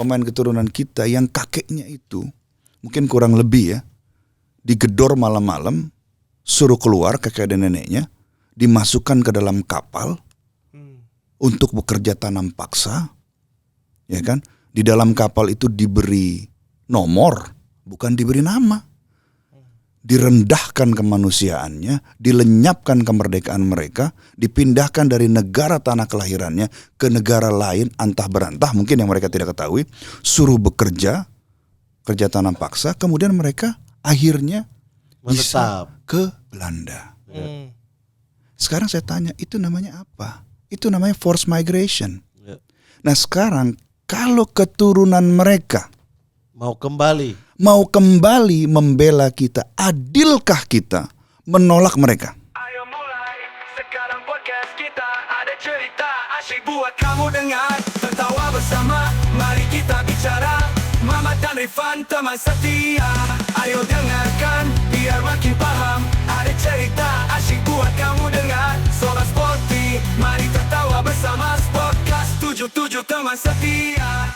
pemain keturunan kita yang kakeknya itu mungkin kurang lebih ya digedor malam-malam, suruh keluar kakek dan neneknya, dimasukkan ke dalam kapal untuk bekerja tanam paksa, ya kan? Di dalam kapal itu diberi nomor, bukan diberi nama. Direndahkan kemanusiaannya, dilenyapkan kemerdekaan mereka, dipindahkan dari negara tanah kelahirannya ke negara lain antah berantah mungkin yang mereka tidak ketahui, suruh bekerja, kerja tanam paksa, kemudian mereka akhirnya bisa ke Belanda. Sekarang saya tanya, itu namanya apa? Itu namanya forced migration. Nah sekarang kalau keturunan mereka mau kembali membela kita, adilkah kita menolak mereka? Ayo mulai, sekarang podcast kita ada cerita asyik buat kamu dengar. Tertawa bersama, mari kita bicara. Mama dan Rifan teman setia. Ayo dengarkan, biar makin paham. Ada cerita asyik buat kamu dengar. Sobat Sporty, mari tertawa bersama. Podcast 77 teman setia.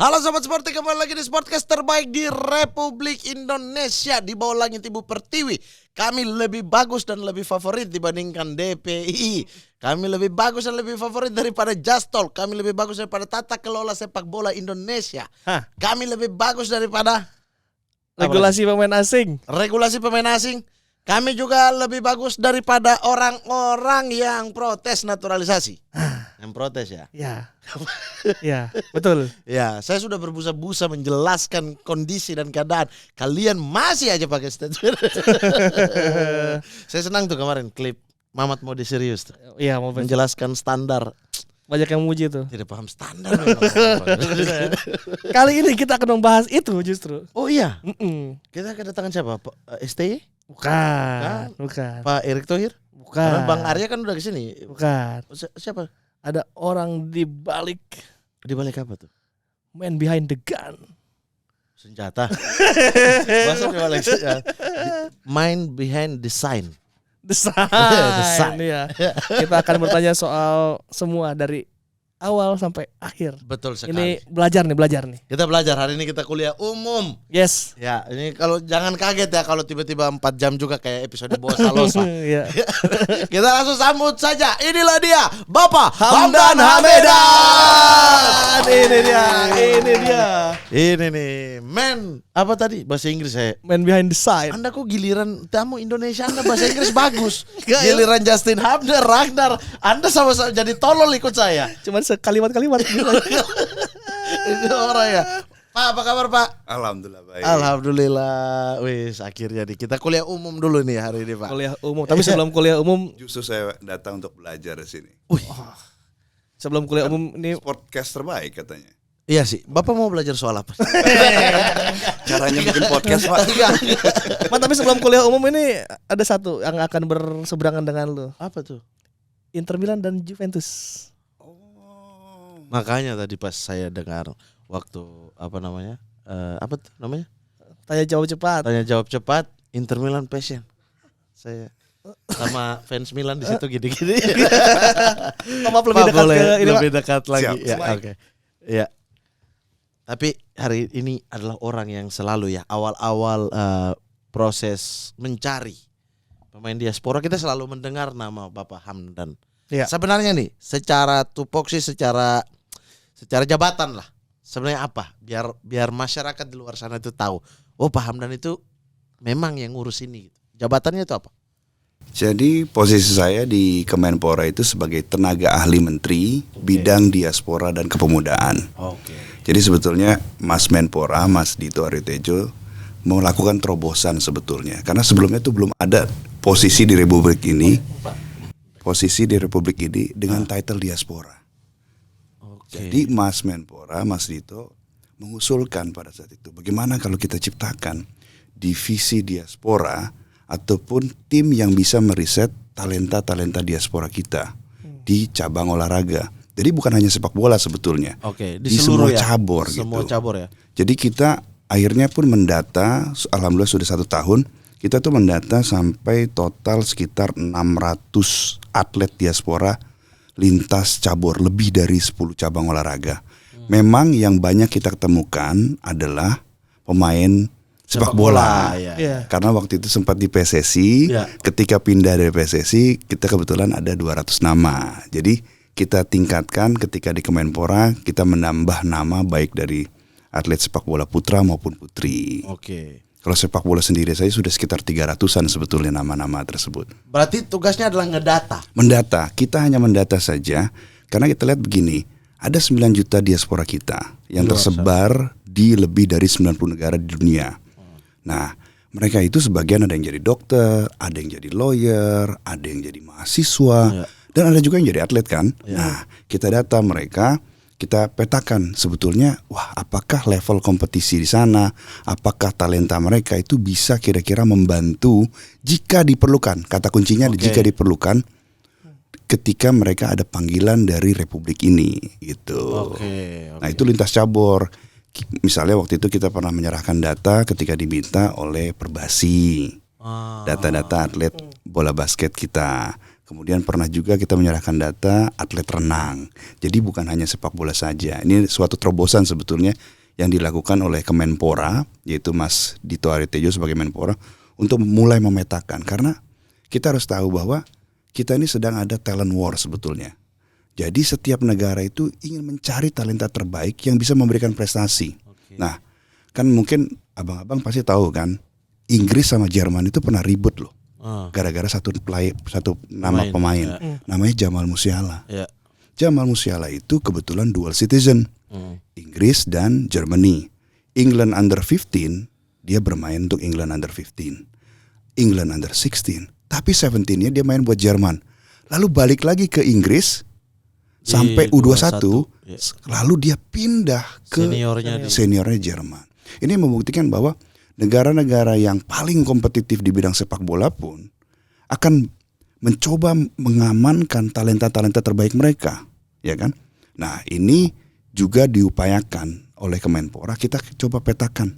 Halo Sobat Sporty, kembali lagi di Sportcast terbaik di Republik Indonesia. Di bawah langit Ibu Pertiwi, kami lebih bagus dan lebih favorit dibandingkan DPI. Kami lebih bagus dan lebih favorit daripada Justol. Kami lebih bagus daripada tata kelola sepak bola Indonesia. Kami lebih bagus daripada regulasi pemain asing. Kami juga lebih bagus daripada orang-orang yang protes naturalisasi. Yang protes ya? Ya, betul. Ya, saya sudah berbusa-busa menjelaskan kondisi dan keadaan. Kalian masih aja pakai statement. Saya senang tuh kemarin klip Mamat Mode serius tuh. Iya, mau menjelaskan standar. Banyak yang muji tuh. Tidak paham standar memang. Kali ini kita akan membahas itu justru. Oh iya. Kita kedatangan siapa? Pak STY? Bukan. Pak Erick Thohir? Bukan. Karena Bang Arya kan udah kesini. Bukan. Siapa? Ada orang di balik apa tuh? Man behind the gun. Senjata. Masa di balik senjata? Mind behind design. Desain. Ya. Kita akan bertanya soal semua dari awal sampai akhir. Betul sekali. Ini belajar nih. Kita belajar, hari ini kita kuliah umum. Yes. Ya, ini kalau jangan kaget ya kalau tiba-tiba 4 jam juga kayak episode Boa Salosa. Iya. Kita langsung sambut saja. Inilah dia, Bapak Hamdan Hamedan. Ini dia. Ini nih, man. Apa tadi bahasa Inggris saya? Man behind the side. Anda kok giliran tamu Indonesia Anda bahasa Inggris bagus. Giliran Justin Hamdan, Ragnar, Anda sama-sama jadi tolol ikut saya. Cuman sekalimat-kalimat. Itu orang ya. Pak, apa kabar Pak? Alhamdulillah baik. Alhamdulillah. Wis, akhirnya nih kita kuliah umum dulu nih hari ini Pak. Kuliah umum. Tapi sebelum kuliah umum, Justru saya datang untuk belajar di sini. sebelum kuliah umum ini Podcast terbaik katanya. Iya sih. Bapak mau belajar soal apa? Caranya bikin podcast Pak. tapi sebelum kuliah umum ini ada satu yang akan berseberangan dengan lu. Apa tuh? Inter Milan dan Juventus. Makanya tadi pas saya dengar waktu apa tuh namanya? Tanya jawab cepat. Inter Milan passion. Saya sama fans Milan di situ gini-gini. Maaf lebih dekat ke ini Pak. lebih dekat lagi. Siap, Ya, oke. Ya. Tapi hari ini adalah orang yang selalu ya awal-awal proses mencari pemain diaspora kita selalu mendengar nama Bapak Hamdan. Ya. Sebenarnya nih, secara tupoksi, secara jabatan lah. Sebenarnya apa? Biar masyarakat di luar sana itu tahu. Oh, Pak Hamdan itu memang yang ngurus ini. Jabatannya itu apa? Jadi posisi saya di Kemenpora itu sebagai tenaga ahli menteri bidang diaspora dan kepemudaan. Oke. Jadi sebetulnya Mas Menpora, Mas Dito Aritejo melakukan terobosan sebetulnya. Karena sebelumnya itu belum ada posisi di Republik ini. Posisi di Republik ini dengan title diaspora. Jadi Mas Menpora, Mas Dito mengusulkan pada saat itu bagaimana kalau kita ciptakan divisi diaspora ataupun tim yang bisa meriset talenta-talenta diaspora kita di cabang olahraga. Jadi bukan hanya sepak bola sebetulnya. Oke, di semua cabur Semua gitu. cabur ya. Jadi kita akhirnya pun mendata, alhamdulillah sudah 1 tahun, kita tuh mendata sampai total sekitar 600 atlet diaspora lintas cabur lebih dari 10 cabang olahraga. Memang yang banyak kita ketemukan adalah pemain sepak bola. Ya. Karena waktu itu sempat di PSSI, Ya. ketika pindah dari PSSI kita kebetulan ada 200 nama. Jadi kita tingkatkan ketika di Kemenpora, kita menambah nama baik dari atlet sepak bola putra maupun putri. Oke. Kalau sepak bola sendiri saya sudah sekitar 300-an sebetulnya nama-nama tersebut. Berarti tugasnya adalah ngedata. Mendata, kita hanya mendata saja karena kita lihat begini, ada 9 juta diaspora kita yang tersebar di lebih dari 90 negara di dunia. Nah, mereka itu sebagian ada yang jadi dokter, ada yang jadi lawyer, ada yang jadi mahasiswa, dan ada juga yang jadi atlet kan. Nah, kita data mereka, kita petakan sebetulnya, wah apakah level kompetisi di sana, apakah talenta mereka itu bisa kira-kira membantu jika diperlukan. Kata kuncinya jika diperlukan ketika mereka ada panggilan dari republik ini gitu. Nah, itu lintas cabur. Misalnya waktu itu kita pernah menyerahkan data ketika diminta oleh Perbasi. Data-data atlet bola basket kita. Kemudian pernah juga kita menyerahkan data atlet renang. Jadi bukan hanya sepak bola saja. Ini suatu terobosan sebetulnya yang dilakukan oleh Kemenpora, yaitu Mas Dito Aritejo sebagai Menpora, untuk mulai memetakan. Karena kita harus tahu bahwa kita ini sedang ada talent war sebetulnya. Jadi setiap negara itu ingin mencari talenta terbaik yang bisa memberikan prestasi. Nah, kan mungkin abang-abang pasti tahu kan, Inggris sama Jerman itu pernah ribut loh. Gara-gara satu nama pemain. Namanya Jamal Musiala. Jamal Musiala itu kebetulan dual citizen, Inggris dan Germany. England under 15 dia bermain untuk England under 15, England under 16, tapi 17-nya dia main buat Jerman. Lalu balik lagi ke Inggris sampai U21, lalu dia pindah ke seniornya Jerman. Ini membuktikan bahwa negara-negara yang paling kompetitif di bidang sepak bola pun akan mencoba mengamankan talenta-talenta terbaik mereka, ya kan? Nah, ini juga diupayakan oleh Kemenpora. Kita coba petakan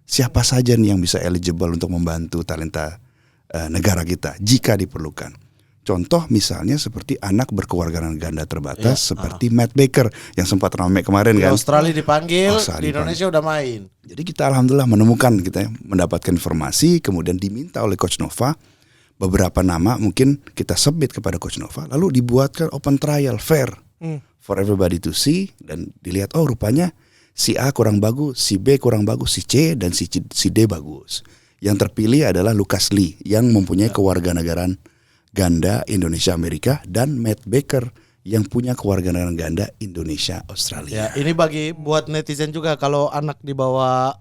siapa saja nih yang bisa eligible untuk membantu talenta negara kita jika diperlukan. Contoh misalnya seperti anak berkewarganegaraan ganda terbatas seperti Matt Baker yang sempat ramai kemarin kan. Australia dipanggil, di Indonesia udah main. Jadi kita alhamdulillah menemukan, kita mendapatkan informasi, kemudian diminta oleh Coach Nova beberapa nama mungkin kita submit kepada Coach Nova, lalu dibuatkan open trial fair for everybody to see, dan dilihat oh rupanya si A kurang bagus, si B kurang bagus, si C dan si D bagus. Yang terpilih adalah Lucas Lee yang mempunyai kewarganegaraan ganda Indonesia Amerika, dan Matt Baker yang punya kewarganegaraan ganda Indonesia Australia. Ya, ini buat netizen juga, kalau anak di bawah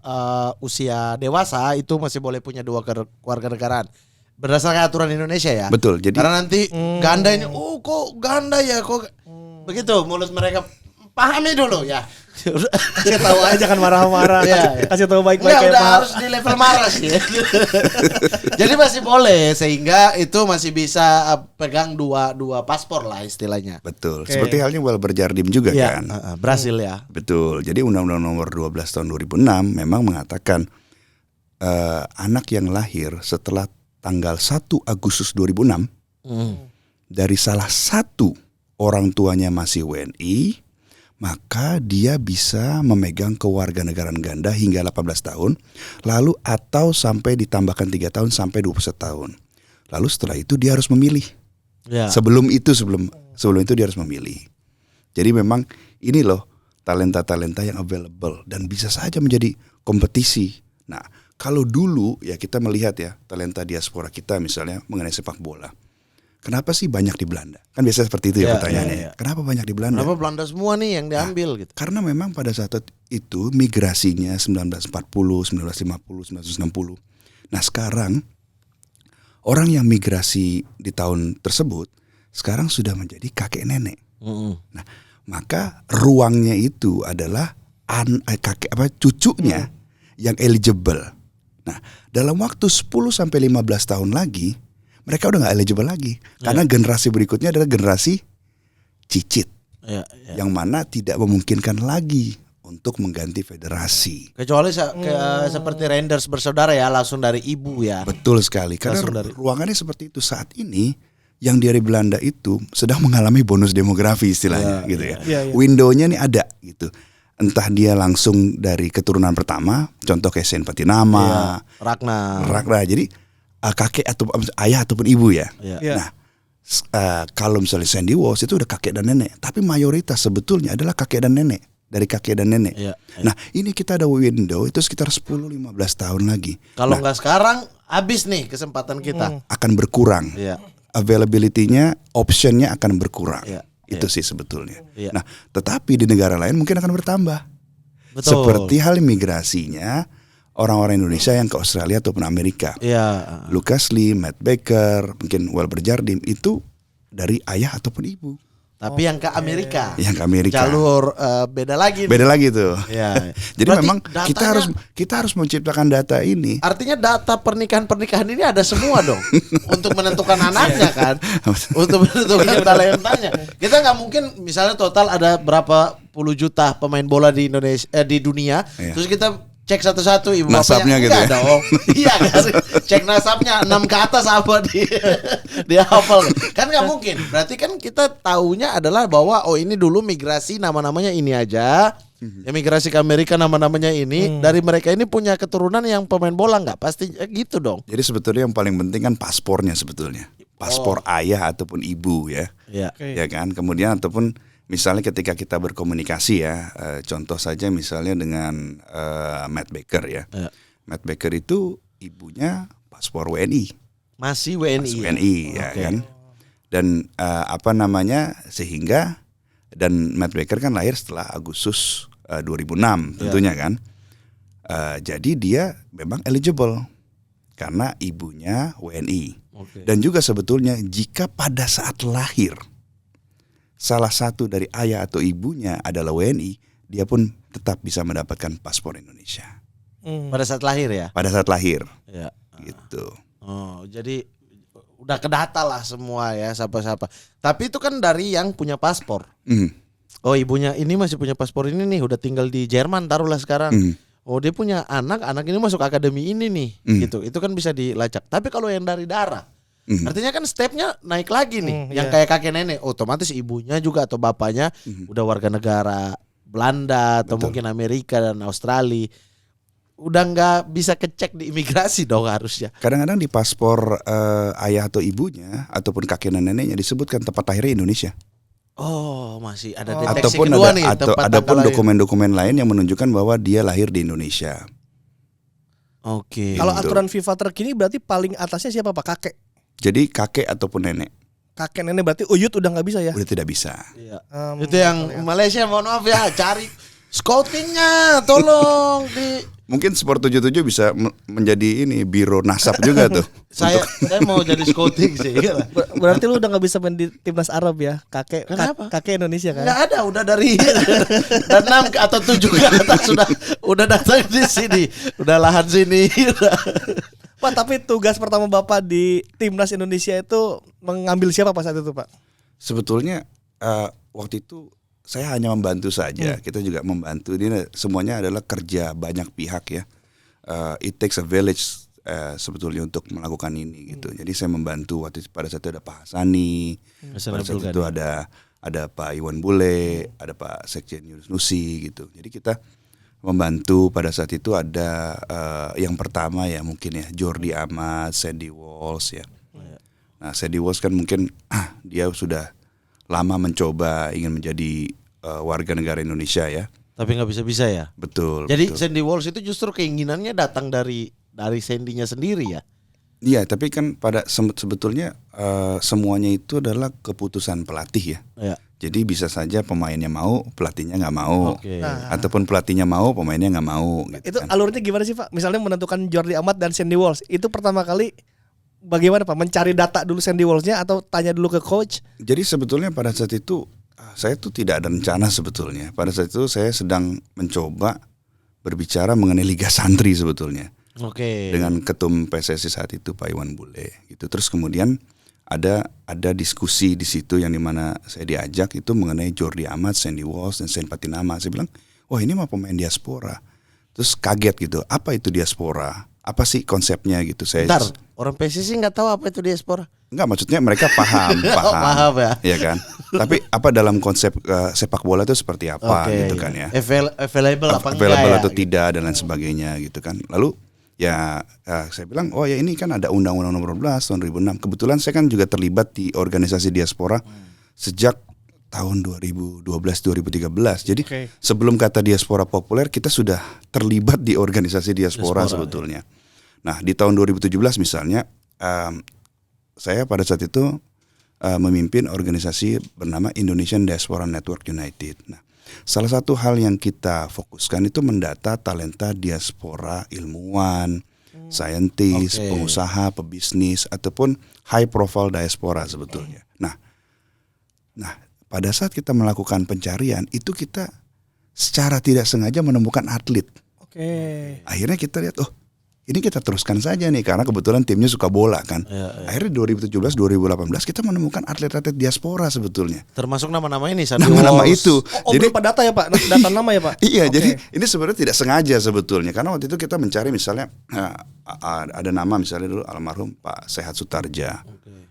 usia dewasa itu masih boleh punya 2 kewarganegaraan berdasarkan aturan Indonesia ya. Betul. Jadi karena nanti ganda ini kok ganda ya kok begitu mulut mereka, pahami dulu ya. Kasih tahu aja kan marah-marah. Kasih tahu baik-baik. Enggak, udah harus di level marah sih. Jadi masih boleh, sehingga itu masih bisa pegang dua paspor lah istilahnya. betul. Seperti halnya Welber Jardim juga kan. Berhasil ya. Betul. Jadi Undang-Undang Nomor 12 Tahun 2006 memang mengatakan anak yang lahir setelah tanggal 1 Agustus 2006 dari salah satu orang tuanya masih WNI, maka dia bisa memegang kewarganegaraan ganda hingga 18 tahun, lalu atau sampai ditambahkan 3 tahun sampai 21 tahun. Lalu setelah itu dia harus memilih. Sebelum itu dia harus memilih. Jadi memang ini loh talenta-talenta yang available dan bisa saja menjadi kompetisi. Nah, kalau dulu ya kita melihat ya talenta diaspora kita misalnya mengenai sepak bola. Kenapa sih banyak di Belanda? Kan biasa seperti itu ya pertanyaannya. Kenapa banyak di Belanda? Kenapa Belanda semua nih yang diambil gitu? Karena memang pada saat itu migrasinya 1940, 1950, 1960. Nah sekarang orang yang migrasi di tahun tersebut sekarang sudah menjadi kakek nenek. Nah maka ruangnya itu adalah cucunya yang eligible. Nah dalam waktu 10 sampai 15 tahun lagi mereka udah gak eligible lagi. Karena generasi berikutnya adalah generasi cicit. Yang mana tidak memungkinkan lagi untuk mengganti federasi. Kecuali seperti Renders bersaudara ya, langsung dari ibu ya. Betul sekali. Karena ruangannya seperti itu. Saat ini yang dari Belanda itu sedang mengalami bonus demografi istilahnya gitu ya. Iya. Window-nya nih ada gitu. Entah dia langsung dari keturunan pertama, contoh kayak Sen Patinama, Ragnar. Jadi kakek atau ayah ataupun ibu ya. Iya. Nah, kalau misalnya Sandy Walsh itu udah kakek dan nenek, tapi mayoritas sebetulnya adalah kakek dan nenek, dari kakek dan nenek. Nah, ini kita ada window itu sekitar 10-15 tahun lagi. Kalau nggak sekarang habis nih kesempatan kita. Akan berkurang. Availability-nya, option-nya akan berkurang. Itu sih sebetulnya. Nah, tetapi di negara lain mungkin akan bertambah. Betul. Seperti hal imigrasinya orang-orang Indonesia yang ke Australia ataupun Amerika. Lucas Lee, Matt Baker, mungkin Wilbur Jardim itu dari ayah ataupun ibu. Tapi yang ke Amerika. Yang ke Amerika. Jalur beda lagi. Beda lagi tuh. Jadi Berarti memang kita harus menciptakan data ini. Artinya data pernikahan ini ada semua dong. Untuk menentukan anaknya kan. Untuk menentukan talentanya. Kita nggak mungkin misalnya total ada berapa puluh juta pemain bola di Indonesia di dunia. Terus kita cek satu-satu ibu nasabnya bapaknya gitu ya? dong. Iya kan? Cek nasabnya 6 ke atas apa dia hafal. Kan nggak mungkin. Berarti kan kita taunya adalah bahwa ini dulu migrasi nama-namanya ini aja. Emigrasi ke Amerika nama-namanya ini. Dari mereka ini punya keturunan yang pemain bola nggak? Pasti gitu dong. Jadi sebetulnya yang paling penting kan paspornya sebetulnya. Paspor ayah ataupun ibu ya. Ya kan? Kemudian ataupun misalnya ketika kita berkomunikasi ya, contoh saja misalnya dengan Matt Baker ya. Matt Baker itu ibunya paspor WNI. Masih WNI. WNI ya kan. Dan sehingga dan Matt Baker kan lahir setelah Agustus 2006 tentunya kan. Jadi dia memang eligible karena ibunya WNI. Dan juga sebetulnya jika pada saat lahir salah satu dari ayah atau ibunya adalah WNI, dia pun tetap bisa mendapatkan paspor Indonesia. Pada saat lahir ya? Pada saat lahir. Gitu. Jadi udah kedata lah semua ya, siapa-siapa. Tapi itu kan dari yang punya paspor. Oh, ibunya ini masih punya paspor ini nih, udah tinggal di Jerman taruhlah sekarang. Oh, dia punya anak ini masuk akademi ini nih, gitu. Itu kan bisa dilacak. Tapi kalau yang dari darah, artinya kan stepnya naik lagi nih. Yang kayak kakek nenek, otomatis ibunya juga atau bapaknya udah warga negara Belanda atau mungkin Amerika dan Australia. Udah nggak bisa kecek di imigrasi dong harusnya. Kadang-kadang di paspor ayah atau ibunya ataupun kakek dan neneknya disebutkan tempat lahirnya Indonesia. Oh, masih ada deteksi Ataupun kedua nih. Ataupun dokumen-dokumen lain yang menunjukkan bahwa dia lahir di Indonesia. Kalau aturan FIFA terkini berarti paling atasnya siapa Pak? Kakek. Jadi kakek ataupun nenek. Kakek nenek berarti uyut udah nggak bisa ya? Udah tidak bisa. Itu yang Malaysia, mohon maaf ya, cari scoutingnya, tolong di. Mungkin Sport 77 bisa menjadi ini biro nasab juga tuh. Saya mau jadi scouting sih. Berarti lu udah nggak bisa main di timnas Arab ya, kakek. Kenapa? Kakek Indonesia kan? Nggak ada, udah dari 6 atau 7 ke atas udah datang di sini, udah lahan sini. Pak, tapi tugas pertama Bapak di timnas Indonesia itu mengambil siapa Pak saat itu Pak? Sebetulnya waktu itu saya hanya membantu saja. Kita juga membantu. Ini semuanya adalah kerja banyak pihak ya. It takes a village sebetulnya untuk melakukan ini gitu. Jadi saya membantu pada saat itu ada Pak Hasani, pada saat itu ada Pak Iwan Bule, ada Pak Sekjen Yunus Nusi gitu. Jadi kita membantu pada saat itu ada yang pertama ya mungkin ya Jordi Amat, Sandy Walsh ya. Nah Sandy Walsh kan mungkin dia sudah lama mencoba ingin menjadi warga negara Indonesia ya. Tapi nggak bisa-bisa ya. Betul. Jadi betul. Sandy Walsh itu justru keinginannya datang dari Sandy-nya sendiri ya. Iya, tapi kan pada sebetulnya semuanya itu adalah keputusan pelatih ya. Jadi bisa saja pemainnya mau, pelatihnya nggak mau, ataupun pelatihnya mau, pemainnya nggak mau. Gitu itu kan. Alurnya gimana sih Pak? Misalnya menentukan Jordi Amat dan Sandy Walsh, itu pertama kali bagaimana Pak? Mencari data dulu Sandy Walsh-nya atau tanya dulu ke coach? Jadi sebetulnya pada saat itu saya tuh tidak ada rencana sebetulnya. Pada saat itu saya sedang mencoba berbicara mengenai Liga Santri sebetulnya. Dengan ketum PSSI saat itu Pak Iwan Bule gitu. Terus kemudian ada diskusi di situ yang dimana saya diajak itu mengenai Jordi Amat, Sandy Walsh dan Sen Patinama. Saya bilang, wah ini mah pemain diaspora. Terus kaget gitu, apa itu diaspora? apa sih konsepnya gitu. Saya Bentar, orang PSSI nggak tahu apa itu diaspora. Enggak, maksudnya mereka paham, Paham ya. ya kan. Tapi apa dalam konsep sepak bola itu seperti apa Oke, gitu kan ya. Available apa enggak Available ya? atau tidak dan lain sebagainya gitu kan. Lalu ya saya bilang, oh ya ini kan ada Undang-Undang Nomor 12 tahun 2006. Kebetulan saya kan juga terlibat di organisasi diaspora sejak tahun 2012-2013. Jadi sebelum kata diaspora populer kita sudah terlibat di organisasi diaspora sebetulnya. Nah di tahun 2017 misalnya saya pada saat itu memimpin organisasi bernama Indonesian Diaspora Network United. Nah, salah satu hal yang kita fokuskan itu mendata talenta diaspora, ilmuwan, saintis, pengusaha, pebisnis ataupun high profile diaspora sebetulnya. Nah, pada saat kita melakukan pencarian itu kita secara tidak sengaja menemukan atlet. Akhirnya kita lihat, oh ini kita teruskan saja nih karena kebetulan timnya suka bola kan. Akhirnya 2017-2018 kita menemukan atlet-atlet diaspora sebetulnya. Termasuk nama-nama ini Sandy Nama-nama Walsh. itu. Jadi berupa data ya Pak, data nama ya Pak. Iya, jadi ini sebenarnya tidak sengaja sebetulnya karena waktu itu kita mencari misalnya ada nama misalnya dulu almarhum Pak Sehat Sutarja.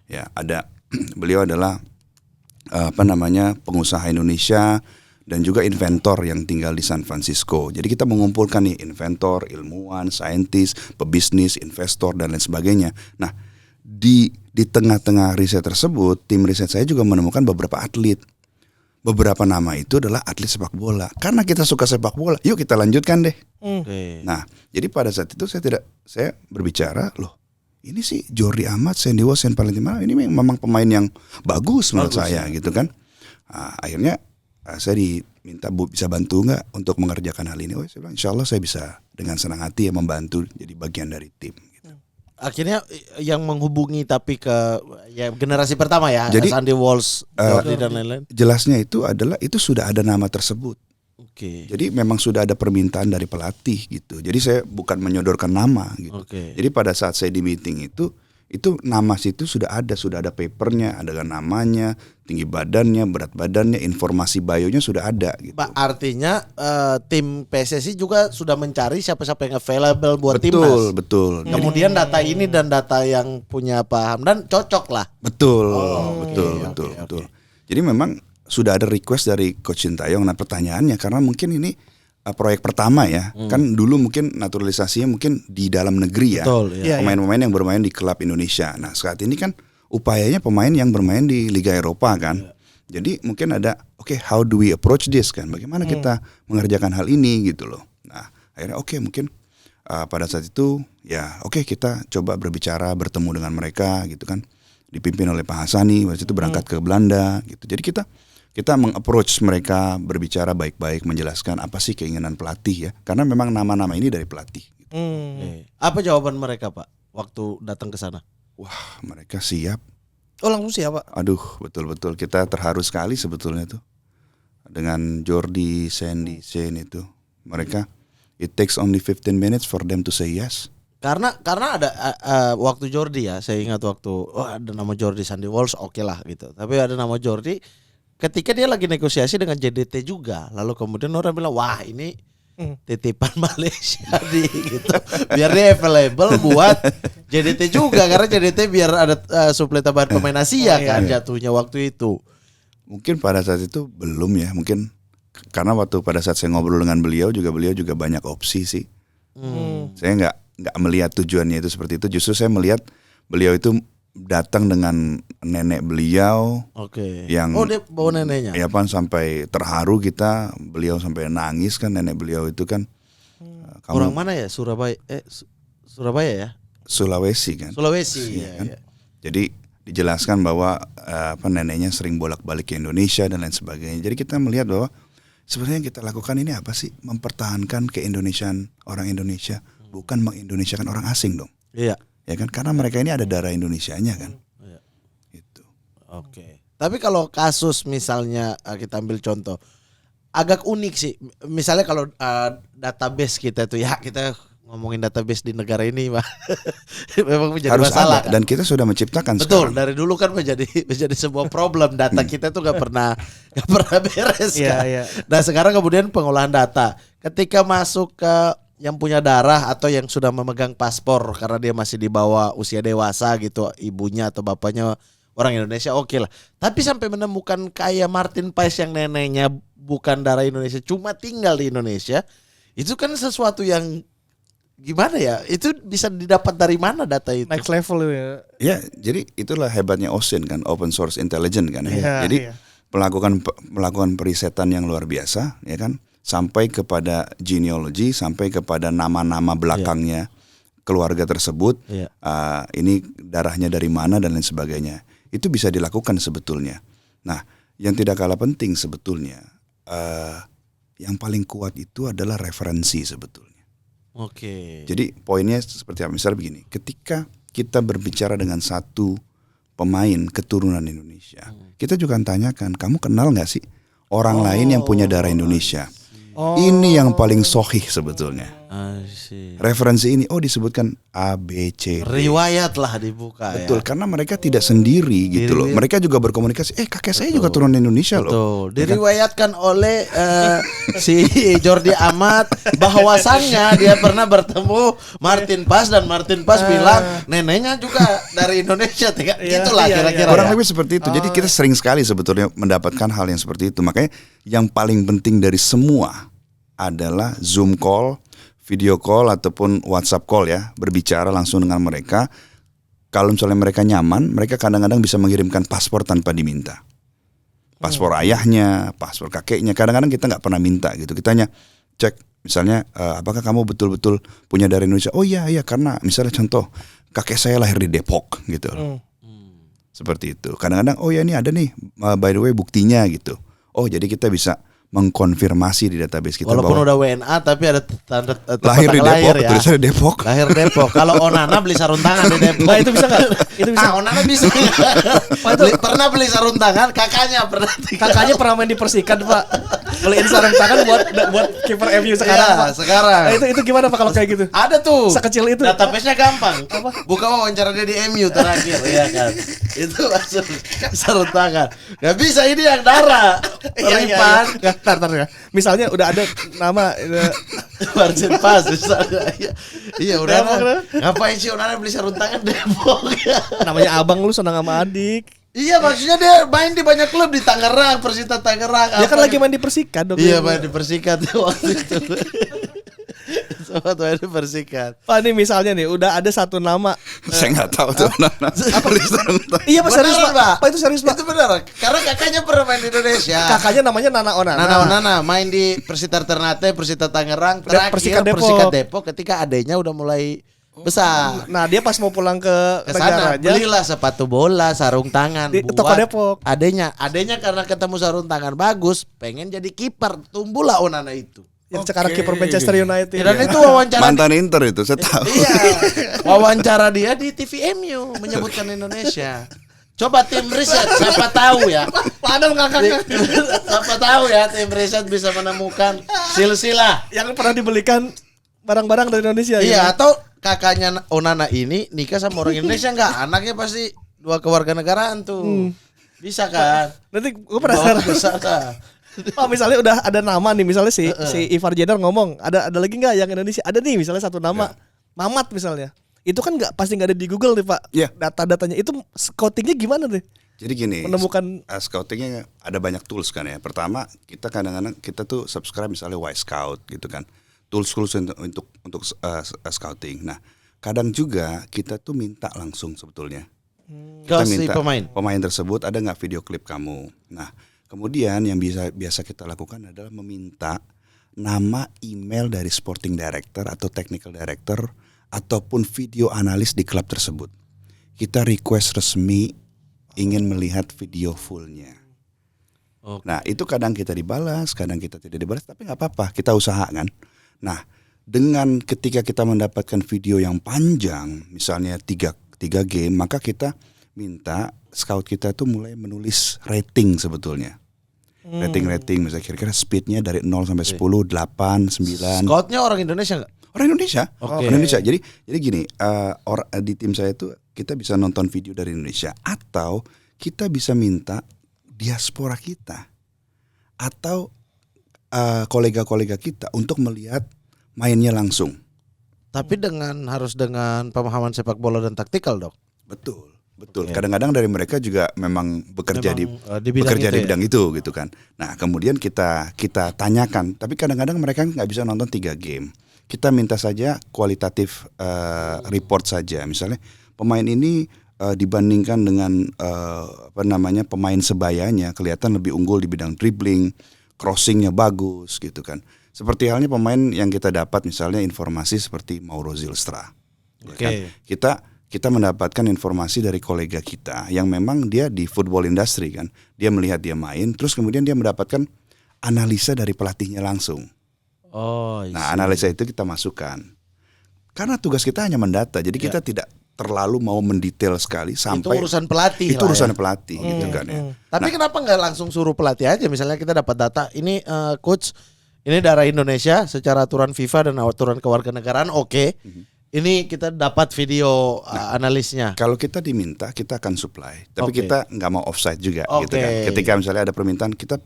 Ya, ada beliau adalah pengusaha Indonesia dan juga inventor yang tinggal di San Francisco. Jadi kita mengumpulkan nih inventor, ilmuwan, saintis, pebisnis, investor dan lain sebagainya. Nah, di tengah-tengah riset tersebut, tim riset saya juga menemukan beberapa atlet. Beberapa nama itu adalah atlet sepak bola. Karena kita suka sepak bola, yuk kita lanjutkan deh. Nah, jadi pada saat itu saya berbicara, loh, ini sih Jordi Amat, Sandy Walsh, dan Valentino ini memang pemain yang bagus menurut saya gitu kan. Nah, akhirnya saya diminta bisa bantu nggak untuk mengerjakan hal ini. Saya bilang insya Allah saya bisa dengan senang hati ya membantu jadi bagian dari tim. Gitu. Akhirnya yang menghubungi tapi ke generasi pertama ya, jadi, Sandy Walsh, Jordi dan lain-lain. Jelasnya itu adalah itu sudah ada nama tersebut. Jadi memang sudah ada permintaan dari pelatih gitu. Jadi saya bukan menyodorkan nama gitu. Jadi pada saat saya di meeting itu nama situ sudah ada papernya, ada namanya, tinggi badannya, berat badannya, informasi bionya sudah ada gitu. Pak, artinya tim PSSI juga sudah mencari siapa-siapa yang available buat timnas. Betul. Kemudian data ini dan data yang punya paham dan cocok lah. Betul. Jadi memang sudah ada request dari Coach Sintayong. Nah pertanyaannya karena mungkin ini proyek pertama ya, kan dulu mungkin naturalisasinya mungkin di dalam negeri ya. Betul, ya. Pemain-pemain yang bermain di klub Indonesia. Nah saat ini kan upayanya pemain yang bermain di Liga Eropa kan. Jadi mungkin ada how do we approach this kan? Bagaimana kita mengerjakan hal ini gitu loh. Nah akhirnya mungkin pada saat itu ya kita coba berbicara, bertemu dengan mereka gitu kan. Dipimpin oleh Pak Hasani, waktu itu berangkat ke Belanda gitu. Jadi kita meng-approach mereka, berbicara baik-baik, menjelaskan apa sih keinginan pelatih ya. Karena memang nama-nama ini dari pelatih. Gitu. Apa jawaban mereka Pak waktu datang ke sana? Wah mereka siap. Oh langsung siap Pak? Aduh betul-betul kita terharu sekali sebetulnya tuh. Dengan Jordi, Sandy, Shane itu. Mereka, it takes only 15 minutes for them to say yes. Karena ada waktu Jordi ya, saya ingat waktu ada nama Jordi Sandy Walsh oke lah gitu. Tapi ada nama Jordi ketika dia lagi negosiasi dengan JDT juga, lalu kemudian orang bilang wah ini titipan Malaysia gitu, biar dia available buat JDT juga karena JDT biar ada suplai tambahan pemain Asia kan jatuhnya waktu itu. Mungkin pada saat itu belum ya, mungkin karena waktu pada saat saya ngobrol dengan beliau juga banyak opsi sih. Saya nggak melihat tujuannya itu seperti itu, justru saya melihat beliau itu datang dengan nenek beliau yang dia bawa neneknya ya pan sampai terharu kita, beliau sampai nangis kan, nenek beliau itu kan orang mana ya, Surabaya ya, Sulawesi kan, Sulawesi kan? Jadi dijelaskan bahwa neneknya sering bolak-balik ke Indonesia dan lain sebagainya. Jadi kita melihat bahwa sebenarnya yang kita lakukan ini apa sih, mempertahankan keindonesiaan orang Indonesia, bukan mengindonesiakan orang asing dong. Iya. Ya kan, karena mereka ini ada darah Indonesianya kan. Itu. Tapi kalau kasus misalnya kita ambil contoh agak unik sih. Misalnya kalau database kita tuh ya, kita ngomongin database di negara ini Pak. Memang menjadi harus masalah ada, kan? dan kita sudah menciptakan. Betul, sekarang. dari dulu kan menjadi sebuah problem, data kita tuh gak pernah beres kan. Nah sekarang kemudian pengolahan data ketika masuk ke yang punya darah atau yang sudah memegang paspor karena dia masih di bawah usia dewasa gitu, ibunya atau bapaknya orang Indonesia, oke lah. Tapi sampai menemukan kayak Martin Paes yang neneknya bukan darah Indonesia, cuma tinggal di Indonesia, itu kan sesuatu yang gimana ya? Itu bisa didapat dari mana data itu? Next level ya. Ya, jadi itulah hebatnya OSINT kan, Open Source Intelligence kan. Iya, Jadi iya. melakukan perisetan yang luar biasa, ya kan, sampai kepada genealogy, sampai kepada nama-nama belakangnya keluarga tersebut. Iya. Ini darahnya dari mana dan lain sebagainya. Itu bisa dilakukan sebetulnya. Nah, yang tidak kalah penting sebetulnya, yang paling kuat itu adalah referensi sebetulnya. Oke. Jadi poinnya seperti apa? Misalnya begini, ketika kita berbicara dengan satu pemain keturunan Indonesia, kita juga tanyakan, kamu kenal nggak sih orang lain yang punya darah Indonesia? Ini yang paling sohih sebetulnya. Referensi ini, disebutkan A, B, C, D. Riwayat lah dibuka. Betul, karena mereka tidak sendiri gitu loh. Mereka juga berkomunikasi, kakek saya juga turunan Indonesia loh. Betul. Diriwayatkan oleh si Jordi Amat bahwasannya dia pernah bertemu Martin Paes dan Martin Paes bilang neneknya juga dari Indonesia. Itulah kira-kira. Kurang lebih seperti itu. Jadi kita sering sekali sebetulnya mendapatkan hal yang seperti itu. Makanya yang paling penting dari semua adalah Zoom call, video call ataupun WhatsApp call ya, berbicara langsung dengan mereka. Kalau misalnya mereka nyaman, mereka kadang-kadang bisa mengirimkan paspor tanpa diminta. Paspor ayahnya, paspor kakeknya, kadang-kadang kita nggak pernah minta gitu. Kita hanya cek misalnya apakah kamu betul-betul punya darah Indonesia? Oh iya karena misalnya contoh kakek saya lahir di Depok gitu. Seperti itu. Kadang-kadang ini ada nih by the way buktinya gitu. Jadi kita bisa mengkonfirmasi di database kita walaupun bahwa udah WNA tapi ada tanda lahir di Depok, ya. tulisannya Depok. Lahir Depok. Kalau Onana beli sarung tangan di Depok. Nah, itu bisa nggak? Itu bisa. Onana bisa. Pernah beli sarung tangan, kakaknya Kakaknya pernah main di Persikan, Pak. Beliin sarung tangan buat kiper MU sekarang, Iya, Pak. sekarang. Nah, itu gimana Pak kalau kayak gitu? Ada tuh. Sekecil itu. Database-nya gampang. Buka wawancara dia di MU terakhir, ya kan. Itu langsung sarung tangan. Gak bisa ini yang darah. Ripan. Ntar ya. Misalnya udah ada nama Martin Paes misalnya. Iya udah. Depok, Ngapain sih Onana beli sarung tangan Depok? namanya abang lu senang sama adik. Iya maksudnya dia main di banyak klub di Tangerang, Persita Tangerang. Dia kan lagi main di Persikan dong. Iya main di Persikat waktu itu. Sobat main di Persikat. Pak nih misalnya nih udah ada satu nama. Saya nggak tahu tuh. Iya Pak serius Beneran, Pak. Pak itu serius Pak. Itu benar. Karena kakaknya pernah main di Indonesia. Kakaknya namanya Nana Onana. Nana main di Persita Ternate, Persita Tangerang, terakhir Persikat Depok. Persikat Depok ketika adanya udah mulai besar. Nah dia pas mau pulang ke Kesana negaranya belilah sepatu bola, sarung tangan Di buat toko Depok. Adenya karena ketemu sarung tangan bagus, pengen jadi kiper, tumbuhlah Onana itu. yang sekarang kiper Manchester United. Dan itu wawancara Mantan Inter itu saya tahu. Iya, wawancara dia di TV MU menyebutkan Indonesia. Coba tim riset, siapa tahu ya. Padahal ngakak. Siapa tahu ya tim riset bisa menemukan silsilah. Yang pernah dibelikan barang-barang dari Indonesia. Iya, gitu. atau kakaknya Onana ini nikah sama orang Indonesia enggak? Anaknya pasti dua kewarganegaraan tuh. Bisa kan? Nanti gue penasaran. Bisa kan? Oh misalnya udah ada nama nih, misalnya si Ivar Jenner ngomong, ada lagi nggak yang Indonesia? Ada nih misalnya satu nama, Mamat misalnya. Itu kan pasti nggak ada di Google nih Pak. Iya. Data-datanya itu scoutingnya gimana nih? Jadi gini, Menemukan scoutingnya ada banyak tools kan ya. Pertama kita kadang-kadang kita tuh subscribe misalnya Y Scout gitu kan, tools untuk scouting. Nah kadang juga kita tuh minta langsung sebetulnya. Kita Ke si minta pemain tersebut ada nggak video klip kamu. Nah kemudian yang biasa kita lakukan adalah meminta nama, email dari sporting director atau technical director ataupun video analis di klub tersebut. Kita request resmi ingin melihat video fullnya. Nah itu kadang kita dibalas, kadang kita tidak dibalas, tapi nggak apa-apa, kita usaha kan. Nah dengan ketika kita mendapatkan video yang panjang, misalnya 3 game, maka kita minta scout kita tuh mulai menulis rating sebetulnya. Rating misalnya kira-kira speednya dari 0 sampai 10, 8, 9. Scoutnya orang Indonesia nggak? Orang Indonesia. Oke. Orang Indonesia. Jadi gini, di tim saya itu kita bisa nonton video dari Indonesia atau kita bisa minta diaspora kita atau kolega-kolega kita untuk melihat mainnya langsung. Tapi harus dengan pemahaman sepak bola dan taktikal dong. Betul. Oke. Kadang-kadang dari mereka juga memang bekerja Memang, di di bidang bekerja itu di ya? bidang itu gitu kan. Nah, kemudian kita tanyakan, tapi kadang-kadang mereka nggak bisa nonton 3 game. Kita minta saja kualitatif report saja. Misalnya pemain ini dibandingkan dengan pemain sebayanya kelihatan lebih unggul di bidang dribbling, crossingnya bagus gitu kan. Seperti halnya pemain yang kita dapat misalnya informasi seperti Mauro Zylstra. Ya kan? Kita mendapatkan informasi dari kolega kita yang memang dia di football industry kan. Dia melihat dia main, terus kemudian dia mendapatkan analisa dari pelatihnya langsung. Oh, Nah, analisa itu kita masukkan. Karena tugas kita hanya mendata, jadi kita tidak terlalu mau mendetail sekali itu sampai urusan pelatih. itu lah urusan ya. pelatih gitu kan ya. Tapi kenapa nggak langsung suruh pelatih aja? Misalnya kita dapat data ini coach, ini darah Indonesia secara aturan FIFA dan aturan kewarganegaraan oke. Ini kita dapat video analisnya. Kalau kita diminta, kita akan supply. Tapi Oke. kita nggak mau offside juga, gitu Oke. kan. Ketika misalnya ada permintaan, kita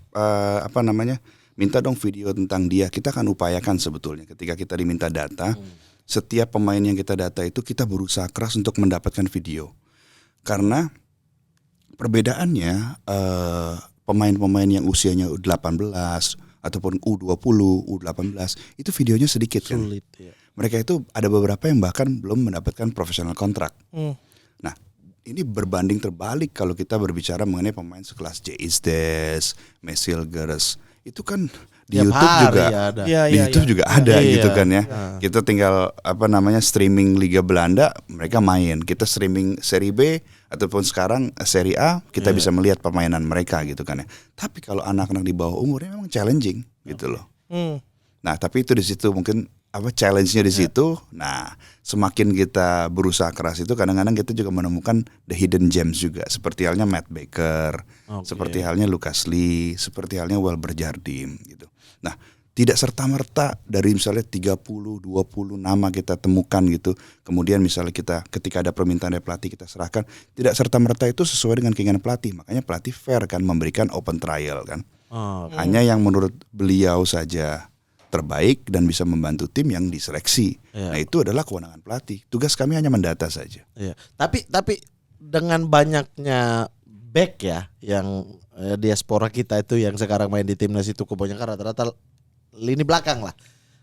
minta dong video tentang dia. Kita akan upayakan sebetulnya. Ketika kita diminta data, setiap pemain yang kita data itu kita berusaha keras untuk mendapatkan video. Karena perbedaannya pemain-pemain yang usianya U18 ataupun U20, U18 itu videonya sedikit kan. Sulit ya. Mereka itu ada beberapa yang bahkan belum mendapatkan profesional kontrak. Nah, ini berbanding terbalik kalau kita berbicara mengenai pemain sekelas Jay Isdes, Mesilgers. Itu kan di Tiap YouTube hari juga, ada. di YouTube juga ada Iya. gitu kan ya. Kita tinggal streaming Liga Belanda, mereka main. Kita streaming Serie B ataupun sekarang Serie A, kita bisa melihat permainan mereka gitu kan ya. Tapi kalau anak-anak di bawah umurnya memang challenging gitu loh. Nah, tapi itu di situ mungkin challenge-nya di situ. Nah, semakin kita berusaha keras itu kadang-kadang kita juga menemukan the hidden gems juga, seperti halnya Matt Baker, seperti halnya Lucas Lee, seperti halnya Welber Jardim gitu. Nah, tidak serta-merta dari misalnya 30, 20 nama kita temukan gitu. Kemudian misalnya kita ketika ada permintaan dari pelatih kita serahkan, tidak serta-merta itu sesuai dengan keinginan pelatih. Makanya pelatih fair kan memberikan open trial kan. Hanya yang menurut beliau saja terbaik dan bisa membantu tim yang diseleksi. Nah, itu adalah kewenangan pelatih. Tugas kami hanya mendata saja. Iya. Tapi dengan banyaknya back ya yang diaspora kita itu yang sekarang main di timnas itu kebanyakan rata-rata lini belakang lah.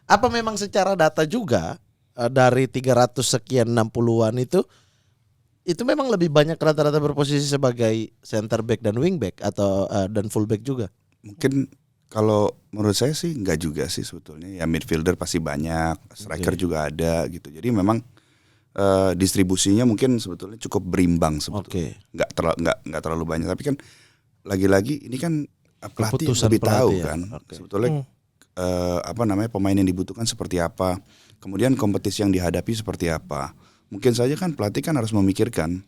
Apa memang secara data juga dari 300 sekian 60-an itu memang lebih banyak rata-rata berposisi sebagai center back dan wing back atau dan full back juga? Mungkin kalau menurut saya sih enggak juga sih sebetulnya. Ya midfielder pasti banyak, striker juga ada gitu. Jadi memang distribusinya mungkin sebetulnya cukup berimbang sebetulnya. Enggak terlalu banyak, tapi kan lagi-lagi ini kan pelatih yang Keputusan lebih tahu pelatih ya. kan. Sebetulnya pemain yang dibutuhkan seperti apa, kemudian kompetisi yang dihadapi seperti apa. Mungkin saja kan pelatih kan harus memikirkan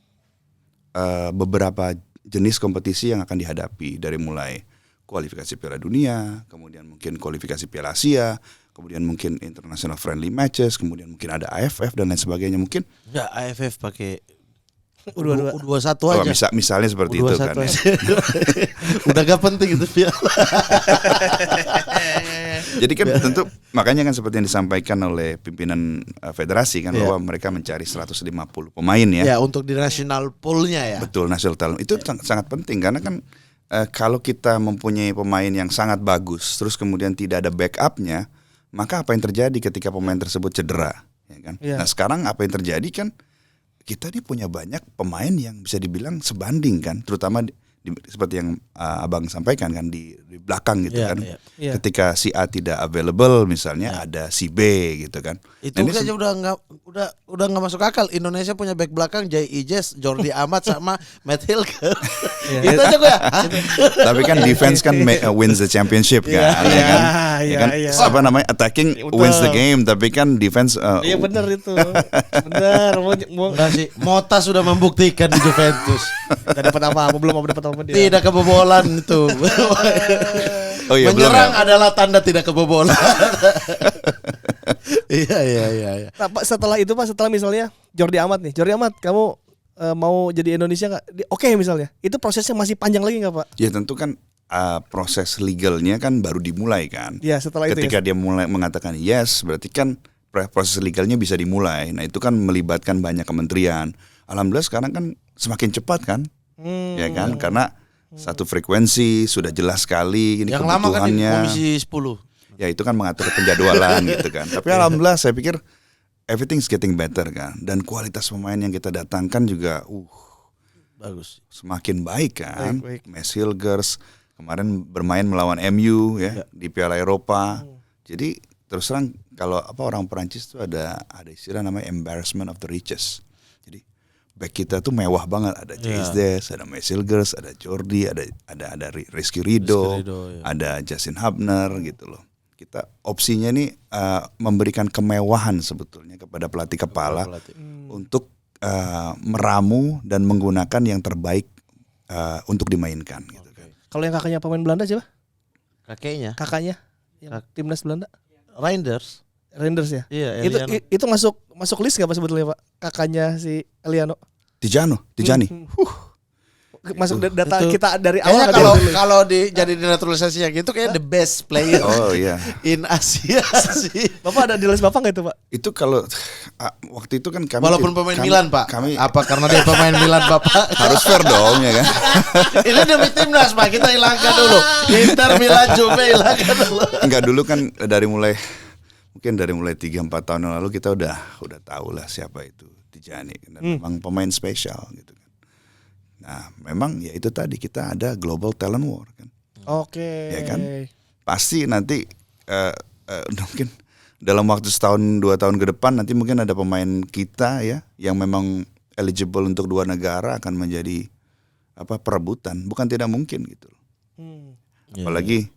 beberapa jenis kompetisi yang akan dihadapi, dari mulai kualifikasi Piala Dunia, kemudian mungkin kualifikasi Piala Asia, kemudian mungkin international friendly matches, kemudian mungkin ada AFF dan lain sebagainya. Mungkin Enggak, AFF pakai U21 aja. Misalnya seperti itu kan. Ya. Udah gak penting itu piala. Jadi kan tentu makanya kan seperti yang disampaikan oleh pimpinan federasi kan bahwa mereka mencari 150 pemain ya. Ya, untuk di national pool-nya ya. Betul, national talent. Itu sangat penting karena kan kalau kita mempunyai pemain yang sangat bagus terus kemudian tidak ada backupnya, maka apa yang terjadi ketika pemain tersebut cedera, ya kan? Nah, sekarang apa yang terjadi kan kita ini punya banyak pemain yang bisa dibilang sebanding kan, terutama seperti yang abang sampaikan kan di belakang gitu kan. Ketika si A tidak available misalnya ada si B gitu kan. Itu nah, saja udah nggak masuk akal. Indonesia punya back belakang Jay Ijes, Jordi Amat sama Matt Hilker. Itu aja gue ya. Tapi kan defense kan wins the championship kan, apa namanya attacking wins the game, tapi kan defense. Iya benar itu, benar. Enggak sih, Mota sudah membuktikan di Juventus. Tidak dapat apa-apa, belum dapat apa-apa dia. Tidak kebobolan itu. Oh iya, menyerang belum, ya? adalah tanda tidak kebobolan. Iya. Nah, Pak, setelah itu Pak, setelah misalnya Jordi Amat, kamu mau jadi Indonesia nggak? Oke misalnya, itu prosesnya masih panjang lagi nggak Pak? Ya tentu kan proses legalnya kan baru dimulai kan. Ya, setelah itu Ketika dia mulai mengatakan yes, berarti kan proses legalnya bisa dimulai. Nah itu kan melibatkan banyak kementerian. Alhamdulillah sekarang kan semakin cepat kan, ya kan? Karena satu frekuensi sudah jelas sekali ini Yang lama kan di kebutuhannya. Komisi 10. Ya itu kan mengatur penjadwalan gitu kan. Tapi alhamdulillah saya pikir everything's getting better kan. Dan kualitas pemain yang kita datangkan juga Bagus. semakin baik kan. Baik. Max Hilgers kemarin bermain melawan MU ya di Piala Eropa. Jadi terus terang kalau orang Perancis tuh ada istilah namanya embarrassment of the riches. Jadi back kita tuh mewah banget, ada Des, ada Max Hilgers, ada Jordi, ada Rizky Ridho, ada Justin Hubner gitu loh. Kita opsinya nih memberikan kemewahan sebetulnya kepada pelatih kepala untuk meramu dan menggunakan yang terbaik untuk dimainkan gitu kan. Kalau yang kakaknya pemain Belanda siapa? Kakaknya Yang timnas Belanda? Reinders. Renders ya? Iya, Itu Eliano. itu masuk list enggak Pak sebetulnya Pak? Kakaknya si Eliano. Tijani. Masuk data Itu- kita dari Kayaknya awal kalau katanya. kalau jadi dinaturalisasi yang gitu kayak the best player Oh iya. in Asia sih. Bapak ada di list Bapak enggak itu Pak? Itu kalau waktu itu kan kami Walaupun pemain Milan, Pak. Kami Apa karena dia pemain Milan, Bapak? harus fair dong ya kan. Ini demi timnas, Pak. Kita hilangkan dulu. Inter, Milan, Juve hilangkan dulu. Enggak, dulu kan dari mulai 3-4 tahun yang lalu kita udah tahu lah siapa itu Tijani dan memang pemain spesial gitu kan. Nah, memang ya itu tadi kita ada global talent war kan. Oke. Ya kan? Pasti nanti mungkin dalam waktu 1-2 tahun ke depan nanti mungkin ada pemain kita ya yang memang eligible untuk 2 negara akan menjadi perebutan, bukan tidak mungkin gitu loh. Apalagi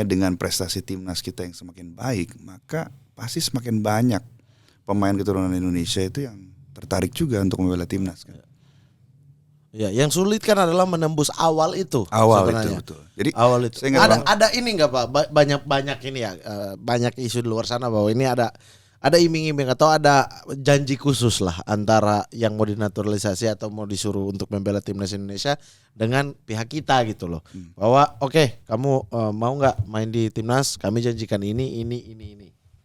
dengan prestasi timnas kita yang semakin baik, maka pasti semakin banyak pemain keturunan Indonesia itu yang tertarik juga untuk membela timnas kan. Ya, yang sulit kan adalah menembus awal itu. Awal sebenarnya. itu betul. Jadi Awal itu. saya ingat banget. Ada ini enggak Pak? Banyak ini ya, banyak isu di luar sana bahwa ini ada iming-iming atau ada janji khusus lah antara yang mau dinaturalisasi atau mau disuruh untuk membela timnas Indonesia dengan pihak kita gitu loh. Bahwa oke, kamu mau nggak main di timnas? Kami janjikan ini.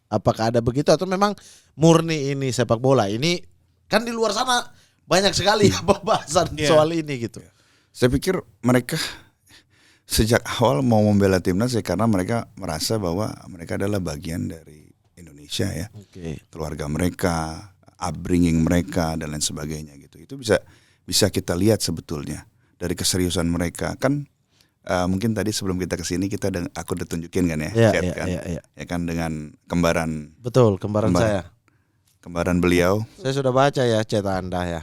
Apakah ada begitu atau memang murni ini sepak bola? Ini kan di luar sana banyak sekali pembahasan soal ini gitu. Saya pikir mereka sejak awal mau membela timnas ya karena mereka merasa bahwa mereka adalah bagian dari Indonesia ya. Oke. Keluarga mereka, upbringing mereka dan lain sebagainya gitu. Itu bisa kita lihat sebetulnya dari keseriusan mereka kan. Mungkin tadi sebelum kita kesini aku udah tunjukin kan ya, Iya, chat iya, kan, iya, iya. ya kan dengan kembaran Betul, kembaran saya. beliau. Saya sudah baca ya chat Anda ya.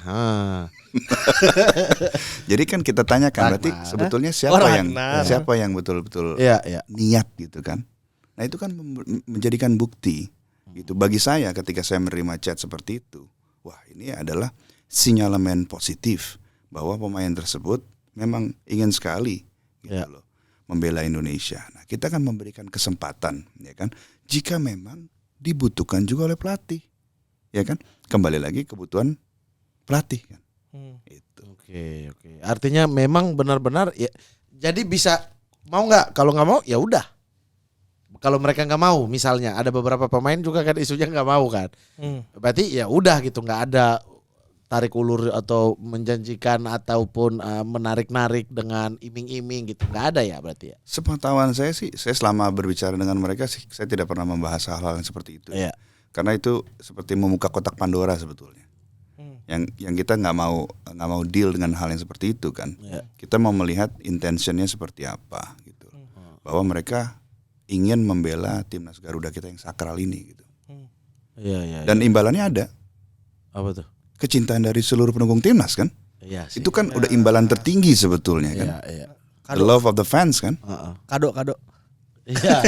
Jadi kan kita tanyakan berarti sebetulnya siapa yang betul-betul Iya. niat gitu kan. Nah itu kan menjadikan bukti gitu. Bagi saya ketika saya menerima chat seperti itu, wah ini adalah sinyalemen positif bahwa pemain tersebut memang ingin sekali gitu Ya. loh membela Indonesia. Nah kita kan memberikan kesempatan ya kan. Jika memang dibutuhkan juga oleh pelatih, ya kan. Kembali lagi kebutuhan pelatih kan. Itu. Oke. Artinya memang benar-benar ya. Jadi bisa mau nggak? Kalau nggak mau ya udah. Kalau mereka nggak mau, misalnya ada beberapa pemain juga kan isunya nggak mau kan. Berarti ya udah gitu, nggak ada tarik ulur atau menjanjikan ataupun menarik-narik dengan iming-iming gitu, nggak ada ya berarti ya. Sepengetahuan saya sih, saya selama berbicara dengan mereka sih, saya tidak pernah membahas hal-hal yang seperti itu. Iya. Karena itu seperti membuka kotak Pandora sebetulnya. Yang kita nggak mau deal dengan hal yang seperti itu kan. Iya. Kita mau melihat intentionnya seperti apa gitu. Bahwa mereka ingin membela timnas Garuda kita yang sakral ini gitu. Iya. Dan imbalannya ada. Apa tuh? Kecintaan dari seluruh pendukung timnas kan. Iya sih. Itu kan udah imbalan tertinggi sebetulnya kan. Iya. The love of the fans kan. Kado. Iya.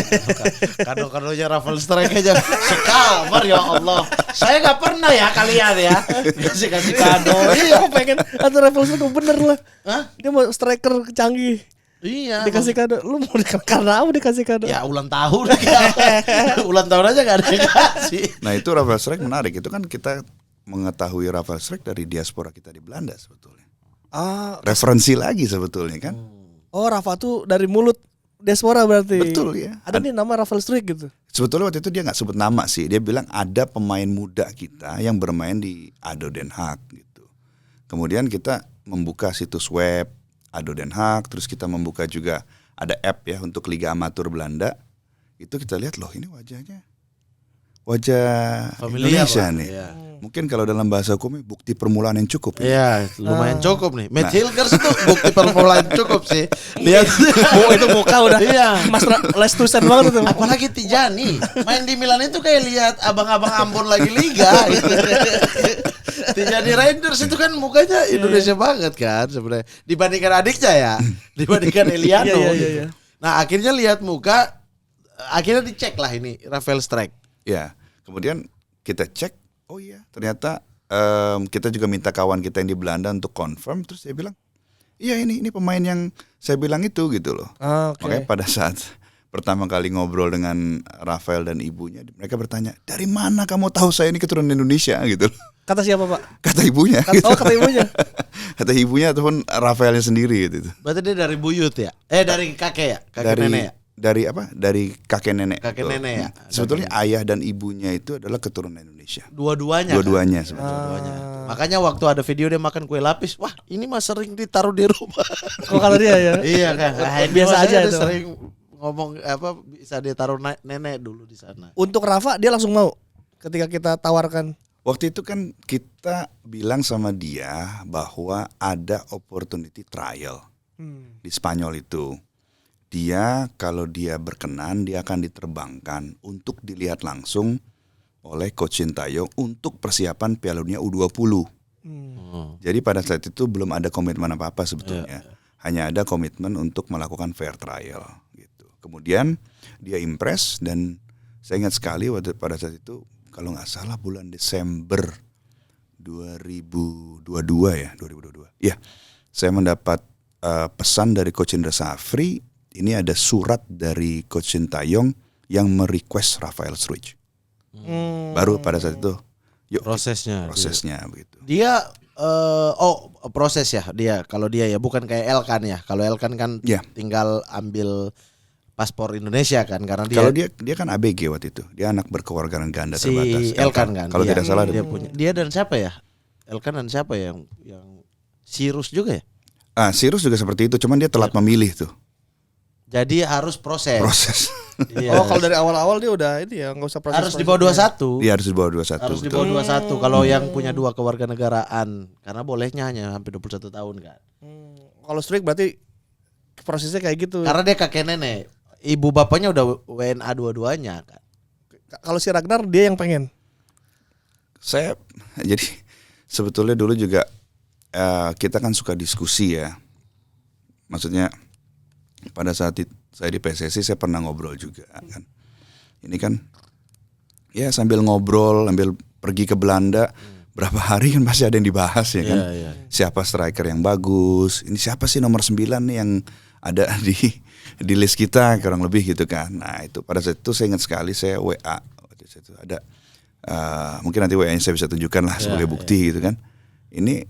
Kado-kadonya Raffles Strike aja sekamar ya Allah. Saya nggak pernah ya kalian ya kasih kado. Iya, aku pengen atau Raffles itu bener lah. Hah? Dia mau striker canggih. Iya. Dikasih kado. Lu mau karena apa dikasih kado? Ya ulang tahun. Ulang tahun aja nggak ada yang kasih. Nah itu Rafael Strijk menarik. Itu kan kita mengetahui Rafael Strijk dari diaspora kita di Belanda sebetulnya. Referensi lagi sebetulnya kan. Oh, Rafa tuh dari mulut diaspora berarti. Betul ya. Ada nih nama Rafael Struijk gitu. Sebetulnya waktu itu dia nggak sebut nama sih. Dia bilang ada pemain muda kita yang bermain di ADO Den Haag gitu. Kemudian kita membuka situs web ADO Den Haag, terus kita membuka juga ada app ya untuk Liga Amatur Belanda. Itu kita lihat loh, ini wajah Familiar Indonesia lah, nih. iya. Mungkin kalau dalam bahasa hukum bukti permulaan yang cukup. Ya. Iya, lumayan cukup nih. Matt Hilgers itu bukti permulaan cukup sih. Lihat Itu muka udah. Iya. Mas Lestusen banget tuh. Apalagi Tijani main di Milan itu kayak lihat abang-abang Ambon lagi liga gitu. Tijani Reinders itu kan mukanya Indonesia banget kan sebenarnya dibandingkan adiknya ya, dibandingkan Eliano. Iya, gitu. iya. Nah akhirnya lihat muka, akhirnya dicek lah ini Rafael Struijk. Ya, kemudian kita cek, oh iya ternyata kita juga minta kawan kita yang di Belanda untuk confirm, terus dia bilang, iya ini pemain yang saya bilang itu gitu loh. Oke. Makanya pada saat pertama kali ngobrol dengan Rafael dan ibunya, mereka bertanya, dari mana kamu tahu saya ini keturunan Indonesia gitu loh. Kata siapa, Pak? Kata ibunya. Oh, kata ibunya. Kata ibunya ataupun Rafaelnya sendiri gitu. Berarti dia dari buyut ya? Dari kakek ya? Kakek nenek ya? Dari apa? Dari kakek nenek. Kakek Betul. nenek ya? Sebetulnya ayah dan ibunya itu adalah keturunan Indonesia. Dua-duanya. Dua-duanya Kan? sebetulnya. Dua-duanya. Makanya waktu ada video dia makan kue lapis, wah ini mah sering ditaruh di rumah. Oh, kalau dia ya. Iya kan. Nah, ini Biasa mah aja saya itu. sering ngomong apa bisa dia taruh nenek dulu di sana. Untuk Rafa dia langsung mau ketika kita tawarkan. Waktu itu kan kita bilang sama dia bahwa ada opportunity trial di Spanyol itu. Dia kalau dia berkenan dia akan diterbangkan untuk dilihat langsung oleh Coach Sintayong untuk persiapan Piala Dunia U20. Jadi pada saat itu belum ada komitmen apa-apa sebetulnya. Hanya ada komitmen untuk melakukan fair trial gitu. Kemudian dia impress dan saya ingat sekali pada saat itu kalau nggak salah bulan Desember 2022 ya, 2022. Ya, saya mendapat pesan dari Coach Indra Safri. Ini ada surat dari Coach Sintayong yang merequest Rafael Struijk. Baru pada saat itu, yuk prosesnya begitu. Dia proses ya dia. Kalau dia ya bukan kayak Elkan ya. Kalau Elkan kan Ya. tinggal ambil paspor Indonesia kan karena dia Kalau dia kan ABG waktu itu, dia anak berkewargaan ganda si terbatas. Elkan kan. Kalau Dia- tidak salah dia punya. Dia dan siapa ya? Elkan dan siapa ya yang Sirus juga ya? Sirus juga seperti itu, cuman dia telat memilih tuh Jadi harus proses. Iya. Oh, kalau dari awal-awal dia udah ini ya nggak usah proses. harus di bawah 21. Dia harus di bawah 21. Harus di betul. bawah 21 kalau yang punya 2 kewarganegaraan karena bolehnya hanya hampir 21 tahun kan. Kalau Struijk berarti prosesnya kayak gitu. Karena dia kakek nenek. Ibu bapaknya udah WNA dua-duanya kan. Kalau si Ragnar dia yang pengen. Saya jadi sebetulnya dulu juga kita kan suka diskusi ya. Maksudnya pada saat saya di PSSI saya pernah ngobrol juga kan. Ini kan ya sambil ngobrol, sambil pergi ke Belanda berapa hari kan pasti ada yang dibahas ya kan. Iya. Siapa striker yang bagus? Ini siapa sih nomor 9 nih yang ada di list kita kurang lebih gitu kan. Nah, itu pada saat itu saya ingat sekali saya WA waktu itu ada mungkin nanti WA-nya saya bisa tunjukkan lah sebagai bukti gitu kan. Ini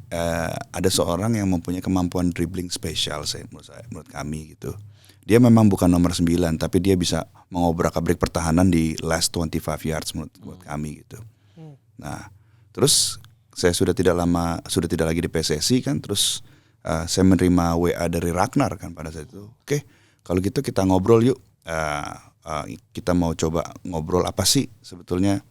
ada seorang yang mempunyai kemampuan dribbling spesial menurut kami gitu. Dia memang bukan nomor 9 tapi dia bisa mengobrak-abrik pertahanan di last 25 yards menurut kami gitu. Nah, terus saya sudah tidak lagi di PSSI kan, terus saya menerima WA dari Ragnar kan pada saat itu. Oke, kalau gitu kita ngobrol yuk. Kita mau coba ngobrol apa sih sebetulnya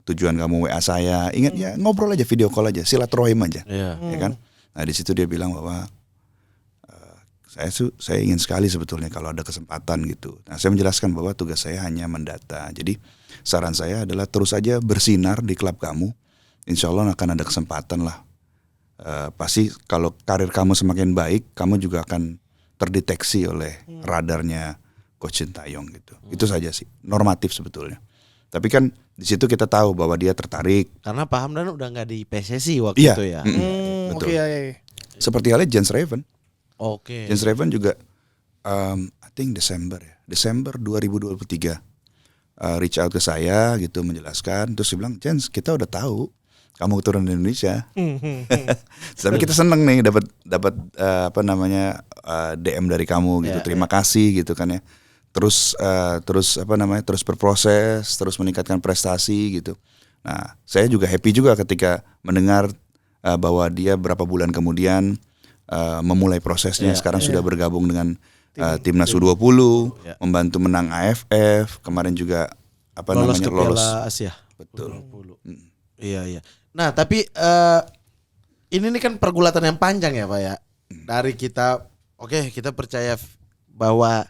tujuan kamu WA saya. Ingat ya, ngobrol aja, video call aja, silaturahim aja. Iya. Ya kan? Nah, di situ dia bilang bahwa saya ingin sekali sebetulnya kalau ada kesempatan gitu. Nah, saya menjelaskan bahwa tugas saya hanya mendata. Jadi saran saya adalah terus saja bersinar di klub kamu. Insya Allah akan ada kesempatan lah. Pasti kalau karir kamu semakin baik, kamu juga akan terdeteksi oleh radarnya Coach Sintayong gitu. Itu saja sih, normatif sebetulnya. Tapi kan di situ kita tahu bahwa dia tertarik. Karena Pak Hamdan udah nggak di PSSI waktu Iya. itu ya. Betul. Oke, iya. Seperti halnya Jens Raven. Oke. Jens Raven juga I think Desember 2023 reach out ke saya gitu menjelaskan, terus dia bilang, Jens kita udah tahu kamu keturunan Indonesia. Tapi kita seneng nih dapat DM dari kamu gitu. Terima kasih gitu kan ya. Terus terus berproses, terus meningkatkan prestasi gitu. Nah, saya juga happy juga ketika mendengar bahwa dia berapa bulan kemudian memulai prosesnya. Sekarang sudah bergabung dengan timnas U20, membantu menang AFF, kemarin juga lolos Piala Asia. Betul. Iya. Nah, tapi ini nih kan pergulatan yang panjang ya, Pak ya. Dari kita kita percaya bahwa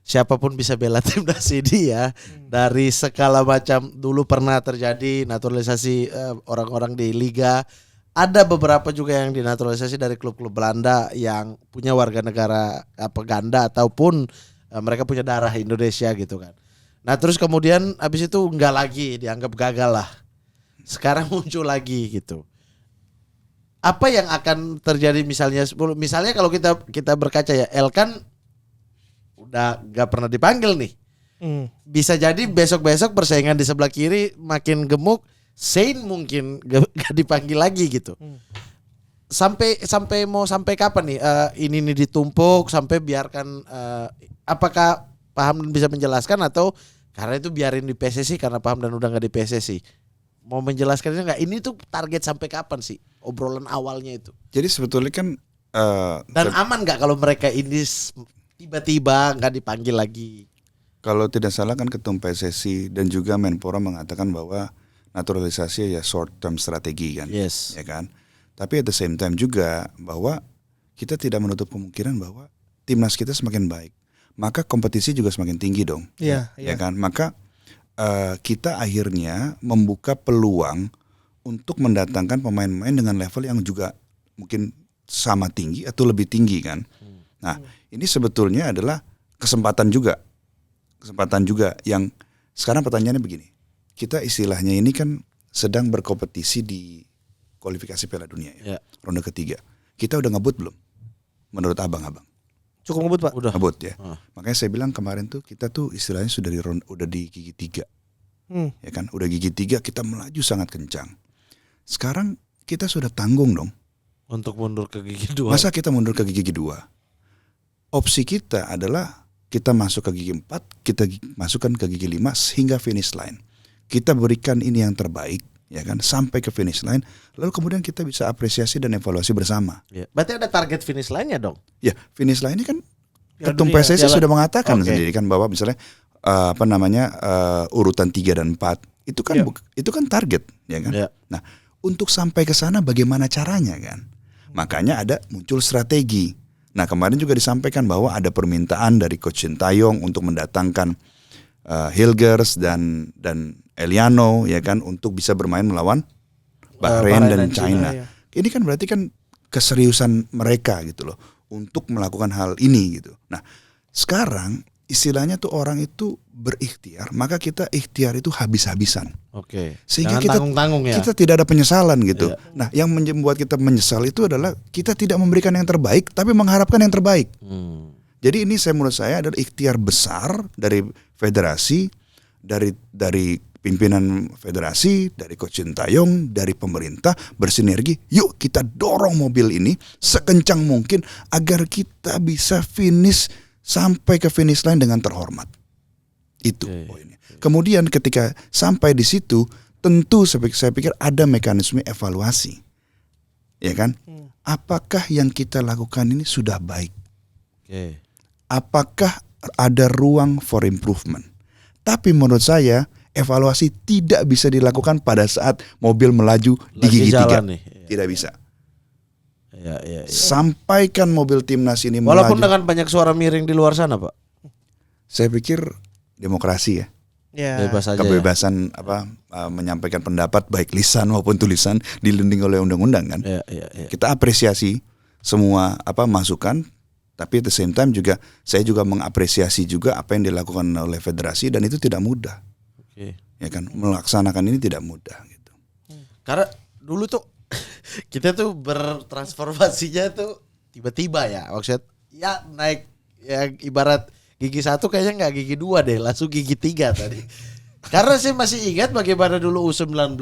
siapapun bisa bela timnas ini ya. Dari segala macam, dulu pernah terjadi naturalisasi orang-orang di liga. Ada beberapa juga yang dinaturalisasi dari klub-klub Belanda yang punya warga negara ganda ataupun mereka punya darah Indonesia gitu kan. Nah, terus kemudian habis itu enggak lagi, dianggap gagal lah. Sekarang muncul lagi gitu. Apa yang akan terjadi misalnya kalau kita berkaca ya, El kan udah gak pernah dipanggil nih. Bisa jadi besok-besok persaingan di sebelah kiri makin gemuk, Sain mungkin gak dipanggil lagi gitu. Sampai kapan nih ini ditumpuk sampai biarkan apakah Pak Hamdan bisa menjelaskan atau karena itu biarin di PSSI karena Pak Hamdan udah gak di PSSI. Mau menjelaskannya nggak? Ini tuh target sampai kapan sih obrolan awalnya itu? Jadi sebetulnya kan dan aman nggak kalau mereka ini tiba-tiba nggak dipanggil lagi? Kalau tidak salah kan Ketum PSSI dan juga Menpora mengatakan bahwa naturalisasi ya short term strategi kan, yes. Ya kan. Tapi at the same time juga bahwa kita tidak menutup kemungkinan bahwa timnas kita semakin baik, maka kompetisi juga semakin tinggi dong, ya kan. Maka kita akhirnya membuka peluang untuk mendatangkan pemain-pemain dengan level yang juga mungkin sama tinggi atau lebih tinggi kan. Nah, ini sebetulnya adalah kesempatan juga yang sekarang pertanyaannya begini. Kita istilahnya ini kan sedang berkompetisi di kualifikasi Piala Dunia ya. Ronde ketiga. Kita udah ngebut belum? Menurut abang-abang? Cukup ngebut, Pak. Udah. Ngebut ya. Makanya saya bilang kemarin tuh kita tuh istilahnya udah di gigi 3. Ya kan, udah gigi 3 kita melaju sangat kencang. Sekarang kita sudah tanggung dong untuk mundur ke gigi 2. Masa kita mundur ke gigi 2? Opsi kita adalah kita masuk ke gigi 4, kita masukkan ke gigi 5 hingga finish line. Kita berikan ini yang terbaik, ya kan, sampai ke finish line. Lalu kemudian kita bisa apresiasi dan evaluasi bersama. Ya. Berarti ada target finish line-nya dong? Ya, finish line ini kan Ketum PSSI sudah mengatakan sendiri kan bahwa misalnya urutan 3 dan 4 itu kan itu kan target, ya kan. Nah, untuk sampai ke sana bagaimana caranya kan? Makanya ada muncul strategi. Nah, kemarin juga disampaikan bahwa ada permintaan dari Coach Sintayong untuk mendatangkan Hilgers dan Eliano, ya kan, untuk bisa bermain melawan Bahrain dan China. Ini kan berarti kan keseriusan mereka gitu loh untuk melakukan hal ini gitu. Nah, sekarang istilahnya tuh orang itu berikhtiar, maka kita ikhtiar itu habis-habisan. Oke. Sehingga jangan kita tanggung-tanggung ya. Kita tidak ada penyesalan gitu. Nah, yang membuat kita menyesal itu adalah kita tidak memberikan yang terbaik, tapi mengharapkan yang terbaik. Jadi ini menurut saya adalah ikhtiar besar dari federasi, dari pimpinan federasi, dari Coach Sintayong, dari pemerintah bersinergi. Yuk kita dorong mobil ini sekencang mungkin agar kita bisa finish sampai ke finish line dengan terhormat. Itu poinnya. Kemudian ketika sampai di situ, tentu saya pikir ada mekanisme evaluasi. Ya kan? Apakah yang kita lakukan ini sudah baik? Apakah ada ruang for improvement? Tapi menurut saya evaluasi tidak bisa dilakukan pada saat mobil melaju di gigi 3. Tidak bisa. Sampaikan mobil timnas ini walaupun melaju. dengan banyak suara miring di luar sana, Pak. Saya pikir demokrasi ya. Bebas aja. Kebebasan menyampaikan pendapat baik lisan maupun tulisan dilindungi oleh undang-undang kan. Kita apresiasi semua masukan, tapi at the same time juga saya juga mengapresiasi juga apa yang dilakukan oleh federasi dan itu tidak mudah. Ya kan, melaksanakan ini tidak mudah gitu. Karena dulu tuh kita tuh bertransformasinya tuh tiba-tiba ya, maksudnya ya naik ya ibarat gigi 1 kayaknya nggak gigi 2 deh, langsung gigi 3 tadi. Karena saya masih ingat bagaimana dulu U19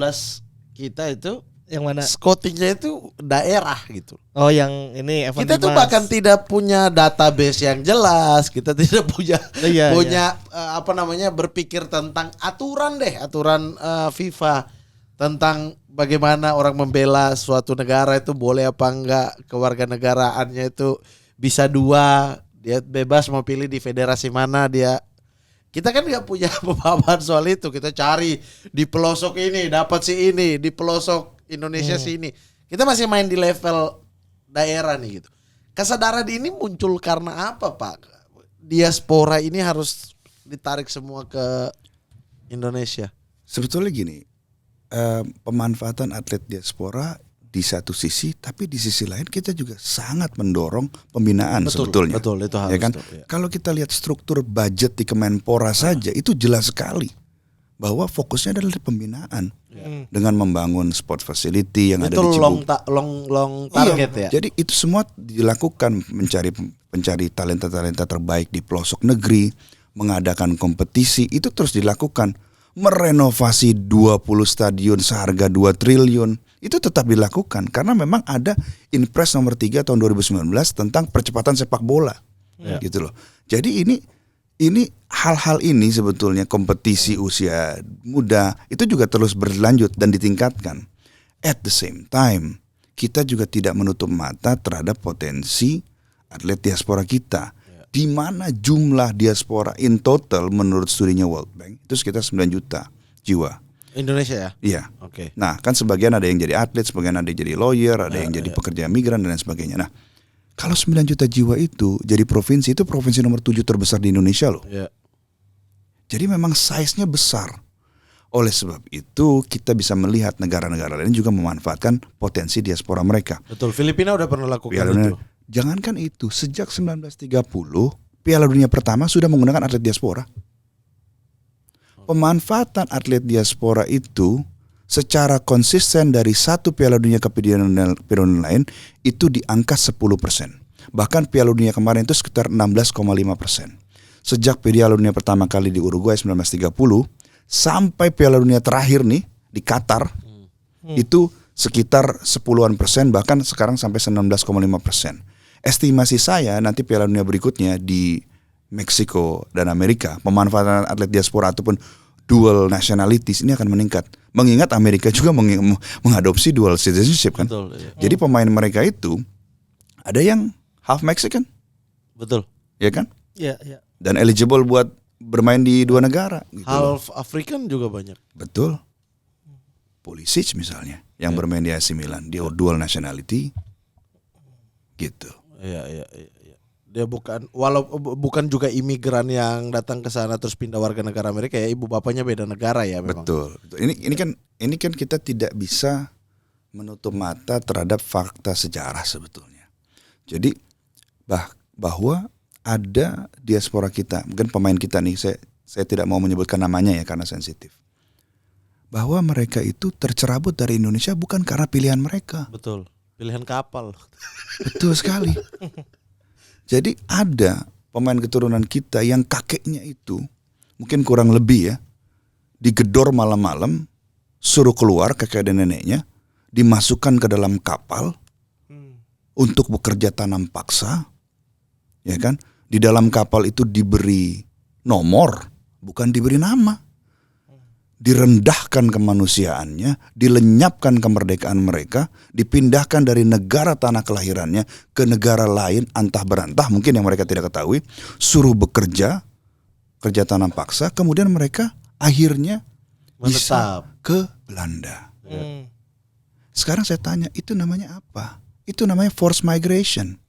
kita itu Yang mana? Scoutingnya itu daerah gitu. Oh, yang ini Evan Kita tuh Dimas. bahkan tidak punya database yang jelas. Kita tidak punya Iya, berpikir tentang aturan FIFA tentang bagaimana orang membela suatu negara itu boleh apa enggak, kewarganegaraannya itu bisa 2, dia bebas mau pilih di federasi mana dia. Kita kan nggak punya pemahaman soal itu. Kita cari di pelosok ini dapat si ini, di pelosok Indonesia sini. Kita masih main di level daerah nih gitu. Kesadaran ini muncul karena apa, Pak? Diaspora ini harus ditarik semua ke Indonesia. Sebetulnya gini, pemanfaatan atlet diaspora di satu sisi, tapi di sisi lain kita juga sangat mendorong pembinaan sebetulnya. Betul, itu harus. Ya kan? Tuh, ya. Kalau kita lihat struktur budget di Kemenpora saja itu jelas sekali bahwa fokusnya adalah di pembinaan dengan membangun sport facility yang ada Itu di Cibubur. long target ya. Jadi itu semua dilakukan mencari talenta-talenta terbaik di pelosok negeri, mengadakan kompetisi, itu terus dilakukan. Merenovasi 20 stadion seharga 2 triliun itu tetap dilakukan karena memang ada Inpres nomor 3 tahun 2019 tentang percepatan sepak bola. Gitu loh. Jadi ini hal-hal ini sebetulnya kompetisi usia muda itu juga terus berlanjut dan ditingkatkan. At the same time, kita juga tidak menutup mata terhadap potensi atlet diaspora kita. Di mana jumlah diaspora in total menurut studinya World Bank itu sekitar 9 juta jiwa. Indonesia ya? Iya. Oke. Nah, kan sebagian ada yang jadi atlet, sebagian ada yang jadi lawyer, ada yang jadi pekerja migran dan lain sebagainya. Nah, kalau 9 juta jiwa itu jadi provinsi, itu provinsi nomor 7 terbesar di Indonesia loh. Ya. Jadi memang size-nya besar. Oleh sebab itu kita bisa melihat negara-negara lain juga memanfaatkan potensi diaspora mereka. Betul, Filipina udah pernah lakukan Piala itu. Dunia, jangankan itu, sejak 1930 Piala Dunia pertama sudah menggunakan atlet diaspora. Pemanfaatan atlet diaspora itu secara konsisten dari satu Piala Dunia ke Piala Dunia lain itu di angka 10%. Bahkan Piala Dunia kemarin itu sekitar 16,5%. Sejak Piala Dunia pertama kali di Uruguay 1930 sampai Piala Dunia terakhir nih di Qatar itu sekitar 10-an%, bahkan sekarang sampai 19,5%. Estimasi saya nanti Piala Dunia berikutnya di Meksiko dan Amerika, pemanfaatan atlet diaspora ataupun dual nationalities ini akan meningkat. Mengingat Amerika juga mengadopsi dual citizenship kan. Betul, iya. Jadi pemain mereka itu ada yang half Mexican, Betul. ya kan? Iya, iya. Dan eligible buat bermain di dua negara. Gitu loh. Half African juga banyak. Betul. Pulisic misalnya yang bermain di AC Milan, dia dual nationality, gitu. Iya. Dia bukan juga imigran yang datang ke sana terus pindah warga negara Amerika ya, ibu bapaknya beda negara ya memang. Betul. Ini kan kita tidak bisa menutup mata terhadap fakta sejarah sebetulnya. Jadi bahwa ada diaspora kita, mungkin pemain kita nih, saya tidak mau menyebutkan namanya ya karena sensitif. Bahwa mereka itu tercerabut dari Indonesia bukan karena pilihan mereka. Betul. Pilihan kapal. Betul sekali. Jadi ada pemain keturunan kita yang kakeknya itu mungkin kurang lebih ya digedor malam-malam, suruh keluar kakek dan neneknya, dimasukkan ke dalam kapal untuk bekerja tanam paksa, ya kan? Di dalam kapal itu diberi nomor, bukan diberi nama. Direndahkan kemanusiaannya, dilenyapkan kemerdekaan mereka, dipindahkan dari negara tanah kelahirannya ke negara lain antah berantah mungkin yang mereka tidak ketahui, suruh bekerja, kerja tanam paksa, kemudian mereka akhirnya bisa ke Belanda. Sekarang saya tanya, itu namanya apa? Itu namanya forced migration.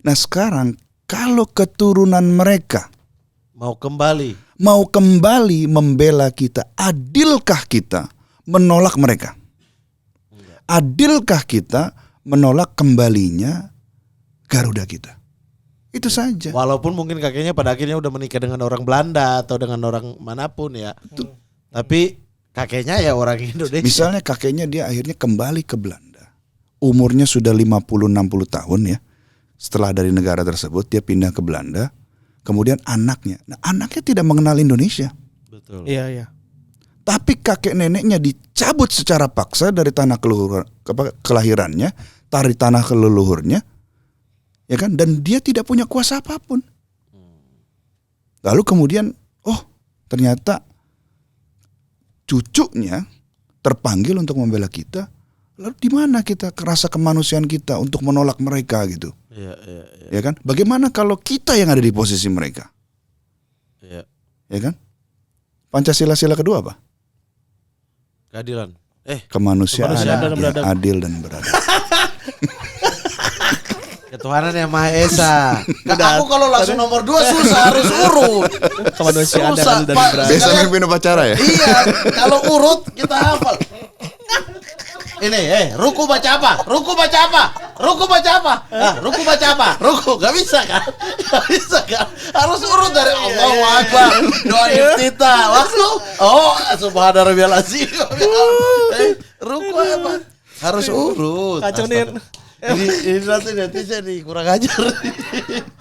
Nah sekarang kalau keturunan mereka Mau kembali membela kita, adilkah kita menolak mereka? Adilkah kita menolak kembalinya Garuda kita? Itu saja. Walaupun mungkin kakeknya pada akhirnya udah menikah dengan orang Belanda atau dengan orang manapun ya. Tapi kakeknya ya orang Indonesia. Misalnya kakeknya dia akhirnya kembali ke Belanda. Umurnya sudah 50-60 tahun ya. Setelah dari negara tersebut dia pindah ke Belanda. Kemudian anaknya tidak mengenal Indonesia. Betul. Iya. Tapi kakek neneknya dicabut secara paksa dari tanah kelahirannya, dari tanah leluhurnya, ya kan? Dan dia tidak punya kuasa apapun. Lalu kemudian, ternyata cucunya terpanggil untuk membela kita. Lalu di mana kita rasa kemanusiaan kita untuk menolak mereka gitu? Iya. Ya kan? Bagaimana kalau kita yang ada di posisi mereka? Iya. Ya kan? Pancasila kedua apa? Keadilan. Kemanusiaan Kemanusiaan dan yang beradab. adil dan beradab. Ketuhanan yang Maha Esa. Aku kalau langsung nomor 2 susah, harus urut. Kemanusiaan Susah, dan Pak. beradab. Biasa mimpin upacara ya? Iya, kalau urut kita hafal. Ini, ruku baca apa? Ruku baca apa? Ruku baca apa? Ruku baca apa? Ruku, gak bisa kan? Gak bisa kan? Harus urut dari Allahu Akbar. Doa iftitah. Lalu, subhana rabbiyal azim. Ruku apa? Harus urut. Kacau nih. Ini nanti netizen nih kurang ajar.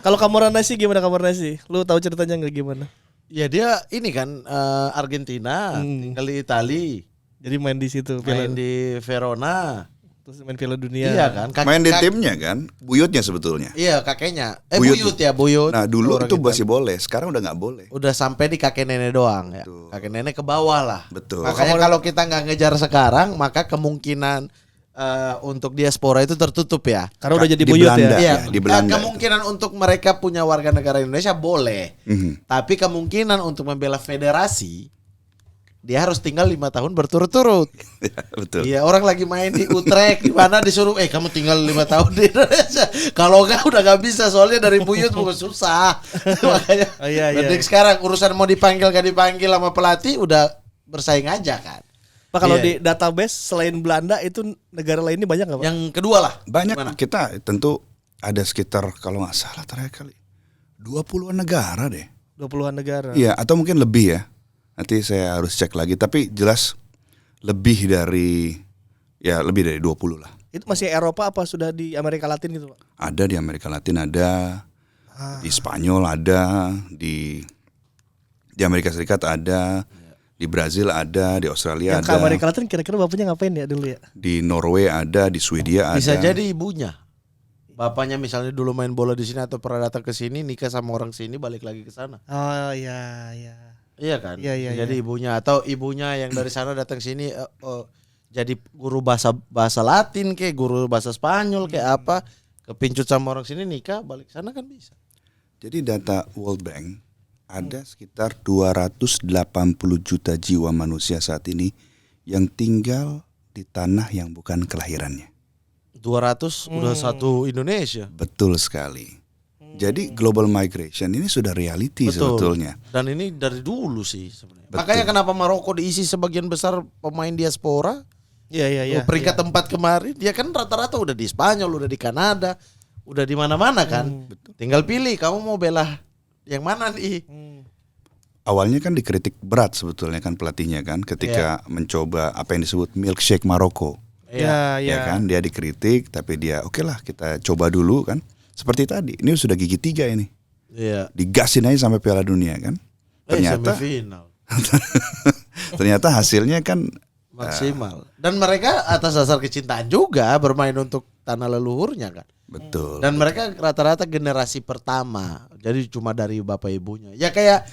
Kalau Camoranesi gimana Camoranesi? Lu tahu ceritanya nggak gimana? Ya dia ini kan Argentina, tinggal di Itali. Jadi main di situ, Main di Verona. terus main Piala Dunia. Iya kan? Main di timnya kan, buyutnya sebetulnya. Iya kakeknya. Buyut. Buyut. Nah dulu Orang itu Itali. masih boleh, sekarang udah nggak boleh. Udah sampai di kakek nenek doang ya. Betul. Kakek nenek ke bawah lah. Betul. Makanya kalau kita nggak ngejar sekarang, maka kemungkinan untuk diaspora itu tertutup ya. Karena udah jadi Di buyut Belanda. ya. Ya, di Belanda kemungkinan untuk mereka punya warga negara Indonesia boleh. Mhm. Tapi kemungkinan untuk membela federasi dia harus tinggal 5 tahun berturut-turut. Ya, betul. Iya, orang lagi main di Utrecht di mana disuruh kamu tinggal 5 tahun di Indonesia. Kalau enggak udah nggak bisa soalnya dari buyut bukan susah. Makanya Iya. mending sekarang urusan mau dipanggil gak dipanggil sama pelatih udah bersaing aja kan. Pak kalau Iya. di database selain Belanda itu negara lainnya banyak nggak Pak? Yang kedua lah. Banyak Gimana? kita tentu ada sekitar kalau nggak salah terakhir kali 20-an negara deh. 20-an negara. Iya, atau mungkin lebih ya. Nanti saya harus cek lagi, tapi jelas lebih dari 20 lah. Itu masih Eropa apa sudah di Amerika Latin gitu Pak? Ada di Amerika Latin, ada di Spanyol, ada di Amerika Serikat, ada di Brazil, ada di Australia, Yang ke ada Amerika Latin kira-kira bapaknya ngapain ya dulu ya? di Norway, ada di Swedia, ada. Bisa jadi ibunya. Bapaknya misalnya dulu main bola di sini atau pernah datang ke sini, nikah sama orang sini, balik lagi ke sana. Oh iya. Iya kan? Iya, Jadi iya. ibunya atau ibunya yang dari sana datang sini jadi guru bahasa Latin kayak guru bahasa Spanyol kayak apa, kepincut sama orang sini nikah balik sana kan bisa. Jadi data World Bank ada sekitar 280 juta jiwa manusia saat ini yang tinggal di tanah yang bukan kelahirannya. 200 udah satu Indonesia. Betul sekali. Jadi global migration ini sudah reality Betul. sebetulnya. Dan ini dari dulu sih sebenarnya. Betul. Makanya kenapa Maroko diisi sebagian besar pemain diaspora? Iya. Peringkat 4 kemarin, dia kan rata-rata udah di Spanyol, udah di Kanada, udah di mana-mana kan. Tinggal pilih kamu mau bela yang mana nih. Awalnya kan dikritik berat sebetulnya kan pelatihnya kan ketika mencoba apa yang disebut milkshake Maroko. Iya. Ya kan dia dikritik tapi dia oke lah kita coba dulu kan. Seperti tadi, ini sudah gigi 3 ini. Iya. Digasin aja sampai Piala Dunia kan. Ternyata semifinal. ternyata hasilnya kan Maksimal. Dan mereka atas dasar kecintaan juga bermain untuk tanah leluhurnya kan. betul. Dan mereka rata-rata generasi pertama. Jadi cuma dari bapak ibunya. Ya kayak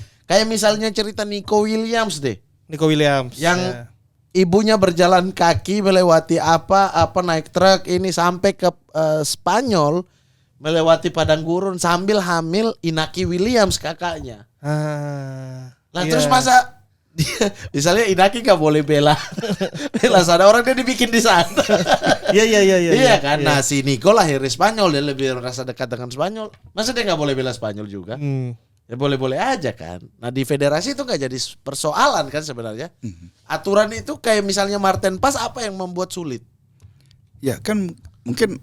misalnya cerita Nico Williams deh. Nico Williams. Yang Ya. ibunya berjalan kaki melewati apa naik truk ini sampai ke Spanyol, melewati padang gurun sambil hamil Inaki Williams kakaknya. Lah Iya. terus masa dia, misalnya Inaki gak boleh bela sana, orang dia dibikin di sana. Iya. Iya kan. Nah si Nico lahir di Spanyol, dia lebih merasa dekat dengan Spanyol. Masa dia gak boleh bela Spanyol juga? Ya boleh-boleh aja kan. Nah di federasi itu gak jadi persoalan kan sebenarnya. Aturan itu kayak misalnya Martin Pas apa yang membuat sulit? Ya kan mungkin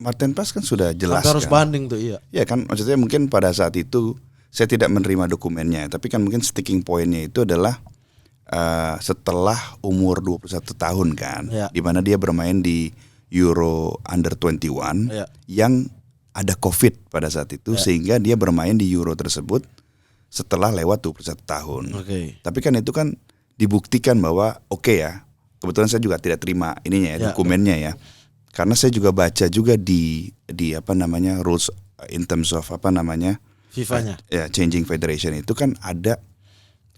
Martin Pas kan sudah jelas Sampai harus kan. banding tuh iya. Ya kan maksudnya mungkin pada saat itu saya tidak menerima dokumennya, tapi kan mungkin sticking pointnya itu adalah setelah umur 21 tahun kan, Ya. di mana dia bermain di Euro Under 21 Ya. yang ada COVID pada saat itu, sehingga dia bermain di Euro tersebut setelah lewat 21 tahun. Oke. Tapi kan itu kan dibuktikan bahwa oke ya. Kebetulan saya juga tidak terima ininya ya, Ya. dokumennya ya. Karena saya juga baca juga di apa namanya rules in terms of apa namanya FIFA-nya. ya changing federation itu kan ada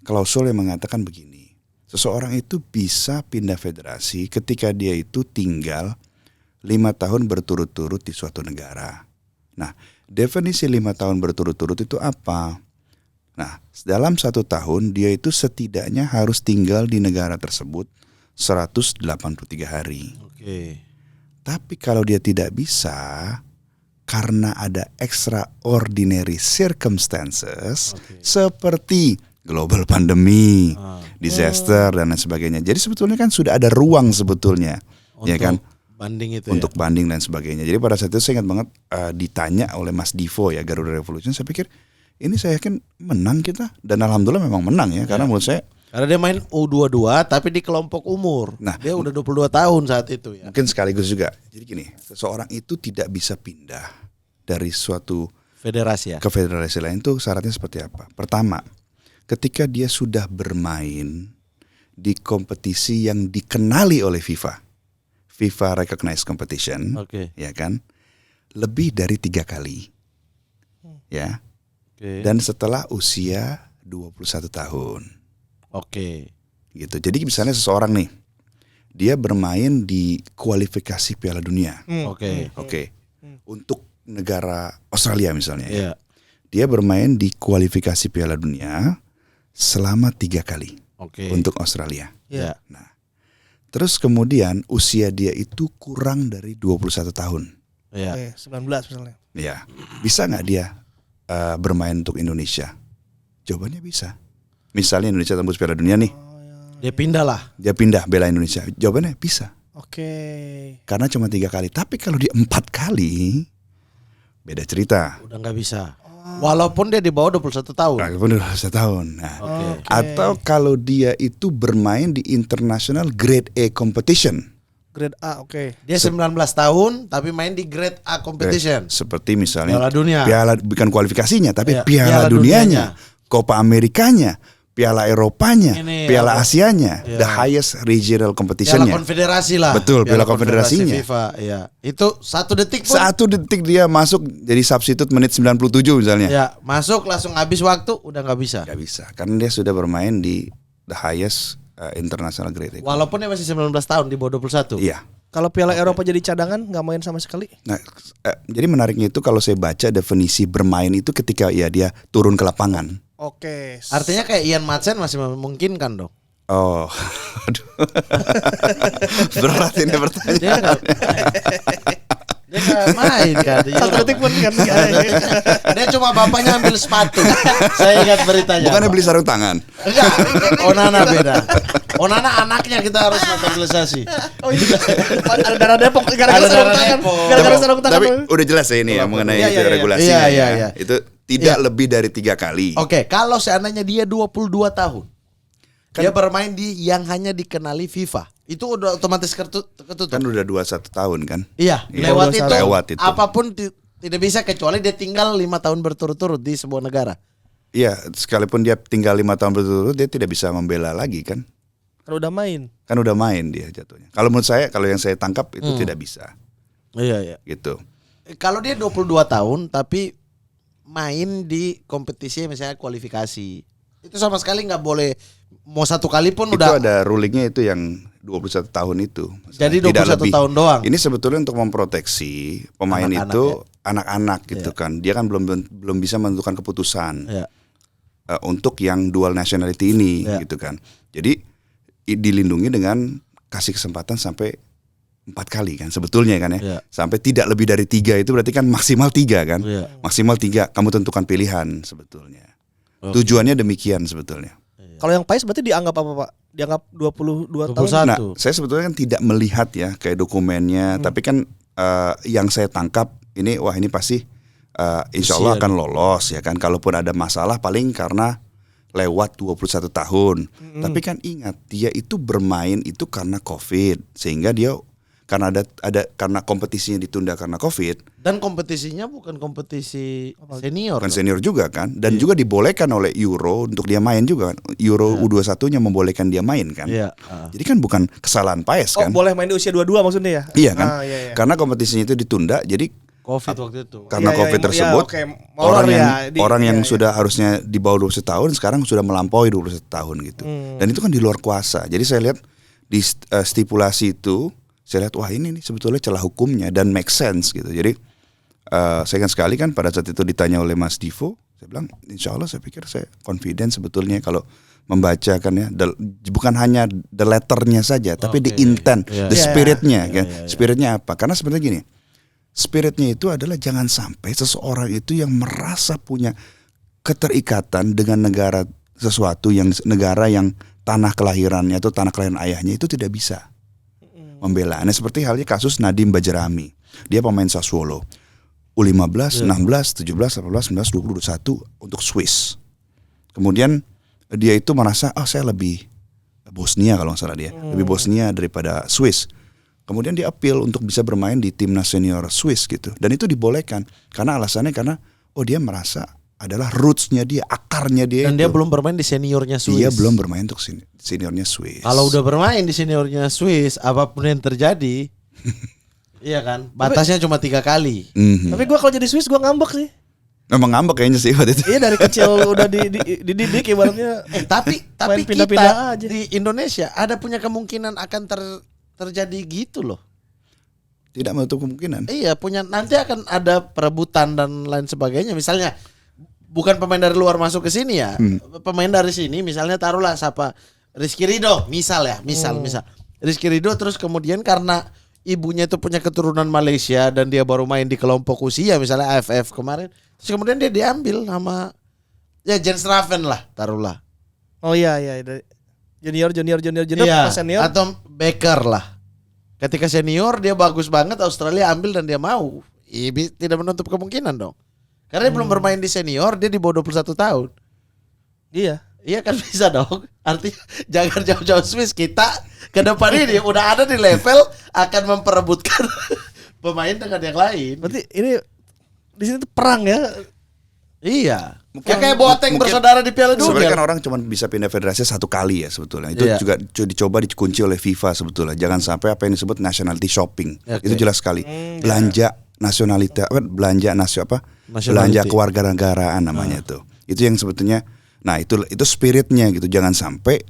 klausul yang mengatakan begini. Seseorang itu bisa pindah federasi ketika dia itu tinggal 5 tahun berturut-turut di suatu negara. Nah, definisi 5 tahun berturut-turut itu apa? Nah, dalam 1 tahun dia itu setidaknya harus tinggal di negara tersebut 183 hari. Oke. Tapi kalau dia tidak bisa karena ada extraordinary circumstances seperti global pandemi, disaster dan lain sebagainya. Jadi sebetulnya kan sudah ada ruang sebetulnya, ya kan, Banding itu untuk ya. banding dan sebagainya. Jadi pada saat itu saya ingat banget ditanya oleh Mas Divo ya Garuda Revolution, saya pikir ini saya yakin menang kita dan alhamdulillah memang menang ya karena menurut saya Karena dia main U22 tapi di kelompok umur. Nah, dia udah 22 tahun saat itu ya. mungkin sekaligus juga. Jadi gini, seseorang itu tidak bisa pindah dari suatu Federasi ya. ke federasi lain itu syaratnya seperti apa? Pertama, ketika dia sudah bermain di kompetisi yang dikenali oleh FIFA recognized competition, Oke. ya kan, lebih dari 3 kali, ya, Oke. dan setelah usia 21 tahun, Oke. gitu. Jadi misalnya seseorang nih, dia bermain di kualifikasi Piala Dunia, Oke. oke, untuk negara Australia misalnya, ya. Iya. Dia bermain di kualifikasi Piala Dunia selama 3 kali Oke. untuk Australia. Iya. Nah, terus kemudian usia dia itu kurang dari 21 tahun. Iya. Oke, 19 misalnya. Ya, bisa nggak dia bermain untuk Indonesia? Jawabannya bisa. Misalnya Indonesia tembus Piala Dunia nih, Dia pindah lah. dia pindah bela Indonesia. Jawabannya bisa. Oke. Karena cuma 3 kali. Tapi kalau dia 4 kali, beda cerita. Udah nggak bisa. Walaupun dia di bawah 21 tahun. Walaupun udah 1 tahun. Nah, Oke. atau kalau dia itu bermain di international grade A competition. Grade A, oke. Dia 19 tahun tapi main di Grade A competition. Seperti misalnya Piala Dunia. bukan kualifikasinya tapi Iya, Piala Piala Dunianya, Dunianya. Copa Amerikanya, Piala Eropanya, Ini Piala apa? Asianya, Iya. the highest regional Piala competitionnya. Konfederasi lah. Betul, Piala Konfederasi Konfederasinya. FIFA, iya. Itu 1 detik pun. 1 detik dia masuk jadi substitute menit 97 misalnya. Ya, masuk langsung habis waktu udah nggak bisa. Gak bisa karena dia sudah bermain di the highest international grade A. Walaupun dia masih 19 tahun di bawah 21. Iya. Kalau Piala Eropa jadi cadangan nggak main sama sekali. Nah, jadi menariknya itu kalau saya baca definisi bermain itu ketika ya dia turun ke lapangan. Oke. Artinya kayak Ian Madsen masih memungkinkan dong. Oh, aduh. Berat ini Dia pertanyaan. nggak dia nggak main kan. di 1 Euro. detik pun kan. Dia cuma bapaknya ambil sepatu. Saya ingat beritanya. Bukannya Pak. beli sarung tangan. Enggak, Onana beda. Onana anaknya kita harus naturalisasi. Oh iya. Ada darah Depok gara-gara Ada sarung darah tangan. Depok. Gara-gara sarung tangan. Tapi udah jelas ya ini ya mengenai Iya, itu iya, iya. regulasinya. Iya, iya, ya. iya. Itu tidak Iya. lebih dari 3 kali. Oke, kalau seandainya dia 22 tahun. Dia bermain di yang hanya dikenali FIFA. Itu udah otomatis ketutup. Kan udah 21 tahun kan. Iya, Iya, lewat udah itu. lewat itu. Apapun tidak bisa kecuali dia tinggal 5 tahun berturut-turut di sebuah negara. Iya, sekalipun dia tinggal 5 tahun berturut-turut dia tidak bisa membela lagi kan. Kalau udah main. Kan udah main dia jatuhnya. Kalau menurut saya, kalau yang saya tangkap itu tidak bisa Iya, iya. gitu. Kalau dia 22 tahun tapi main di kompetisi misalnya kualifikasi. Itu sama sekali nggak boleh, mau 1 kali pun Itu udah. ada rulingnya itu yang 21 tahun itu. Jadi Tidak 21 lebih. tahun doang. Ini sebetulnya untuk memproteksi pemain Anak-anak itu anak-anak gitu Iya. kan. Dia kan belum bisa menentukan keputusan Ya. untuk yang dual nationality ini Iya. gitu kan. Jadi dilindungi dengan kasih kesempatan sampai 4 kali kan sebetulnya kan ya. Iya. Sampai tidak lebih dari 3 itu berarti kan maksimal 3 kan. Iya. Maksimal 3 kamu tentukan pilihan sebetulnya. Oke. Tujuannya demikian sebetulnya. Kalau yang Pais berarti dianggap apa, Pak? Dianggap 22 tahun. 21. Nah, saya sebetulnya kan tidak melihat ya kayak dokumennya, tapi kan yang saya tangkap ini wah ini pasti insya Allah Usia akan lolos ya kan. Kalaupun ada masalah paling karena lewat 21 tahun. Tapi kan ingat dia itu bermain itu karena COVID sehingga dia karena kompetisinya ditunda karena Covid. Dan kompetisinya bukan kompetisi senior. Bukan dong. senior juga kan, dan juga dibolehkan oleh Euro untuk dia main juga kan. Euro U21-nya membolehkan dia main kan. Iya. Jadi kan bukan kesalahan Paes Oh, kan. boleh main di usia 22 maksudnya ya? Iya kan. Iya. Karena kompetisinya itu ditunda, jadi Covid waktu itu. karena Iya, Covid iya, tersebut iya, oke. Molor orang ya, yang iya. sudah harusnya di bawah 21 tahun sekarang sudah melampaui 21 tahun gitu. Dan itu kan di luar kuasa. Jadi saya lihat di stipulasi itu, saya lihat wah ini nih sebetulnya celah hukumnya dan make sense gitu. Jadi saya ingat sekali kan pada saat itu ditanya oleh Mas Divo, saya bilang insya Allah saya pikir saya confident sebetulnya kalau membaca kan ya, bukan hanya the letternya saja, tapi the intent, the spiritnya kan. Spiritnya apa? Karena sebenarnya gini, spiritnya itu adalah jangan sampai seseorang itu yang merasa punya keterikatan dengan negara sesuatu yang negara yang tanah kelahirannya atau tanah kelahiran ayahnya itu tidak bisa membela. Nah seperti halnya kasus Nadiem Bajerami, dia pemain Sassuolo. U15, 16, 17, 18, 19, 20, 21 untuk Swiss. Kemudian dia itu merasa saya lebih Bosnia kalau nggak salah dia, lebih Bosnia daripada Swiss. Kemudian dia appeal untuk bisa bermain di timnas senior Swiss gitu. Dan itu dibolehkan karena alasannya karena dia merasa adalah rootsnya dia, akarnya dia. Dan itu. dia belum bermain di seniornya Swiss. Dia belum bermain untuk seniornya Swiss. Kalau udah bermain di seniornya Swiss, apapun yang terjadi, iya kan, batasnya cuma 3 kali. Tapi gue kalau jadi Swiss gue ngambek sih. Memang ngambek kayaknya sih waktu itu. Iya dari kecil udah dididik ibaratnya. Tapi Main kita pindah-pindah aja. di Indonesia ada punya kemungkinan akan terjadi gitu loh. Tidak menutup kemungkinan. Iya, nanti akan ada perebutan dan lain sebagainya. Misalnya bukan pemain dari luar masuk ke sini ya. Pemain dari sini misalnya taruhlah siapa Rizky Ridho, misal. Rizky Ridho terus kemudian karena ibunya itu punya keturunan Malaysia dan dia baru main di kelompok usia misalnya AFF kemarin. Terus kemudian dia diambil sama Jens Raven lah, taruhlah. Oh iya junior Iya, senior. atau Becker lah. Ketika senior dia bagus banget, Australia ambil dan dia mau. Tidak menutup kemungkinan dong. Karena dia belum bermain di senior, dia di bawah 21 tahun. Iya. Iya kan bisa dong. Artinya jangan jauh-jauh Swiss, kita ke depan ini udah ada di level akan memperebutkan pemain dengan yang lain. Berarti ini di sini tuh perang ya. Iya. Ya kayak Boateng bersaudara di Piala Sebenarnya kan Dunia. orang cuma bisa pindah federasi satu kali ya sebetulnya. Itu Iya. juga dicoba dikunci oleh FIFA sebetulnya. Jangan sampai apa yang disebut nationality shopping. Oke. Itu jelas sekali. Belanja nasionalitas belanja belanja kewarganegaraan namanya itu. Itu yang sebetulnya itu spiritnya gitu. Jangan sampai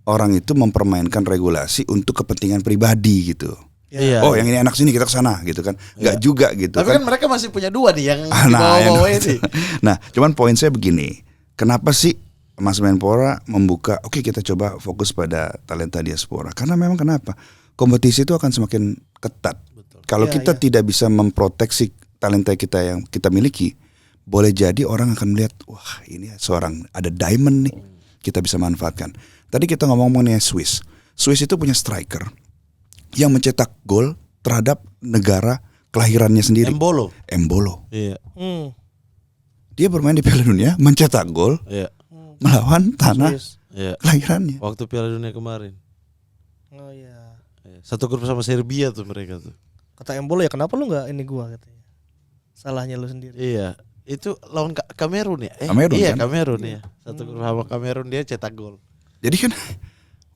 orang itu mempermainkan regulasi untuk kepentingan pribadi gitu. Iya. Oh, yang ini enak sini kita ke sana gitu kan. Enggak juga gitu Tapi kan mereka masih punya 2 nih yang di yang- bawah-bawah ini. Nah, cuman poin saya begini. Kenapa sih Mas Menpora membuka oke kita coba fokus pada talenta diaspora? Karena memang kenapa? Kompetisi itu akan semakin ketat. Kalau kita tidak bisa memproteksi talenta kita yang kita miliki, boleh jadi orang akan melihat wah, ini seorang ada diamond nih. Kita bisa manfaatkan. Tadi kita ngomong mengenai Swiss. Swiss itu punya striker yang mencetak gol terhadap negara kelahirannya sendiri. Embolo. Iya. Hmm. Dia bermain di Piala Dunia, mencetak gol Iya. melawan tanah Swiss. Iya. kelahirannya. Waktu Piala Dunia kemarin. Oh iya. Satu grup sama Serbia tuh mereka tuh. Kata Embolo ya kenapa lu nggak ini gua katanya. Salahnya lu sendiri. Iya. Itu lawan Kamerun ya? Kamerun, iya, kan? Kamerun ya. Satu grup sama Kamerun dia cetak gol. Jadi kan,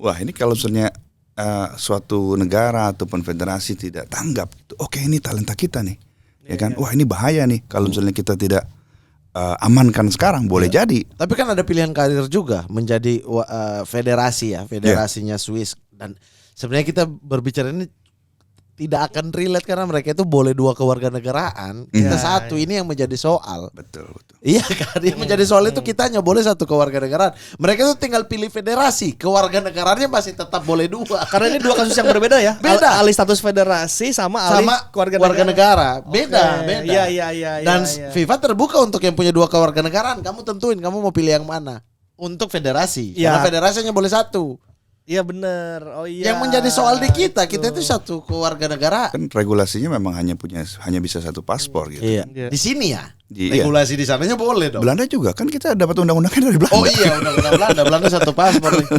wah ini kalau misalnya suatu negara ataupun federasi tidak tanggap, oke ini talenta kita nih, ya kan? Wah ini bahaya nih kalau misalnya kita tidak amankan sekarang, boleh jadi. Tapi kan ada pilihan karir juga menjadi federasi ya, federasinya Swiss, dan sebenarnya kita berbicara ini tidak akan relate karena mereka itu boleh 2 kewarganegaraan, kita satu, ini yang menjadi soal. Betul. Iya kan, yang menjadi soal itu kita hanya boleh 1 kewarganegaraan. Mereka tuh tinggal pilih federasi, kewarganegaraannya masih tetap boleh 2. Karena ini 2 kasus yang berbeda ya. Beda. Alih status federasi sama alih warga negara. Beda. Iya. Dan FIFA terbuka untuk yang punya 2 kewarganegaraan. Kamu tentuin kamu mau pilih yang mana untuk federasi. Iya. Karena federasi hanya boleh 1. Iya bener. Oh iya. Yang menjadi soal di kita itu 1 kewarganegaraan. Kan regulasinya memang hanya bisa 1 paspor gitu. Iya. Iya. Di sini ya. Iya. Regulasi di sananya boleh dong. Belanda juga kan kita dapat undang-undangnya dari Belanda. Oh iya, undang-undang Belanda 1 paspor lagi.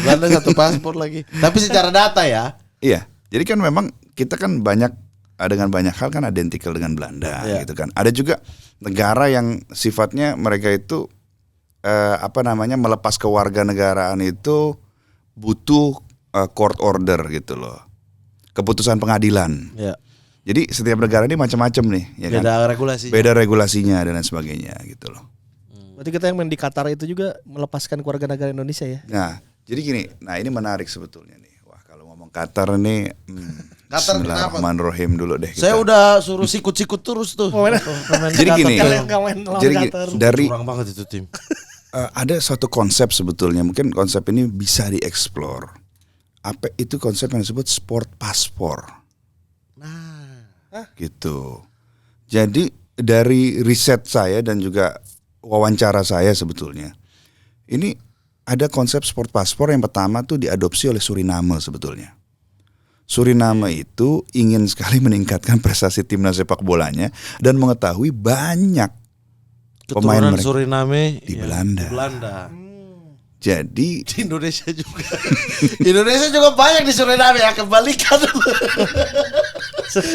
Belanda 1 paspor lagi. Tapi secara data ya. Iya. Jadi kan memang kita kan dengan banyak hal kan identikal dengan Belanda gitu kan. Ada juga negara yang sifatnya mereka itu melepas kewarganegaraan itu butuh court order gitu loh. Keputusan pengadilan. Ya. Jadi setiap negara ini macam-macam nih, ya kan? Beda regulasinya dan lain sebagainya gitu loh. Berarti kita yang main di Qatar itu juga melepaskan kewarganegaraan Indonesia ya? Nah, jadi gini, ini menarik sebetulnya nih. Wah, kalau ngomong Qatar nih, Qatar Bismillahirrahmanirrahim dulu deh. Saya udah suruh sikut-sikut terus tuh. Jadi gini, dari kurang banget itu tim. ada suatu konsep sebetulnya, mungkin konsep ini bisa dieksplor. Apa itu konsep yang disebut sport paspor? Gitu. Jadi dari riset saya dan juga wawancara saya sebetulnya, ini ada konsep sport paspor yang pertama tuh diadopsi oleh Suriname sebetulnya. Suriname itu ingin sekali meningkatkan prestasi timnas sepak bolanya dan mengetahui banyak pemain Keturunan mereka Suriname di Belanda. Jadi Di Indonesia juga. Indonesia juga banyak di Suriname ya, kembalikan dulu.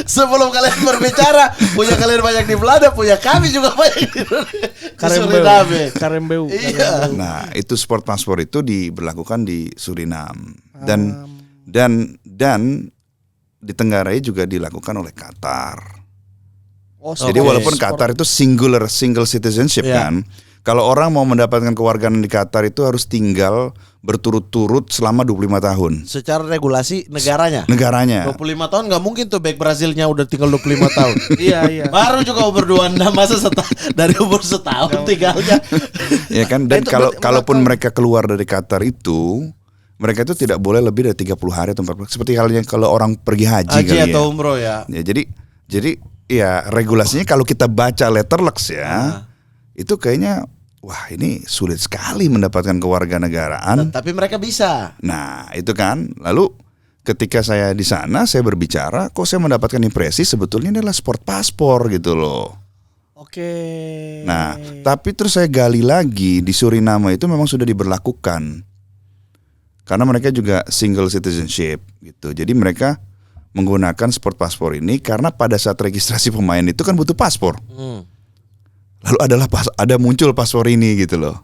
Sebelum kalian berbicara, punya kalian banyak di Belanda, punya kami juga banyak di Suriname. Karembeu. Iya. nah, itu sport paspor itu diberlakukan di Suriname dan di Tenggarai juga dilakukan oleh Qatar. Jadi walaupun Qatar itu single citizenship kan, kalau orang mau mendapatkan kewarganegaraan di Qatar itu harus tinggal berturut-turut selama 25 tahun. Secara regulasi negaranya. 25 tahun nggak mungkin tuh back Brazilnya udah tinggal 25 tahun. Iya. Baru juga umur 26 masa dari umur setahun tinggalnya. Ya kan, dan Itu kalaupun mereka keluar dari Qatar itu, mereka itu tidak boleh lebih dari 30 hari atau 40. Seperti halnya kalau orang pergi haji kali atau ya. umroh ya. Ya, jadi ya regulasinya kalau kita baca letterlux ya, itu kayaknya wah ini sulit sekali mendapatkan kewarganegaraan. Tapi mereka bisa. Nah itu kan, lalu ketika saya di sana saya berbicara, kok saya mendapatkan impresi sebetulnya ini adalah sport paspor gitu loh. Oke. Nah tapi terus saya gali lagi, di Suriname itu memang sudah diberlakukan karena mereka juga single citizenship gitu. Jadi mereka menggunakan sport paspor ini karena pada saat registrasi pemain itu kan butuh paspor. Lalu ada muncul paspor ini gitu loh.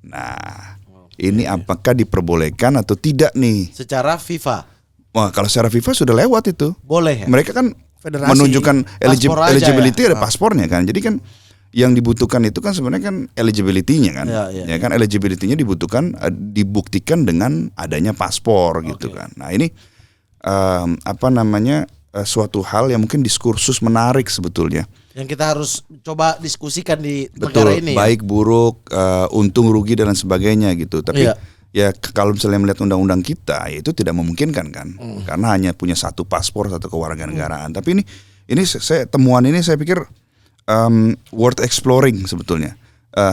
Nah, ini apakah diperbolehkan atau tidak nih? Secara FIFA. Wah, kalau secara FIFA sudah lewat itu. Boleh ya? Mereka kan Federasi. menunjukkan Paspor aja eligibility ya? ada paspornya kan. Jadi kan yang dibutuhkan itu kan sebenarnya kan eligibility-nya kan. Ya. Kan eligibility-nya dibutuhkan dibuktikan dengan adanya paspor gitu kan. Nah, ini suatu hal yang mungkin diskursus menarik sebetulnya. Yang kita harus coba diskusikan di Betul, negara ini. baik buruk, untung rugi dan lain sebagainya gitu. Tapi ya kalau misalnya melihat undang-undang kita, ya itu tidak memungkinkan kan, karena hanya punya satu paspor, satu kewarganegaraan. Tapi ini saya temuan ini saya pikir worth exploring sebetulnya.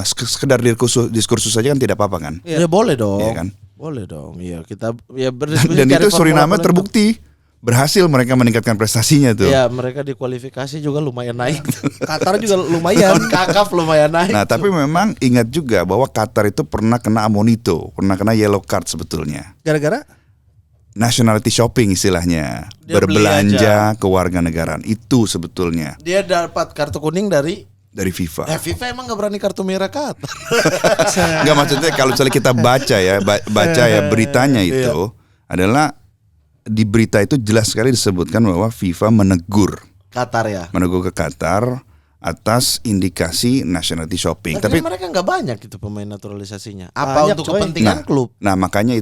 Sekedar diskursus saja kan tidak apa-apa kan? Ya boleh dong. Iya kan? Boleh dong. Iya kita ya berdiskusi. Dan itu Suriname terbukti berhasil mereka meningkatkan prestasinya tuh. Iya, mereka di kualifikasi juga lumayan naik. Qatar juga lumayan. Kakap lumayan naik. Nah, tapi memang ingat juga bahwa Qatar itu pernah kena amonito, pernah kena yellow card sebetulnya. Gara-gara Nationality shopping istilahnya. Dia Berbelanja kewarganegaraan itu sebetulnya Dia dapat kartu kuning dari FIFA. FIFA emang gak berani kartu merah Qatar. Enggak, maksudnya kalau misalnya kita baca ya beritanya itu adalah di berita itu jelas sekali disebutkan bahwa FIFA menegur Qatar ke Qatar atas indikasi nationality shopping. Tapi Tapi mereka nggak banyak gitu pemain naturalisasinya. Apa Banyak, untuk coy. kepentingan klub? Nah makanya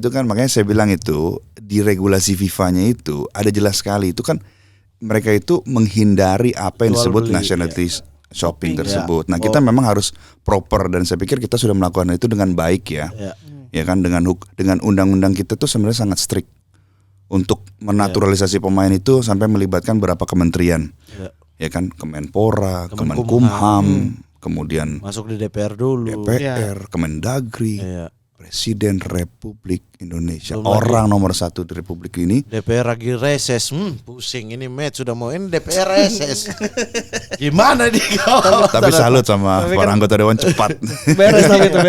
saya bilang itu di regulasi FIFA-nya itu ada jelas sekali itu kan mereka itu menghindari apa yang Jual disebut beli, nationality shopping tersebut. ya. Nah kita memang harus proper dan saya pikir kita sudah melakukan itu dengan baik ya. Ya kan dengan undang-undang kita tuh sebenarnya sangat strict untuk menaturalisasi pemain itu sampai melibatkan berapa kementerian. Ya kan, Kemenpora, Kemenkumham, kemudian Masuk di DPR dulu. DPR, Kemendagri. Iya. Presiden Republik Indonesia, Belum lagi. orang nomor 1 di Republik ini. DPR lagi reses, pusing ini match sudah mau ini DPR reses. Gimana nih kau? Tapi salut sama Tapi para kan- anggota dewan cepat. Beres tapi itu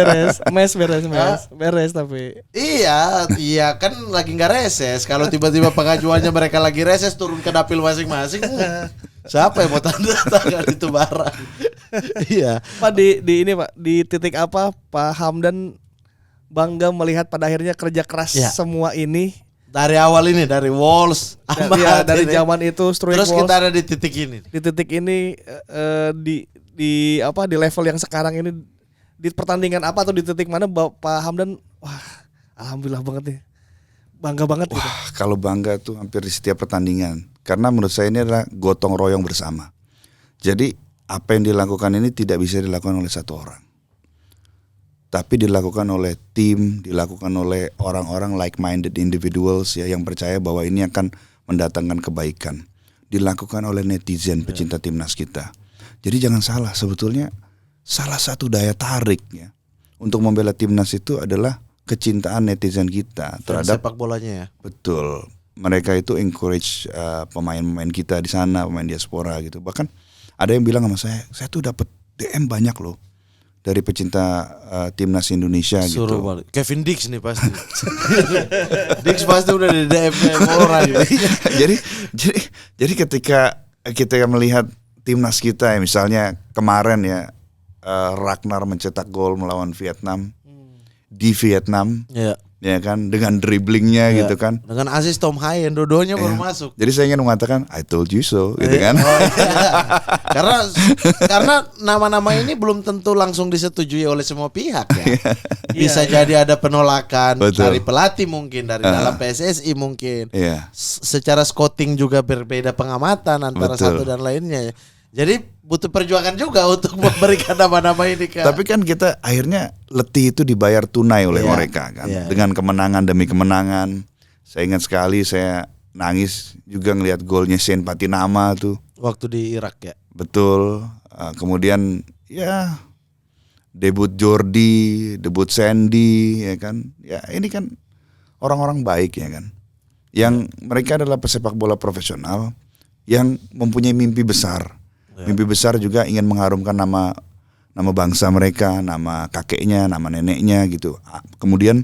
beres tapi. Iya kan lagi nggak reses. Kalau tiba-tiba pengajuannya mereka lagi reses turun ke dapil masing-masing, siapa yang mau tanda tangan itu barang? Iya. Pak di ini Pak, di titik apa Pak Hamdan bangga melihat pada akhirnya kerja keras Ya. semua ini Dari awal ini dari Walls, dari zaman itu Struik terus Walls, kita ada di titik ini. di titik ini di apa di level yang sekarang ini di pertandingan apa atau di titik mana Pak Hamdan wah alhamdulillah banget nih. Bangga banget gitu. Wah, kalau bangga tuh hampir di setiap pertandingan. Karena menurut saya ini adalah gotong royong bersama. Jadi apa yang dilakukan ini tidak bisa dilakukan oleh satu orang. Tapi dilakukan oleh tim, dilakukan oleh orang-orang like-minded individuals ya yang percaya bahwa ini akan mendatangkan kebaikan. Dilakukan oleh netizen pecinta timnas kita. Jadi jangan salah, sebetulnya salah satu daya tarik ya untuk membela timnas itu adalah kecintaan netizen kita terhadap sepak bolanya ya. betul. Mereka itu encourage pemain-pemain kita di sana, pemain diaspora gitu. Bahkan ada yang bilang sama saya tuh dapat DM banyak loh dari pecinta timnas Indonesia Suruh gitu. balik. Kevin Dix nih pasti. Dix pasti udah di DM orang. jadi ketika kita melihat timnas kita ya, misalnya kemarin ya Ragnar mencetak gol melawan Vietnam di Vietnam. Iya. Ya kan dengan dribblingnya Iya. gitu kan. Dengan asis Tom Hayen, dua-duanya baru Ya. masuk. Jadi saya ingin mengatakan I told you so gitu kan. Oh, iya. karena nama-nama ini belum tentu langsung disetujui oleh semua pihak ya. Bisa jadi ada penolakan Betul. dari pelatih mungkin, dari dalam PSSI mungkin. Iya. Secara scouting juga berbeda pengamatan antara Betul. satu dan lainnya. Jadi butuh perjuangan juga untuk memberikan nama-nama ini ke. Tapi kan kita akhirnya letih itu dibayar tunai oleh Iya, mereka kan. iya. Dengan kemenangan demi kemenangan. Saya ingat sekali saya nangis juga ngelihat golnya Shane Patinama tuh. Waktu di Irak ya. Betul. Kemudian ya debut Jordi, debut Sandy ya kan. Ya ini kan orang-orang baik ya kan. Yang mereka adalah pesepak bola profesional yang mempunyai mimpi besar. Mimpi besar juga ingin mengharumkan nama bangsa mereka, nama kakeknya, nama neneknya gitu. Kemudian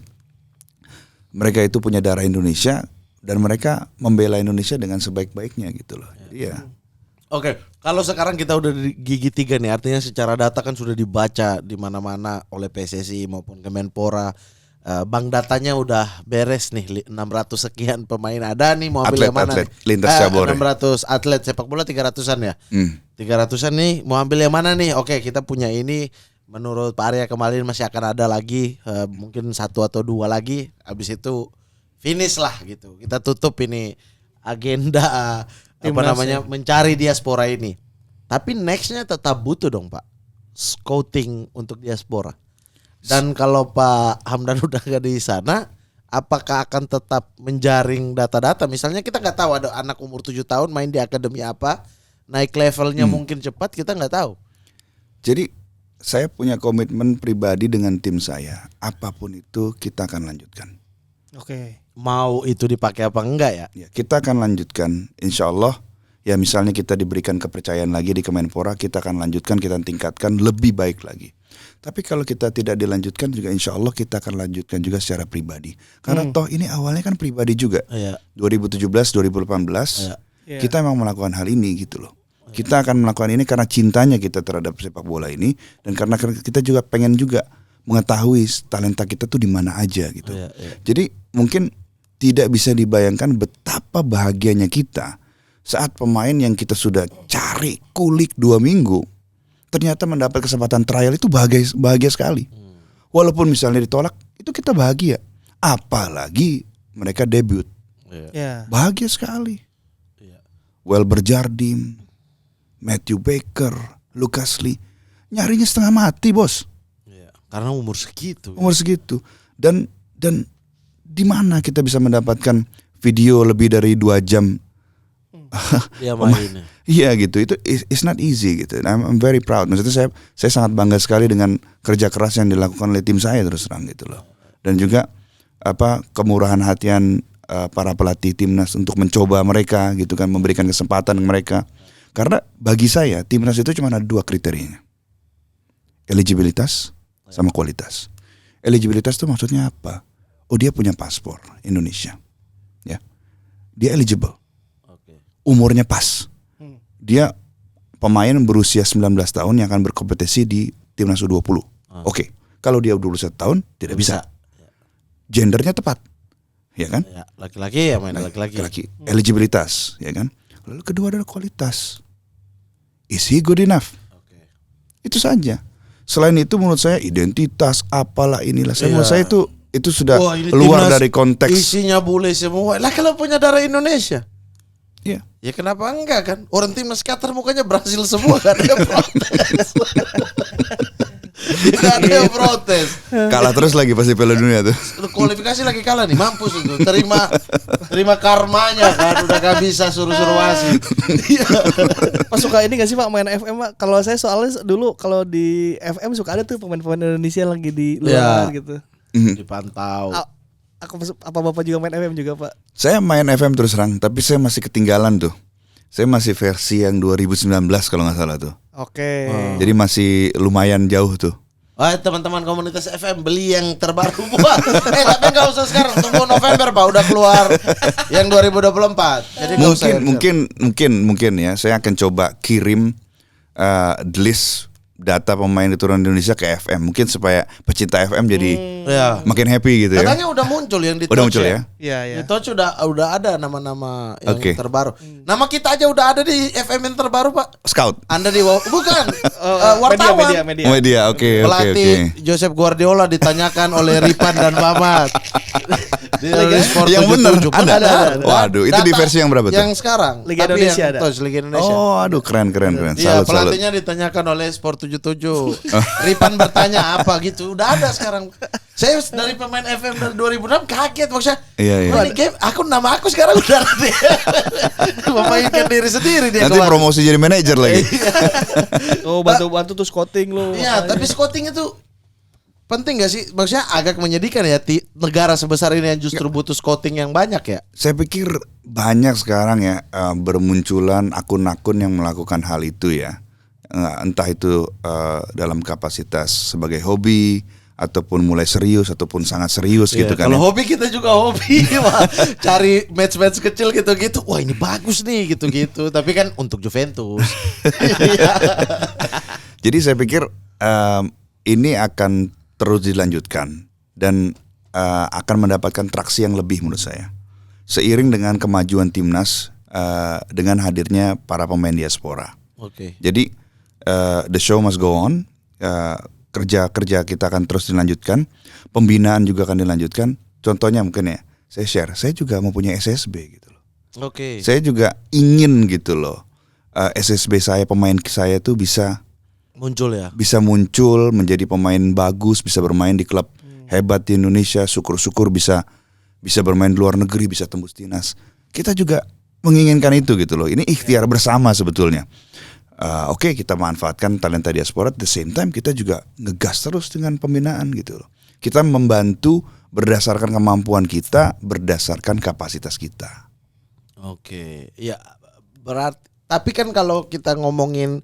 mereka itu punya darah Indonesia dan mereka membela Indonesia dengan sebaik-baiknya gitu loh. Jadi ya. Oke, kalau sekarang kita udah di gigi 3 nih, artinya secara data kan sudah dibaca di mana-mana oleh PSSI maupun Kemenpora. Bank datanya udah beres nih, 600 sekian pemain ada nih, mau ambil yang mana? Atlet lintas cabur. 600 atlet sepak bola 300-an ya. 300-an nih, mau ambil yang mana nih? Oke, kita punya ini. Menurut Pak Arya kemarin masih akan ada lagi, mungkin 1 atau 2 lagi. Habis itu finish lah gitu. Kita tutup ini agenda Timnas mencari diaspora ini. Tapi nextnya tetap butuh dong Pak, scouting untuk diaspora. Dan kalau Pak Hamdan udah gak di sana, apakah akan tetap menjaring data-data? Misalnya kita nggak tahu ada anak umur 7 tahun main di akademi apa, naik levelnya mungkin cepat, kita nggak tahu. Jadi saya punya komitmen pribadi dengan tim saya. Apapun itu kita akan lanjutkan. Oke. Mau itu dipakai apa enggak ya? Ya, kita akan lanjutkan, insya Allah. Ya misalnya kita diberikan kepercayaan lagi di Kemenpora, kita akan lanjutkan, kita tingkatkan lebih baik lagi. Tapi kalau kita tidak dilanjutkan juga insya Allah kita akan lanjutkan juga secara pribadi. Karena toh ini awalnya kan pribadi juga. Iya. 2017, 2018 Iya. kita memang melakukan hal ini gitu loh. Kita akan melakukan ini karena cintanya kita terhadap sepak bola ini dan karena kita juga pengen juga mengetahui talenta kita tuh di mana aja gitu. Iya, iya. Jadi mungkin tidak bisa dibayangkan betapa bahagianya kita saat pemain yang kita sudah cari kulik 2 minggu ternyata mendapat kesempatan trial itu bahagia sekali. Walaupun misalnya ditolak, itu kita bahagia. Apalagi mereka debut. Ya. Bahagia sekali. Iya. Welber Jardim, Matthew Baker, Lucas Lee, nyarinya setengah mati bos. Iya. Karena umur segitu. Umur segitu. Dan di mana kita bisa mendapatkan video lebih dari 2 jam? Dia mainnya. Iya gitu, itu it's not easy gitu. I'm very proud. Maksudnya saya sangat bangga sekali dengan kerja keras yang dilakukan oleh tim saya terus terang gitu loh. dan juga kemurahan hatian para pelatih timnas untuk mencoba mereka gitu kan, memberikan kesempatan ke mereka. Karena bagi saya timnas itu cuma ada 2 kriterianya. Eligibilitas sama kualitas. Eligibilitas itu maksudnya apa? Oh, dia punya paspor Indonesia. Ya. Dia eligible. Umurnya pas. Dia pemain berusia 19 tahun yang akan berkompetisi di timnas U20. Oke. Kalau dia 21 tahun tidak bisa. Gendernya tepat. Ya kan? Ya, laki-laki ya main laki-laki. Eligibilitas, ya kan? Lalu kedua adalah kualitas. Is he good enough? Itu saja. Selain itu menurut saya identitas apalah inilah. Menurut saya itu sudah keluar dari konteks. Isinya bule semua. Lah kalau punya darah Indonesia. Iya. Ya kenapa enggak kan? Orang timnas Qatar mukanya Brasil semua, gak ada yang protes. Gak ada yang protes. Kalah terus lagi pasti Piala Dunia tuh. Kualifikasi lagi kalah nih, mampus itu. Terima karmanya kan, udah gak bisa suruh-suruh wasit. Pak suka ini gak sih Pak main FM Pak? Kalau saya soalnya dulu kalau di FM suka ada tuh pemain-pemain Indonesia lagi di luar gitu. Dipantau. Apa Bapak juga main FM juga Pak? Saya main FM terus terang, tapi saya masih ketinggalan tuh. Saya masih versi yang 2019 kalau nggak salah tuh. Oke. Jadi masih lumayan jauh tuh. Teman-teman komunitas FM beli yang terbaru buat. Tapi nggak usah sekarang, tunggu November Pak, udah keluar yang 2024. Jadi mungkin ya, saya akan coba kirim list data pemain di turun Indonesia ke FM, mungkin supaya pecinta FM jadi makin happy gitu ya. Katanya udah muncul yang di Udah muncul ya? Iya. Di Touch udah ada nama-nama yang terbaru. Nama kita aja udah ada di FM yang terbaru Pak. Scout. Anda di bukan wartawan. Media. Oke. Pelatih Josep Guardiola ditanyakan oleh Ripan dan Mamat. Yang benar ada. Waduh, itu di versi yang berapa tuh? Yang sekarang. Liga Indonesia ada. Liga Indonesia. Oh, aduh keren. Iya, pelatihnya ditanyakan oleh Sport 77. Ripan bertanya apa gitu. Udah ada sekarang. Saya dari pemain FM dari 2006 kaget maksudnya. Iya. Ini game, nama aku sekarang udah ada. Memainkan diri sendiri dia. Nanti promosi jadi manajer lagi. Oh, bantu tuh scouting lo. Iya, tapi scouting itu penting gak sih? Maksudnya agak menyedihkan ya negara sebesar ini yang justru butuh scouting yang banyak ya. Saya pikir banyak sekarang ya bermunculan akun-akun yang melakukan hal itu ya. Entah itu dalam kapasitas sebagai hobi ataupun mulai serius ataupun sangat serius gitu kan. Kalau hobi kita juga hobi, cari match-match kecil gitu-gitu. Wah, ini bagus nih gitu-gitu. Tapi kan untuk Juventus. Jadi saya pikir ini akan terus dilanjutkan dan akan mendapatkan traksi yang lebih menurut saya. Seiring dengan kemajuan timnas dengan hadirnya para pemain diaspora. Jadi the show must go on. Kerja kita akan terus dilanjutkan, pembinaan juga akan dilanjutkan. Contohnya mungkin ya, saya share, saya juga mau punya SSB gitu loh. Saya juga ingin gitu loh, SSB saya, pemain saya tuh bisa muncul menjadi pemain bagus, bisa bermain di klub hebat di Indonesia, syukur-syukur bisa bermain di luar negeri, bisa tembus timnas. Kita juga menginginkan itu gitu loh. Ini ikhtiar bersama sebetulnya. Oke, kita manfaatkan talenta diaspora, at the same time kita juga ngegas terus dengan pembinaan gitu loh. Kita membantu berdasarkan kemampuan kita, berdasarkan kapasitas kita. Ya berarti. Tapi kan kalau kita ngomongin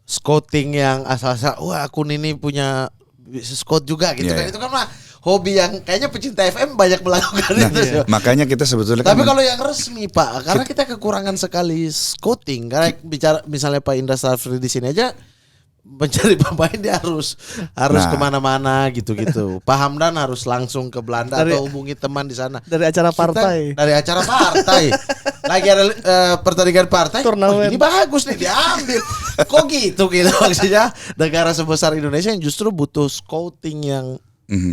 scouting yang asal-asal, wah akun ini punya scout juga gitu kan, itu kan mah hobi yang kayaknya pecinta FM banyak melakukan itu. Makanya kita sebetulnya. Tapi kalau yang resmi Pak, karena kita kekurangan sekali scouting. Karena bicara misalnya Pak Indra Safri di sini aja mencari pemain dia harus kemana-mana gitu-gitu. Pak Hamdan harus langsung ke Belanda atau hubungi teman di sana. Dari acara partai. Lagi ada pertandingan partai. Ini bagus nih diambil. Kok gitu maksudnya negara sebesar Indonesia yang justru butuh scouting yang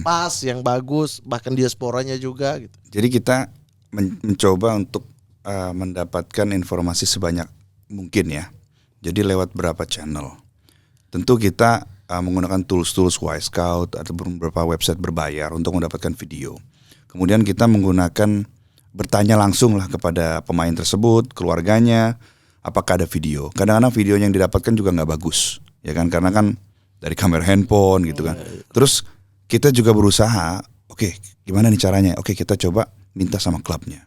pas, yang bagus, bahkan diasporanya juga gitu. Jadi kita mencoba untuk mendapatkan informasi sebanyak mungkin ya. Jadi lewat berapa channel. Tentu kita menggunakan tools Wisecout atau beberapa website berbayar untuk mendapatkan video. Kemudian kita menggunakan bertanya langsung lah kepada pemain tersebut, keluarganya, apakah ada video. Kadang-kadang video yang didapatkan juga nggak bagus, ya kan? Karena kan dari kamera handphone gitu kan. Terus kita juga berusaha, Oke, gimana nih caranya? Oke, kita coba minta sama klubnya.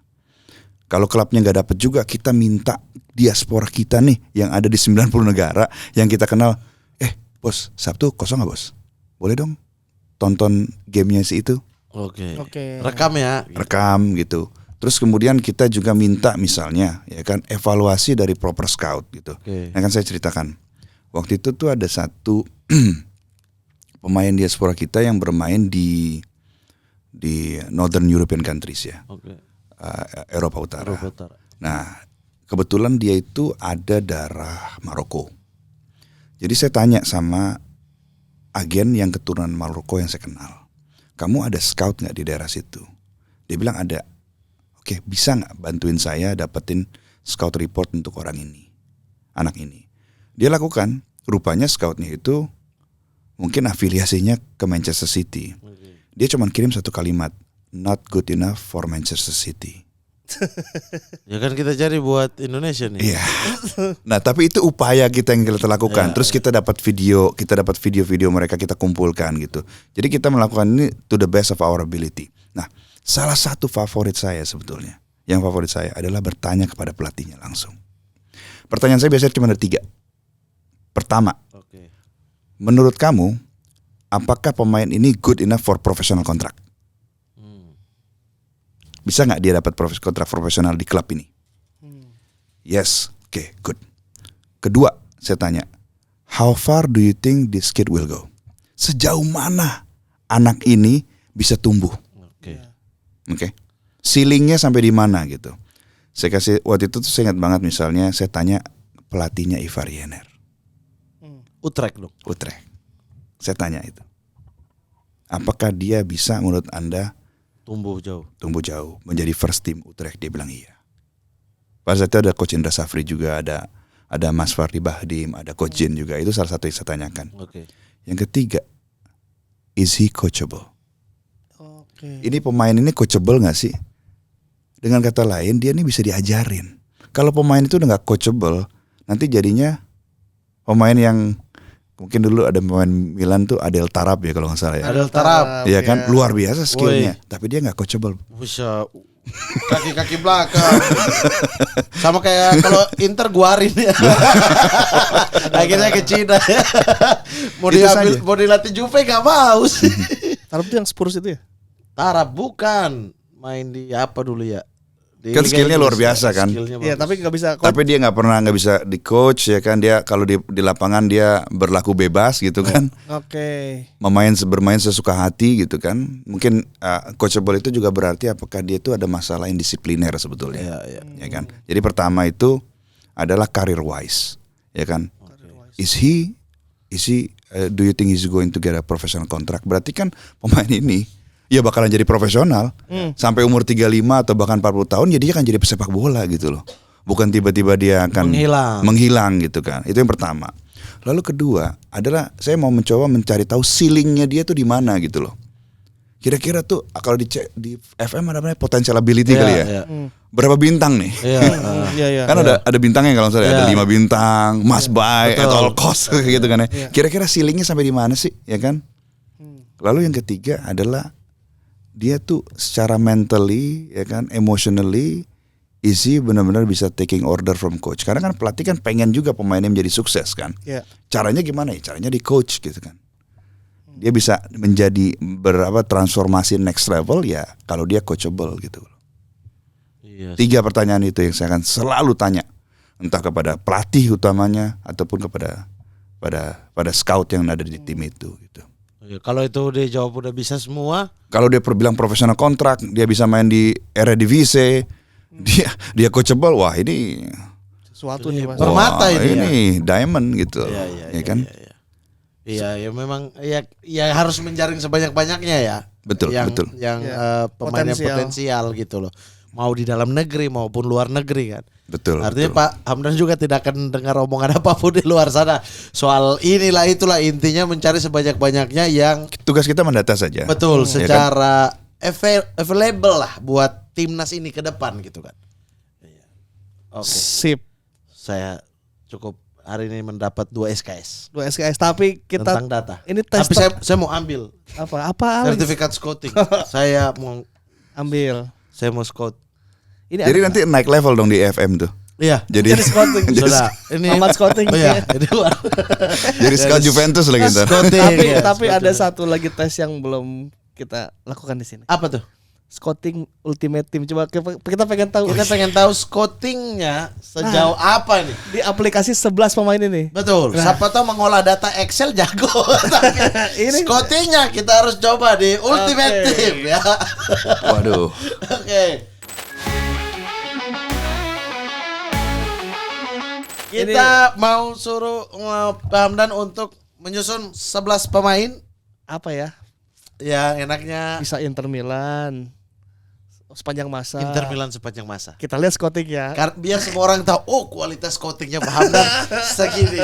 Kalau klubnya nggak dapet juga, kita minta diaspora kita nih yang ada di 90 negara yang kita kenal. Bos, Sabtu kosong nggak bos? Boleh dong tonton gamenya si itu. Oke. Oke. Rekam ya. Rekam gitu. Terus kemudian kita juga minta misalnya ya kan evaluasi dari proper scout gitu. Oke. Nah kan saya ceritakan. Waktu itu tuh ada satu pemain diaspora kita yang bermain di Northern European countries ya. Oke. Eropa Utara. Eropa Utara. Nah, kebetulan dia itu ada darah Maroko. Jadi saya tanya sama agen yang keturunan Maroko yang saya kenal. Kamu ada scout nggak di daerah situ? Dia bilang ada. Oke, bisa nggak bantuin saya dapetin scout report untuk orang ini, anak ini? Dia lakukan. Rupanya scoutnya itu mungkin afiliasinya ke Manchester City. Dia cuma kirim satu kalimat, not good enough for Manchester City. Ya kan kita cari buat Indonesia nih. Iya. Nah, tapi itu upaya kita yang kita lakukan. Terus kita dapat video-video mereka kita kumpulkan gitu. Jadi kita melakukan ini to the best of our ability. Nah, salah satu favorit saya sebetulnya, yang favorit saya adalah bertanya kepada pelatihnya langsung. Pertanyaan saya biasanya cuma ada 3. Pertama, Oke. menurut kamu, apakah pemain ini good enough for professional contract? Bisa nggak dia dapat kontrak profesional di klub ini? Yes, oke, good. Kedua, saya tanya, how far do you think this kid will go? Sejauh mana anak ini bisa tumbuh? Oke. Oke, ceilingnya sampai di mana gitu? Saya kasih waktu itu tuh saya ingat banget misalnya saya tanya pelatihnya Ivar Jenner, Utrecht dong. Utrecht. Saya tanya itu, apakah dia bisa menurut Anda Tumbuh jauh menjadi first team Utrecht? Dia bilang iya. Pada saat itu ada Coach Indra Safri juga, ada Mas Fardi Bahdim, ada Coach Jin juga. Itu salah satu yang saya tanyakan. Oke. Yang ketiga, is he coachable? Oke. Ini pemain ini coachable nggak sih? Dengan kata lain, dia ini bisa diajarin. Kalau pemain itu udah nggak coachable, nanti jadinya pemain yang mungkin dulu ada pemain Milan tuh Adel Tarap ya kalau nggak salah ya. Adel Tarap. Iya kan, luar biasa skillnya, tapi dia nggak coachable. Bisa kaki-kaki belakang. Sama kayak kalau Inter Guarin ya. Akhirnya ke Cina. Mau Itu diambil, saja. mau dilatih Juve gak mau sih. Tarap itu yang Spurs itu ya? Tarap bukan. Main di apa dulu ya? Di Kan Liga skillnya luar Inggris biasa ya. kan. Skillnya Iya, bagus. tapi nggak bisa. Tapi dia nggak bisa di coach ya kan, dia kalau di lapangan dia berlaku bebas gitu kan, Oke. bermain sesuka hati gitu kan. Mungkin coachable itu juga berarti apakah dia itu ada masalah indisipliner sebetulnya, Iya. ya kan. Jadi pertama itu adalah career wise, ya kan. Is he do you think he's going to get a professional contract? Berarti kan pemain ini ya bakalan jadi profesional sampai umur 35 atau bahkan 40 tahun, jadi dia akan jadi pesepak bola gitu loh. Bukan tiba-tiba dia akan menghilang gitu kan. Itu yang pertama. Lalu kedua adalah saya mau mencoba mencari tahu ceilingnya dia tuh di mana gitu loh. Kira-kira tuh kalau di FM ada namanya potential ability kali ya. Iya. Berapa bintang nih? Iya. Kan ada bintangnya kalau misalnya ada 5 bintang, must buy at all cost gitu kan ya. Kira-kira ceilingnya sampai di mana sih, ya kan? Lalu yang ketiga adalah dia tuh secara mentally, ya kan, emotionally, is he benar-benar bisa taking order from coach? Karena kan pelatih kan pengen juga pemainnya menjadi sukses kan. Iya. Caranya gimana ya? Caranya di coach gitu kan. Dia bisa menjadi transformasi next level ya kalau dia coachable gitu. Iya. 3 pertanyaan itu yang saya akan selalu tanya, entah kepada pelatih utamanya ataupun kepada scout yang ada di tim itu gitu. Ya, kalau itu dia jawab udah bisa semua. Kalau dia bilang profesional kontrak, dia bisa main di Eredivisie, dia coachable, wah ini Sesuatu nih Mas. Permata ini ya. ini diamond gitu, ya kan? Iya, ya memang ya harus menjaring sebanyak-banyaknya ya. Betul. Yang pemainnya potensial gitu loh. Mau di dalam negeri maupun luar negeri kan. Betul. Artinya betul. Pak Hamdan juga tidak akan dengar omongan apapun di luar sana soal inilah itulah, intinya mencari sebanyak-banyaknya yang Tugas kita mendata saja. betul Ya kan? secara available lah buat timnas ini ke depan gitu kan. Oke. Sip. Saya cukup hari ini mendapat 2 SKS 2 SKS tapi kita tentang data. ini tes Tapi saya mau ambil apa Alex? sertifikat scouting. Saya mau scout. Ini Jadi nanti naik level dong di FM tuh. Iya. jadi scouting. Sudah. Ini Amat scouting. Oh iya, ini Jadi scout Juventus lagi ntar. scouting. ya, Tapi ada scouting. satu lagi tes yang belum kita lakukan di sini. Apa tuh? Scouting Ultimate Team. Coba kita pengen tahu Kita pengen tahu scoutingnya sejauh apa nih? di aplikasi 11 pemain ini. Betul. Siapa tahu mengolah data Excel jago. Tapi Ini- scoutingnya kita harus coba di Ultimate Oke. Team ya. Waduh. Oke. Kita mau suruh Pak Hamdan untuk menyusun 11 pemain Apa ya? yang enaknya Bisa Inter Milan sepanjang masa. Inter Milan sepanjang masa. Kita lihat scouting ya. Biar semua orang tahu, oh kualitas scoutingnya Pak Hamdan segini.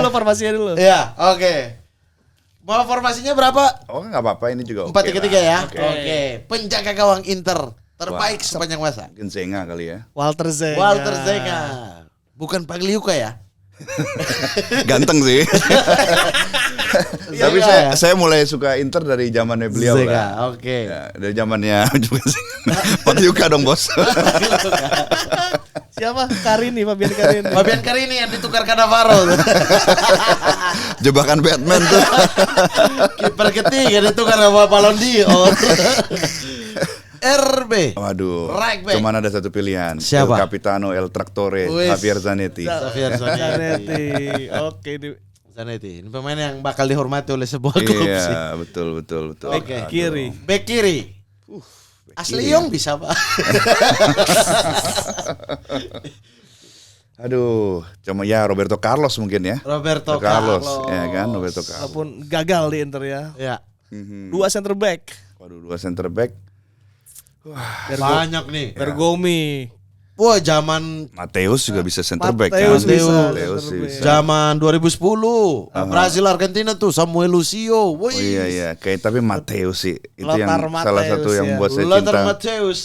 Formasinya dulu. Ya, oke. Mau formasinya berapa? Oh nggak apa-apa ini juga. 4-3-3 ya. Oke. Oke. Penjaga gawang Inter terbaik Wah. sepanjang masa. Mungkin Zenga kali ya. Walter Zenga. Walter Zenga. Bukan Pagliuca ya? Ganteng sih. Tapi Zenga ya? saya mulai suka Inter dari zamannya beliau Zenga, lah. oke. Ya, dari zamannya juga Pagliuca dong bos. Siapa? Karini, Fabian Karini. Fabian Carini yang ditukar Cannavaro. Jebakan Batman tuh. Kiper ketiga ditukar sama Ballon d'Or. RB. Waduh. Right back. Cuman ada satu pilihan. Siapa? El Capitano, El Trattore, Wis. Javier Zanetti. Xavier Zanetti. Oke, ini Zanetti. Ini pemain yang bakal dihormati oleh sebuah klub sih. Iya, betul. Oke. Aduh. kiri. Back kiri. Asli kiri. Yong bisa Pak. Aduh, cuma ya Roberto Carlos mungkin ya. Roberto Carlos. ya kan, Roberto Carlos. Walaupun gagal di Inter ya. Ya. Mhm. 2 center back. Waduh, 2 center back. Banyak nih. Bergomi. Wah, zaman Mateus juga bisa center back Mateus kan. bisa Mateus center back. bisa. zaman 2010 Brazil Argentina tuh Samuel Lucio. Oh iya. Kayak tapi Mateus sih itu Lothar yang salah Matthäus satu yang ya. buat saya Lothar cinta. Matthäus.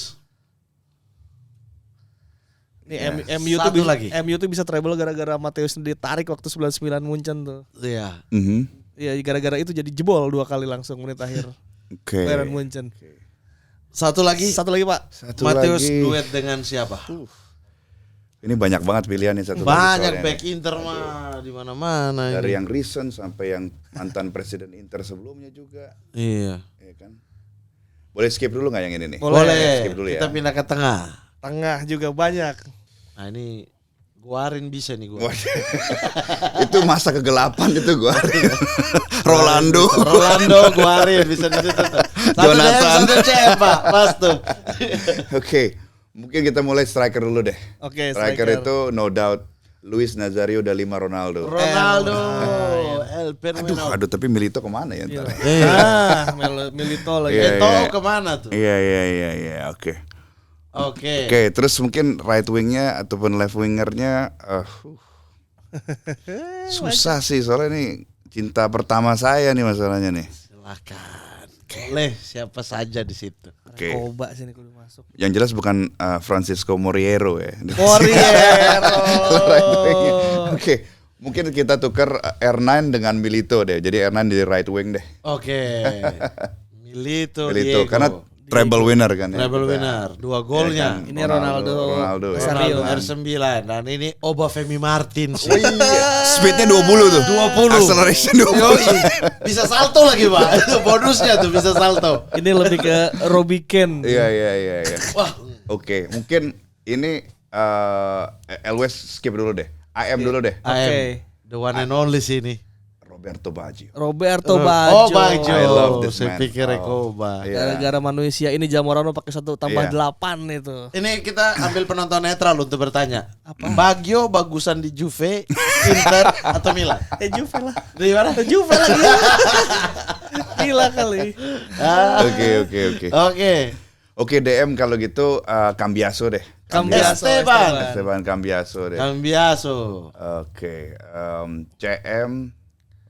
Nih Ya. MU Satu tuh lagi. MU tuh bisa treble gara-gara Mateus ditarik waktu 99 Munchen tuh. Iya. Mhm. Iya, gara-gara itu jadi jebol 2 kali langsung menit akhir. Oke. Bayern Munchen. Satu lagi. Satu lagi, Pak. Satu Matthäus lagi. duet dengan siapa? Ini banyak banget pilihan nih satu lagi Banyak soalnya back nih. Inter mah di mana-mana Dari ini. yang recent sampai yang mantan presiden Inter sebelumnya juga, Iya. ya kan? Boleh skip dulu nggak yang ini nih? Boleh. Skip dulu ya. Kita pindah ke tengah. Tengah juga banyak. Nah, ini Guarin bisa nih gua. Waduh. Itu masa kegelapan itu gua. Rolando. Guarin bisa di situ tuh. Satu Jonathan. DM, satu CM, Pak. Pas tuh. Oke, mungkin kita mulai striker dulu deh. Oke, Striker itu no doubt Luis Nazario da Lima Ronaldo. Ronaldo, El Fenomenal. Aduh, tapi Milito kemana ya ntar? Nah, Milito lagi. Iya, Eto'o iya. kemana tuh? Iya, oke. Oke. Oke, terus mungkin right wingnya ataupun left wingernya susah sih soalnya nih cinta pertama saya nih masalahnya nih. Silakan. Boleh siapa saja di situ. Oke. Koba sini kudu masuk. Yang jelas bukan Francisco Moriero ya. Moriero. Right wing-nya. Oke, mungkin kita tukar R9 dengan Milito deh. Jadi R9 di right wing deh. Oke. Milito, Milito Diego. karena treble winner kan ya. Treble kita. winner, 2 golnya. Ya kan? Ini Ronaldo. Ronaldo ya. Rosario. Ronaldo R9 dan ini Obafemi Martins. Oh iya, speednya 20 tuh. 20. Acceleration 20. Yoi. Bisa salto lagi, Pak. Itu bonusnya tuh bisa salto. Ini lebih ke Robbie Keane. Iya. Wah, Oke, mungkin ini Elwes skip dulu deh. AM dulu deh. Oke. the one and only sini. Roberto Baggio. Roberto Oh, Baggio. Baggio. I love this Saya man. pikir Oh. Koba. Iya. Gara-gara manusia ini Zamorano pakai 1 tambah Iya. 8 itu. Ini kita ambil penonton netral untuk bertanya. Baggio bagusan di Juve, Inter atau Milan? Juve lah. Di mana? Juve lagi. Gila kali. Oke. Oke. Oke, DM kalau gitu Cambiaso deh. Cambiaso. Esteban. Esteban Cambiaso deh. Cambiaso. Oke, CM.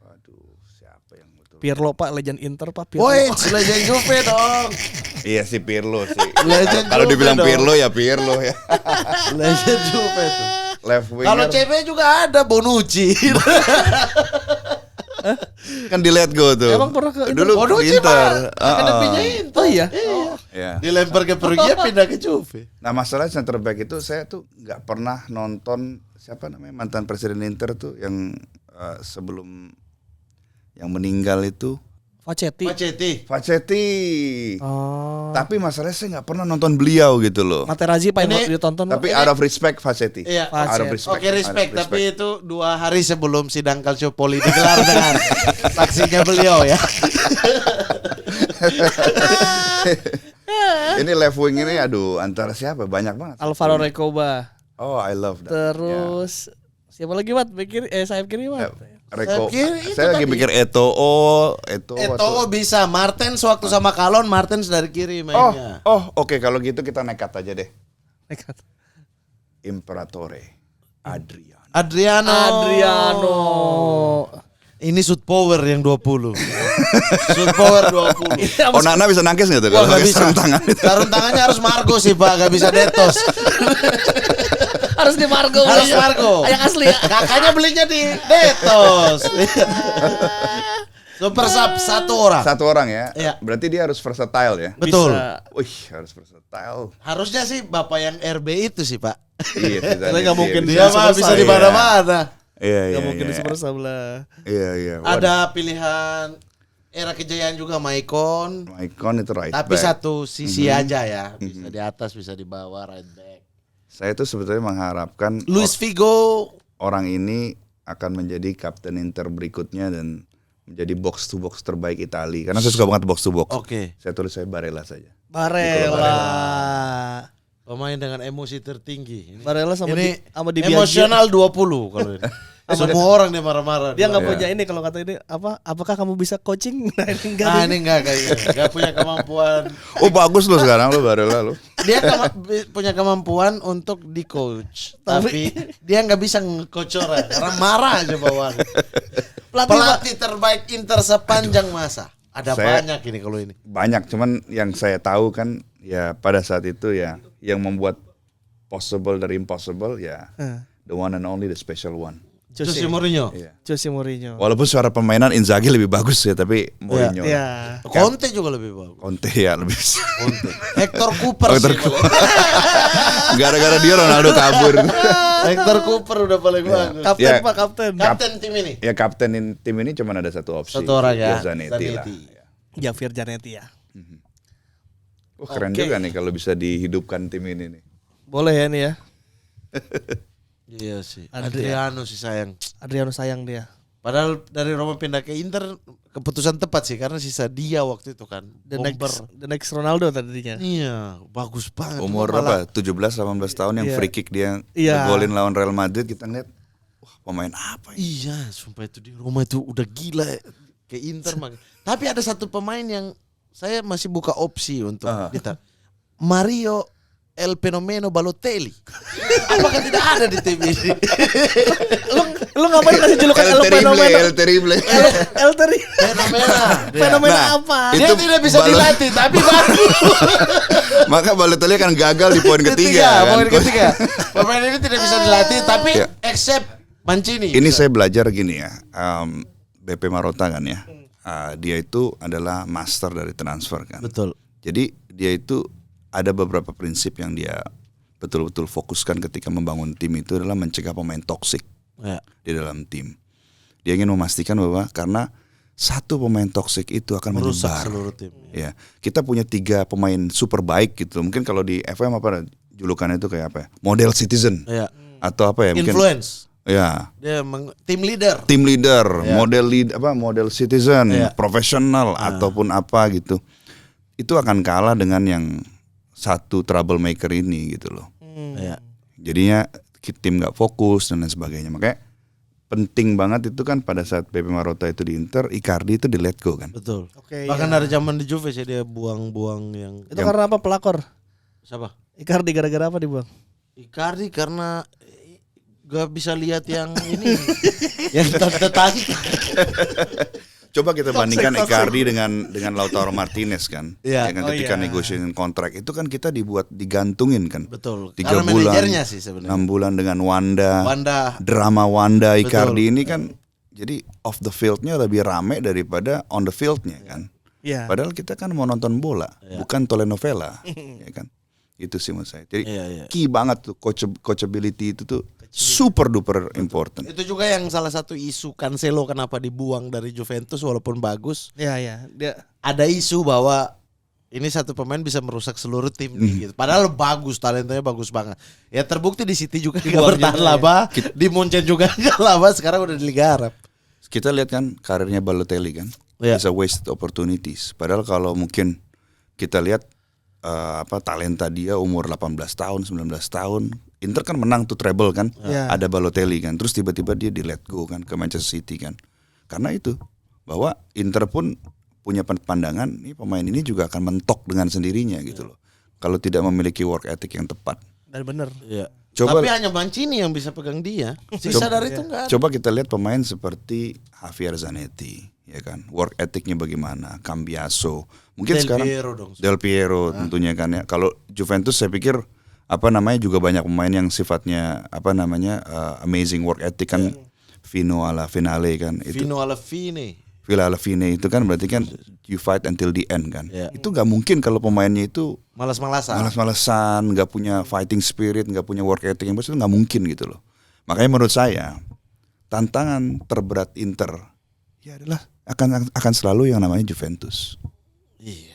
Waduh, siapa yang betul? Pirlo Pak, legend Inter Pak. Pirlo. Woi, legend Juve dong. Iya sih Pirlo sih. Legend Kalau Juve dibilang dong. Pirlo ya Pirlo ya. Legend Juve tuh. left winger. Kalau cewek juga ada Bonucci. Kan di let go tuh. Emang pernah ke Inter? Dulu ke Bonucci Inter. akademinya Inter. Oh iya. Iya. Dilempar ke Perugia pindah ke Juve. Nah masalah center back itu saya tuh nggak pernah nonton siapa namanya mantan presiden Inter tuh yang sebelum yang meninggal itu Facchetti. Facchetti. Oh. Tapi masalahnya saya nggak pernah nonton beliau gitu loh. Materazzi Pak Ini- yang ditonton. Tapi out of respect Facchetti. Iya. Out of Facchetti. Oke, respect. Out of Tapi itu 2 hari sebelum sidang Calciopoli digelar dengan saksinya beliau ya. Ini left wing ini aduh antara siapa banyak banget. Alvaro Recoba. Oh I love that. Terus siapa lagi Wat? Sayap kiri Wat. Reko, Saya kira itu saya lagi tadi. mikir Eto'o Eto'o bisa, Martens waktu sama Kalon, Martens dari kiri mainnya. Oke kalau gitu kita nekat aja deh. Nekat. Imperatore Adrian. Adriano. Ini shoot power yang 20. Shoot power 20. Onana bisa nangkis nggak tuh? Wah, Kalau nggak pakai bisa. sarung tangan. Sarung tangannya harus Margo sih Pak, nggak bisa Detos. Harus di Margo. Harus Margo. Yang asli ya. Kakaknya belinya di Detos. Super sub 1 orang. Satu orang ya. Iya. Berarti dia harus versatile ya. Betul. Bisa. Wih harus versatile. Harusnya sih Bapak yang RB itu sih Pak. Iya. Karena nggak mungkin Dia mah bisa di mana-mana. Iya. Gak mungkin di Iya. Spurs lah. Iya. Ada pilihan era kejayaan juga Maicon. Maicon itu right Tapi back. satu sisi aja ya. Bisa di atas, bisa di bawah, right back. Saya tuh sebetulnya mengharapkan Luis Figo. orang ini akan menjadi kapten Inter berikutnya dan menjadi box to box terbaik Italia. Karena saya suka banget box to box. Oke. Saya tulis saya Barella saja. Barella. Pemain dengan emosi tertinggi. Barella sama Ini sama Di Biagio. emosional 20 kalau ini. Semua orang dia marah-marah. Dia nggak Iya. punya ini kalau kata ini apa? Apakah kamu bisa coaching? Nah ini enggak. Nah, ini enggak kayaknya. Enggak punya kemampuan. Oh bagus lo sekarang lo Barella lo. Dia punya kemampuan untuk di coach, tapi dia nggak bisa nge-coach orang karena marah aja bawaan. Pelatih terbaik Inter sepanjang masa. Ada Saya- banyak ini kalau ini. Banyak, cuman yang saya tahu kan ya pada saat itu ya yang membuat possible dari impossible ya the one and only the special one. Jose Mourinho. Iya. Jose Mourinho. Walaupun suara permainan Inzaghi lebih bagus ya, tapi Mourinho. Iya. Conte juga lebih bagus. Conte ya lebih. Conte. Hector Cooper Hector sih. Cooper. Gara-gara dia Ronaldo kabur. Hector Cooper udah paling bagus. Kapten Ya. Pak, kapten. Kapten tim ini. Ya kaptenin tim ini cuma ada satu opsi. Satu orang ya. Zanetti lah. Zanetti. Javier Zanetti ya. Wah, keren Oke. juga nih kalau bisa dihidupkan tim ini nih. Boleh ya nih ya. Iya sih. Adrian. Adriano sih sayang. Adriano sayang dia. Padahal dari Roma pindah ke Inter keputusan tepat sih karena sisa dia waktu itu kan. The Bomber. next Ronaldo tadinya. Iya, bagus banget. Umur Malah- apa? 17-18 tahun yang Iya. free kick dia Iya. golin lawan Real Madrid, kita ngeliat wah pemain apa ini? Iya, sumpah itu di Roma itu udah gila ke Inter mah. Tapi ada satu pemain yang saya masih buka opsi untuk kita. Mario El Fenomeno Balotelli. Apakah tidak ada di tim ini? Lu ngapain kasih julukan El Fenomeno? El Terrible. El Teri. Fenomena. Fenomena Nah, apa? Dia Itu tidak bisa Balo- dilatih tapi bagus. Maka Balotelli akan gagal di poin ketiga. Kan? Poin ketiga. Pemain ini tidak bisa dilatih tapi Ya. except Mancini. Ini bisa. saya belajar gini ya. BP Marotta kan ya. Dia itu adalah master dari transfer kan. Betul. Jadi dia itu ada beberapa prinsip yang dia betul-betul fokuskan ketika membangun tim itu adalah mencegah pemain toksik Ya. di dalam tim. Dia ingin memastikan bahwa karena satu pemain toksik itu akan Merusak menyebar. seluruh tim. Ya, kita punya 3 pemain super baik gitu. Mungkin kalau di FM apa julukannya itu kayak apa ya? Model citizen Ya. atau apa ya? Mungkin Influence. ya, Dia tim leader. tim leader, Ya. model citizen, Ya. profesional ataupun apa gitu. Itu akan kalah dengan yang satu troublemaker ini gitu loh. Ya. Jadinya tim nggak fokus dan lain sebagainya. Makanya penting banget itu kan pada saat BP Marotta itu di Inter, Icardi itu di let go kan. Betul. Oke, Bahkan iya. dari zaman di Juve sih dia buang-buang yang Itu karena apa pelakor? siapa? Icardi gara-gara apa dibuang? Icardi karena gak bisa lihat yang ini. Yang tetangga. Coba kita bandingkan Icardi dengan Lautaro Martinez kan. Iya. Ya kan Oh, ketika iya. negotiation kontrak itu kan kita digantungin kan. Betul. 3 Karena bulan, manajernya sih sebenarnya. 6 bulan dengan Wanda. Wanda. Drama Wanda Betul. Icardi ini kan jadi off the fieldnya lebih rame daripada on the fieldnya kan. Iya. Padahal kita kan mau nonton bola, bukan telenovela, ya kan. Itu sih menurut saya. Jadi Iya. key banget tuh coachability itu tuh super duper important. Itu juga yang salah satu isu Cancelo kenapa dibuang dari Juventus walaupun bagus. Iya. Dia Ada isu bahwa ini satu pemain bisa merusak seluruh tim gitu. Padahal bagus, talentanya bagus banget. Ya terbukti di City juga nggak Dibuang bertahan juga, ya. lama, di Munchen juga nggak lama. Sekarang udah di Liga Arab. Kita lihat kan karirnya Balotelli kan, Iya. bisa wasted opportunities. Padahal kalau mungkin kita lihat talenta dia umur 18 tahun, 19 tahun, Inter kan menang tuh treble kan, Iya. ada Balotelli kan, terus tiba-tiba dia di let go kan ke Manchester City kan, karena itu bahwa Inter pun punya pandangan, nih pemain ini juga akan mentok dengan sendirinya gitu loh, kalau tidak memiliki work ethic yang tepat. dan bener. Iya. Coba- Tapi hanya Mancini yang bisa pegang dia. Sisa dari itu enggak ada. Coba kita lihat pemain seperti Javier Zanetti, ya kan, work ethicnya bagaimana, Cambiaso, mungkin Del sekarang Piero dong. Del Piero tentunya kan ya. Kalau Juventus saya pikir juga banyak pemain yang sifatnya amazing work ethic kan, Vino alla Finale kan, itu Vino alla fine. Villa alla Fine itu kan berarti kan you fight until the end kan. Iya. Itu nggak mungkin kalau pemainnya itu Malas-malasan. malas-malasan, nggak punya fighting spirit, nggak punya work ethic yang bagus, itu nggak mungkin gitu loh. Makanya menurut saya tantangan terberat Inter ya adalah akan selalu yang namanya Juventus. Iya.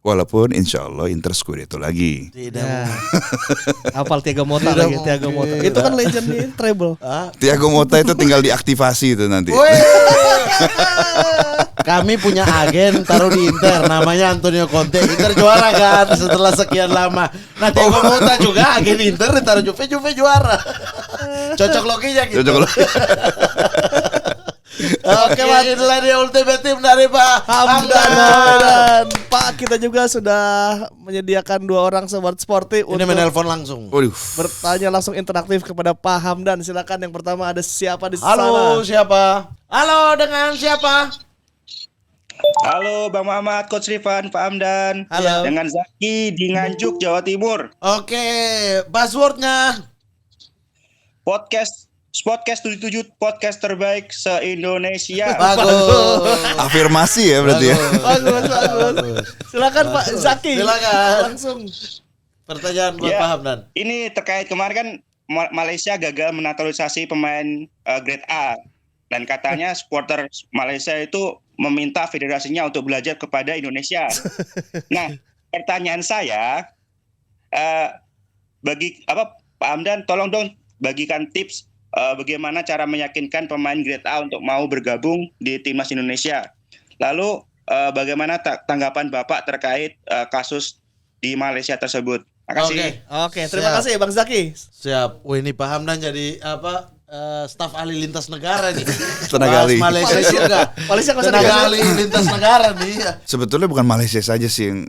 Walaupun insya Allah Inter Scudetto lagi. Tidak Ya. mungkin. Hafal Thiago Motta Tidak lagi, Thiago Motta. mungkin. Itu kan legend nih, treble. Ah. Thiago Motta itu tinggal diaktifasi itu nanti. Weh. Kami punya agen taruh di Inter namanya Antonio Conte. Inter juara kan setelah sekian lama. Nah Thiago Motta juga agen Inter ditaruh Juve juara. Cocok loginya gitu. Cocok loh. Oke, inilah dia ultimate team dari Pak Hamdan. Hamdan. Pak, kita juga sudah menyediakan 2 orang sobat sporty Ini untuk menelpon langsung. Waduh. bertanya langsung interaktif kepada Pak Hamdan. Silakan yang pertama ada siapa di sana? Halo, siapa? Halo, dengan siapa? Halo Bang Muhammad, Coach Rifan, Pak Hamdan. Halo. Dengan Zaki di Nganjuk, Jawa Timur. Oke, passwordnya. Podcast 77, podcast terbaik se-Indonesia. Bagus. Afirmasi ya berarti ya. Bagus. Silakan Pak Zaki. Silakan. Langsung. Pertanyaan buat Ya. Pak Hamdan. Ini terkait kemarin kan Malaysia gagal menaturalisasi pemain grade A. Dan katanya supporter Malaysia itu meminta federasinya untuk belajar kepada Indonesia. Nah, pertanyaan saya, Pak Hamdan, tolong dong bagikan tips bagaimana cara meyakinkan pemain grade A untuk mau bergabung di timnas Indonesia. Lalu bagaimana tanggapan Bapak terkait kasus di Malaysia tersebut? Makasih. Oke, terima Siap. kasih Bang Zaki. Siap. Wah, ini Pak Hamdan jadi staf ahli lintas negara nih. Tenaga ahli. Bahas Malaysia juga. Malaysia nggak usah Tenaga dikasih. ahli lintas negara nih. Sebetulnya bukan Malaysia saja sih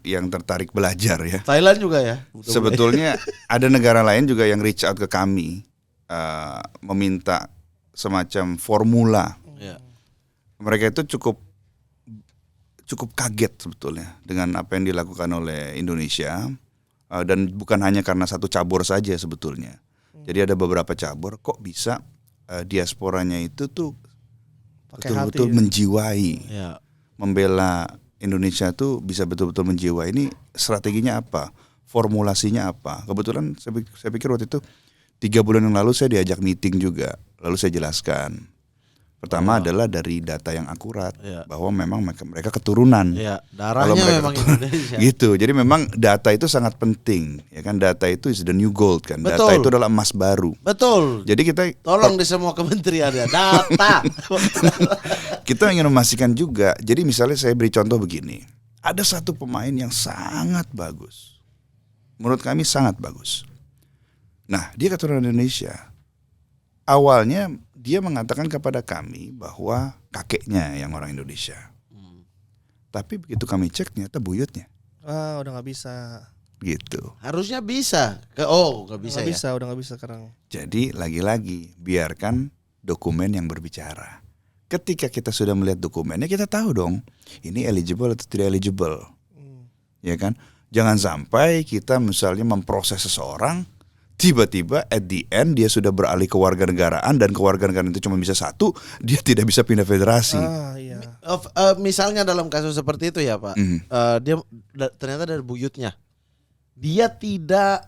yang tertarik belajar ya. Thailand juga ya. Sebetulnya ada negara lain juga yang reach out ke kami meminta semacam formula. Ya. Mereka itu cukup kaget sebetulnya dengan apa yang dilakukan oleh Indonesia, dan bukan hanya karena satu cabur saja sebetulnya. Jadi ada beberapa cabur kok bisa diasporanya itu tuh Pakai betul-betul hati ya. menjiwai, Ya. membela Indonesia tuh bisa betul-betul menjiwai. Ini strateginya apa? Formulasinya apa? Kebetulan saya pikir waktu itu 3 bulan yang lalu saya diajak meeting juga. Lalu saya jelaskan. Pertama adalah dari data yang akurat, Ya. bahwa memang mereka keturunan. Ya, Kalau darahnya mereka memang keturunan, Indonesia. gitu. Jadi memang data itu sangat penting, ya kan? Data itu is the new gold kan. Data Betul. itu adalah emas baru. Betul. Jadi kita Tolong di semua kementerian ya data. kita ingin memastikan juga. Jadi misalnya saya beri contoh begini. Ada satu pemain yang sangat bagus. Menurut kami sangat bagus. Nah, dia keturunan Indonesia. Awalnya dia mengatakan kepada kami bahwa kakeknya yang orang Indonesia. Tapi begitu kami cek ternyata buyutnya Udah nggak bisa. gitu. Harusnya bisa. Nggak bisa Nggak ya. bisa, udah nggak bisa sekarang. Jadi lagi-lagi biarkan dokumen yang berbicara. ketika kita sudah melihat dokumennya kita tahu dong ini eligible atau tidak eligible. Ya kan? Jangan sampai kita misalnya memproses seseorang tiba-tiba at the end dia sudah beralih ke warganegaraan dan kewarganegaraan itu cuma bisa satu, dia tidak bisa pindah federasi. Iya. Misalnya dalam kasus seperti itu ya Pak, dia ternyata dari buyutnya, dia tidak,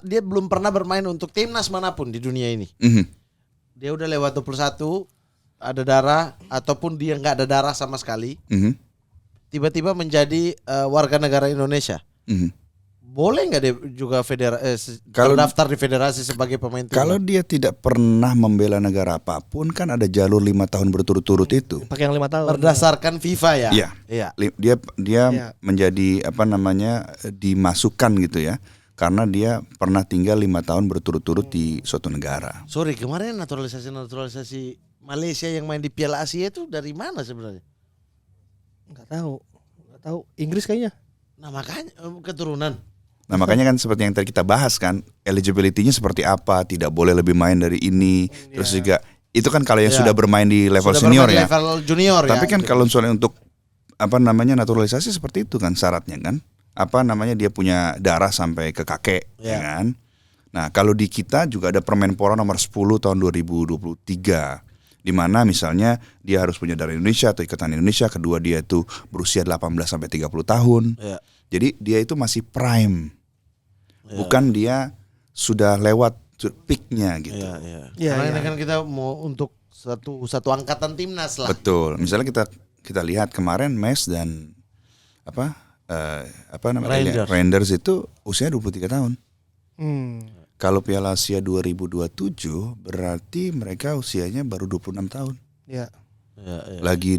dia belum pernah bermain untuk timnas manapun di dunia ini. Dia udah lewat 21, ada darah ataupun dia nggak ada darah sama sekali, tiba-tiba menjadi warga negara Indonesia. Boleh nggak dia juga terdaftar di federasi sebagai pemain timnas? Kalau dia tidak pernah membela negara apapun kan ada jalur 5 tahun berturut-turut itu. Pakai yang 5 tahun. Berdasarkan FIFA ya. Iya. Iya. Dia menjadi dimasukkan gitu ya. Karena dia pernah tinggal 5 tahun berturut-turut di suatu negara. Sorry, kemarin naturalisasi Malaysia yang main di Piala Asia itu dari mana sebenarnya? Nggak tahu. Inggris kayaknya. Nah makanya keturunan. Nah makanya kan seperti yang tadi kita bahas kan, eligibility-nya seperti apa, tidak boleh lebih main dari ini. Terus juga itu kan kalau yang sudah bermain di level Sudah senior bermain di ya. level junior ya. Tapi kan kalau soalnya untuk naturalisasi seperti itu kan syaratnya kan. Dia punya darah sampai ke kakek ya kan. Nah, kalau di kita juga ada Permenpora nomor 10 tahun 2023 di mana misalnya dia harus punya darah Indonesia atau ikatan Indonesia, kedua dia itu berusia 18 sampai 30 tahun. Ya. Jadi dia itu masih prime. Bukan dia sudah lewat peaknya gitu. Karena ini kan kita mau untuk satu angkatan timnas lah. Betul. Misalnya kita lihat kemarin Mes dan Rangers itu usianya 23 tahun. Kalau Piala Asia 2027 berarti mereka usianya baru 26 tahun. Iya. Lagi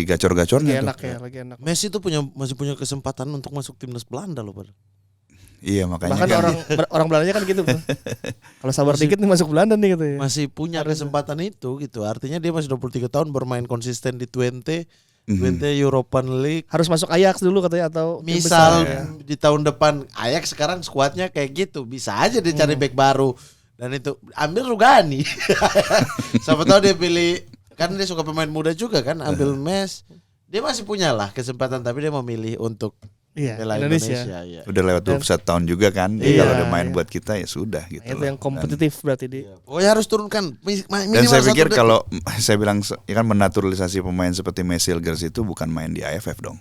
gacor-gacornya tuh. Lagi enak. Messi tuh masih punya kesempatan untuk masuk timnas Belanda loh, Pak. Iya makanya bahkan kan orang Belandanya kan gitu. Kalau sabar dikit nih masuk Belanda nih gitu ya. Masih punya kesempatan itu gitu. Artinya dia masih 23 tahun bermain konsisten di 20 European League. Harus masuk Ajax dulu katanya atau tim Misal besar, ya. di tahun depan Ajax sekarang skuadnya kayak gitu, bisa aja dia cari back baru dan itu ambil Rugani. Siapa tahu dia pilih, kan dia suka pemain muda juga kan, ambil Mes. Dia masih punya lah kesempatan tapi dia memilih untuk bela Indonesia. Ya. udah lewat 21 tahun juga kan. Jadi kalau udah main buat kita ya sudah gitu. Itu yang kompetitif berarti di. Oh ya harus turunkan Dan saya pikir kalau saya bilang ya kan menaturalisasi pemain seperti Messi Girls itu bukan main di AFF dong.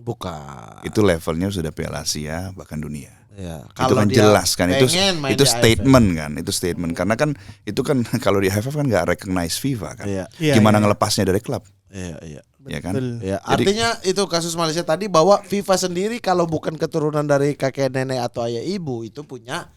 Bukan. Itu levelnya sudah Piala Asia bahkan dunia. Ya. Itu kan jelas kan itu statement kan, itu statement karena kan itu kan kalau di AFF kan nggak recognize FIFA kan. Gimana ngelepasnya dari klub? Iya. Ya kan? Ya, artinya itu kasus Malaysia tadi bahwa FIFA sendiri kalau bukan keturunan dari kakek nenek atau ayah ibu itu punya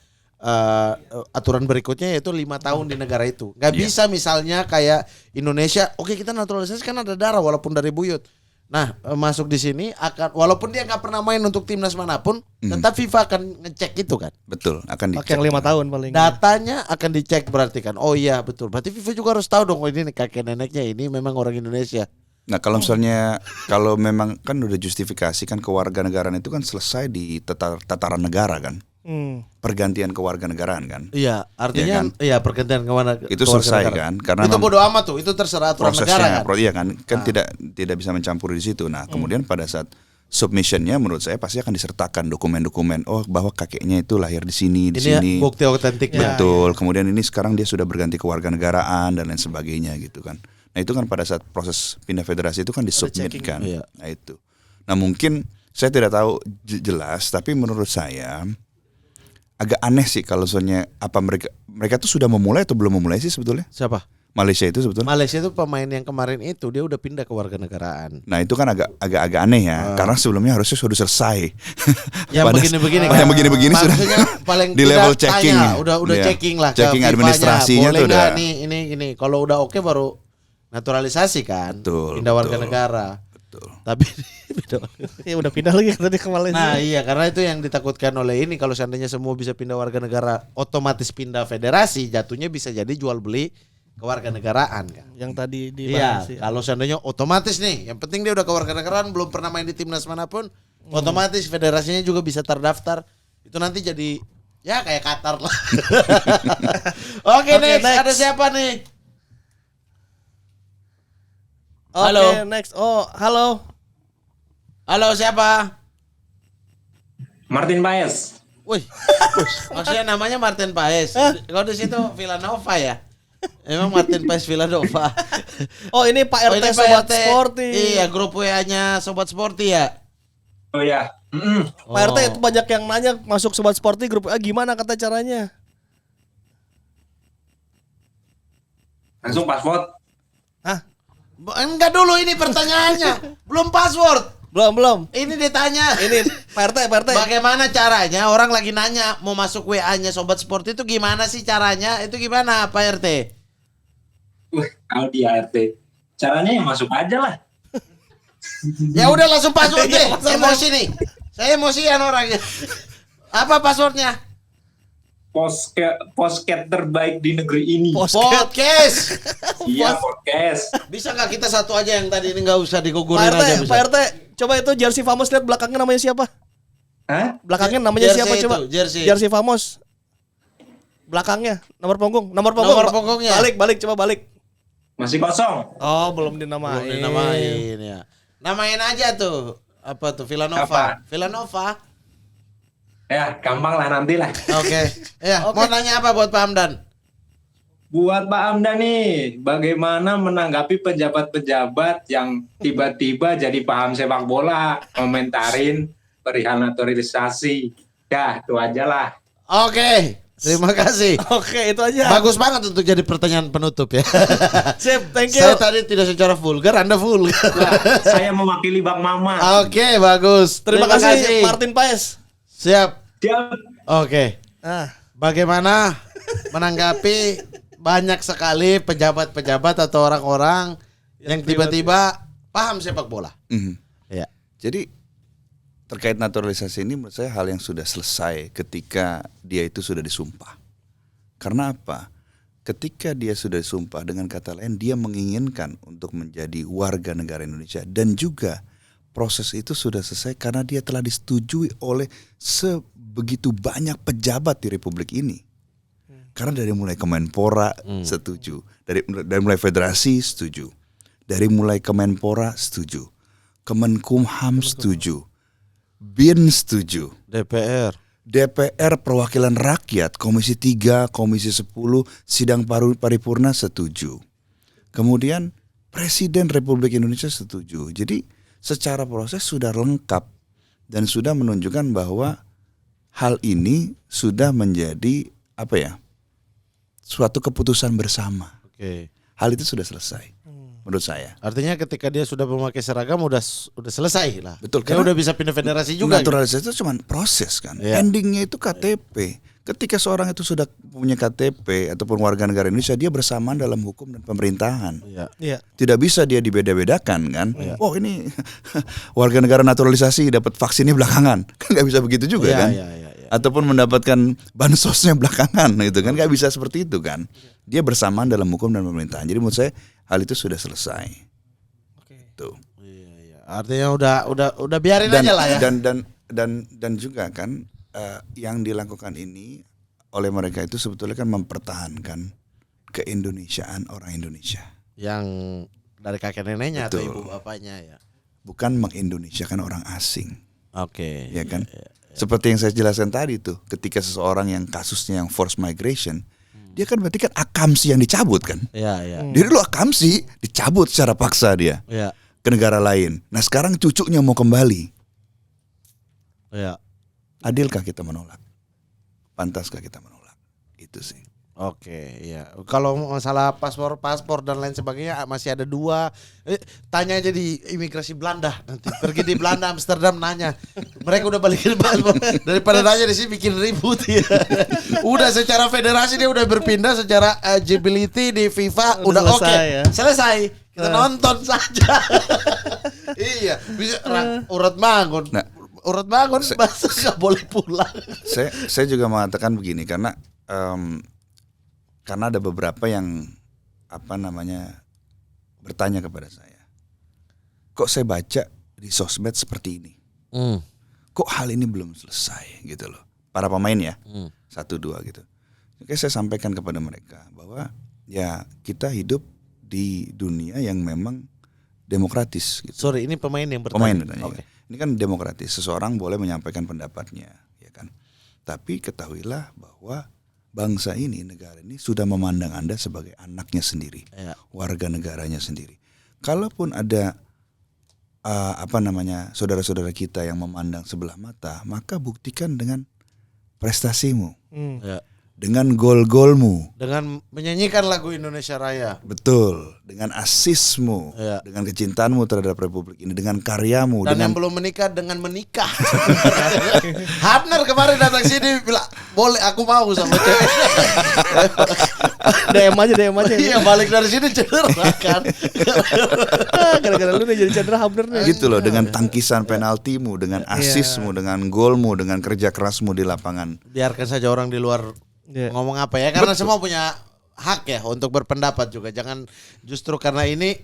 aturan berikutnya yaitu 5 tahun di negara itu. Gak bisa misalnya kayak Indonesia, oke kita naturalisasi kan ada darah walaupun dari buyut. Nah masuk di sini akan walaupun dia nggak pernah main untuk timnas manapun, tetap FIFA akan ngecek itu kan. Betul, akan dicek. Pakai yang 5 tahun paling. Datanya akan dicek berarti kan. Oh iya betul. Berarti FIFA juga harus tahu dong oh ini kakek neneknya ini memang orang Indonesia. Nah kalau misalnya kalau memang kan udah justifikasi kan kewarganegaraan itu kan selesai di tataran negara kan. Pergantian kewarganegaraan kan. Iya, artinya iya pergantian kemana? Itu selesai kan karena itu bodo amat tuh, itu terserah aturan negara kan. Iya kan tidak bisa mencampur di situ. Nah, kemudian pada saat submissionnya menurut saya pasti akan disertakan dokumen-dokumen bahwa kakeknya itu lahir di sini, di sini. Ini bukti otentik. Betul. Kemudian ini sekarang dia sudah berganti kewarganegaraan dan lain sebagainya gitu kan. Nah, itu kan pada saat proses pindah federasi itu kan disubmit kan. Nah, itu. Nah, mungkin saya tidak tahu jelas tapi menurut saya agak aneh sih kalau soalnya apa mereka tuh sudah memulai atau belum memulai sih sebetulnya? Siapa? Malaysia itu sebetulnya. Malaysia itu pemain yang kemarin itu dia udah pindah ke warganegaraan. Nah itu kan agak aneh ya, karena sebelumnya harusnya sudah selesai. Yang begini-begini kan. Yang begini-begini sudah paling di level checking. Udah checking lah. Checking administrasinya tuh udah. Ini kalau udah oke baru naturalisasi kan. Betul, pindah warga negara. Betul. Tapi ya udah pindah lagi tadi ke Malaysia. Nah iya karena itu yang ditakutkan oleh ini kalau seandainya semua bisa pindah warga negara otomatis pindah federasi jatuhnya bisa jadi jual beli kewarganegaraan kan. Yang tadi dibahas. Iya, kalau seandainya otomatis nih, yang penting dia udah kewarganegaraan belum pernah main di timnas manapun, otomatis federasinya juga bisa terdaftar. Itu nanti jadi ya kayak Qatar lah. Oke, next. Ada siapa nih? Halo. Next. Oh, halo. Halo, siapa? Martin Paes. Wih, maksudnya namanya Martin Paes. Kalau di situ Villanova ya? Emang Martin Paes Villanova. Oh, ini Pak Oh, RT ini Pak Sobat RT. Sporty. Iya, grup WA-nya Sobat Sporty ya. Oh ya. Pak RT itu banyak yang nanya masuk Sobat Sporty grup gimana kata caranya? Langsung password. Hah? Enggak dulu ini pertanyaannya. Belum password. Belum. Ini ditanya. Ini Pak RT. Bagaimana caranya? Orang lagi nanya mau masuk WA-nya Sobat Sport itu gimana sih caranya? Itu gimana Pak RT? Kalau di ART. Caranya ya masuk aja lah. Ya udah langsung password deh. Iya, password. Emosi nih. Saya emosian orangnya. Apa passwordnya? Podcast terbaik di negeri ini. Podcast. Iya, podcast. Bisa nggak kita satu aja yang tadi ini nggak usah digugurin Pak RT, aja bisa? Pak RT, coba itu jersey Famos lihat belakangnya namanya siapa? Hah? Belakangnya namanya Jersey siapa itu, coba? jersey. Famos. Belakangnya nomor punggung. Nomor punggungnya. Balik, coba balik. Masih kosong. Oh, belum dinamain. Belum dinamain ya. Namain aja tuh. Apa tuh? Villanova. Apa? Villanova. Ya, gampang lah nanti lah. Oke. Ya, mau nanya apa buat Pak Hamdan? Buat Pak Hamdan nih, bagaimana menanggapi pejabat-pejabat yang tiba-tiba jadi paham sepak bola, komentarin perihal naturalisasi. Ya, itu aja lah. Oke. Terima kasih. Oke, itu aja. Bagus banget untuk jadi pertanyaan penutup ya. Sip, thank you. Saya tadi tidak secara vulgar, Anda vulgar. Nah, saya mewakili Bang Mama. Oke, bagus. Terima kasih Martin Paes. Siap. Dia Oke. Ah, Bagaimana menanggapi banyak sekali pejabat-pejabat atau orang-orang yang tiba-tiba paham sepak bola? Mhm. Ya. Jadi terkait naturalisasi ini menurut saya hal yang sudah selesai ketika dia itu sudah disumpah. Karena apa? Ketika dia sudah disumpah, dengan kata lain dia menginginkan untuk menjadi warga negara Indonesia, dan juga proses itu sudah selesai karena dia telah disetujui oleh sebegitu banyak pejabat di Republik ini. Karena dari mulai Kemenpora setuju, dari mulai federasi setuju, dari mulai Kemenpora setuju, Kemenkumham setuju, BIN setuju, DPR Perwakilan Rakyat, Komisi 3, Komisi 10, Sidang Paripurna setuju. Kemudian Presiden Republik Indonesia setuju. Jadi secara proses sudah lengkap dan sudah menunjukkan bahwa hal ini sudah menjadi suatu keputusan bersama. Oke. Hal itu sudah selesai menurut saya. Artinya ketika dia sudah memakai seragam udah selesai lah. Betul, Dia karena udah bisa pindah federasi juga. Naturalisasi itu cuma proses kan. Iya. Endingnya itu KTP. Ketika seorang itu sudah punya KTP ataupun warga negara Indonesia, dia bersamaan dalam hukum dan pemerintahan. Iya. iya. Tidak bisa dia dibeda-bedakan kan. Oh ini warga negara naturalisasi dapat vaksinnya belakangan. Kan nggak bisa begitu juga Iya, kan. iya, iya, iya. Ataupun mendapatkan bansosnya belakangan gitu kan. Nggak bisa seperti itu kan. Dia bersamaan dalam hukum dan pemerintahan. Jadi menurut saya hal itu sudah selesai. Tuh. Artinya udah biarin aja lah ya. Dan juga kan yang dilakukan ini oleh mereka itu sebetulnya kan mempertahankan keindonesiaan orang Indonesia. Yang dari kakek neneknya atau Betul. ibu bapaknya ya. Bukan mengindonesiakan orang asing. Oke. Ya kan? Seperti yang saya jelaskan tadi tuh, ketika seseorang yang kasusnya yang forced migration, dia kan berarti kan akamsi yang dicabut kan. Iya, iya. Dia dulu akamsi dicabut secara paksa dia Iya. ke negara lain. Nah sekarang cucunya mau kembali. Iya. Adilkah kita menolak? Pantaskah kita menolak? Itu sih. Oke, ya. Kalau masalah paspor dan lain sebagainya masih ada dua. Tanya aja di imigrasi Belanda nanti. Pergi di Belanda, Amsterdam nanya. Mereka udah balikin paspor. Daripada nanya di sini bikin ribut ya. Udah secara federasi dia udah berpindah, secara eligibility di FIFA udah oke. Selesai ya. Selesai. Kita nonton saja. Iya, bisa urat bangun. Nah, urat bangun bahasa nggak boleh pulang. Saya juga mengatakan begini karena ada beberapa yang bertanya kepada saya, kok saya baca di sosmed seperti ini, kok hal ini belum selesai gitu loh, para pemain ya, 1-2 gitu. Oke, saya sampaikan kepada mereka bahwa ya kita hidup di dunia yang memang demokratis gitu. Sorry, ini pemain yang Pemain bertanya. bertanya. Oke. Ini kan demokratis, seseorang boleh menyampaikan pendapatnya, ya kan. Tapi ketahuilah bahwa bangsa ini, negara ini sudah memandang Anda sebagai anaknya sendiri, Ya. warga negaranya sendiri. Kalaupun ada saudara-saudara kita yang memandang sebelah mata, maka buktikan dengan prestasimu, Ya. dengan gol-golmu. Dengan menyanyikan lagu Indonesia Raya. Betul, dengan asismu, Ya. dengan kecintaanmu terhadap Republik ini, dengan karyamu, Dan yang dengan belum menikah dengan menikah. Hapner kemarin datang sini bilang, boleh aku mau sama cewek. DM aja. Iya, balik dari sini cedera kan. Gara-gara lu nih jadi cedera Hamner nih. gitu loh, dengan tangkisan penaltimu, dengan asismu, dengan golmu, dengan kerja kerasmu di lapangan. Biarkan saja orang di luar Iya. ngomong apa ya, karena semua punya hak ya untuk berpendapat juga. Jangan justru karena ini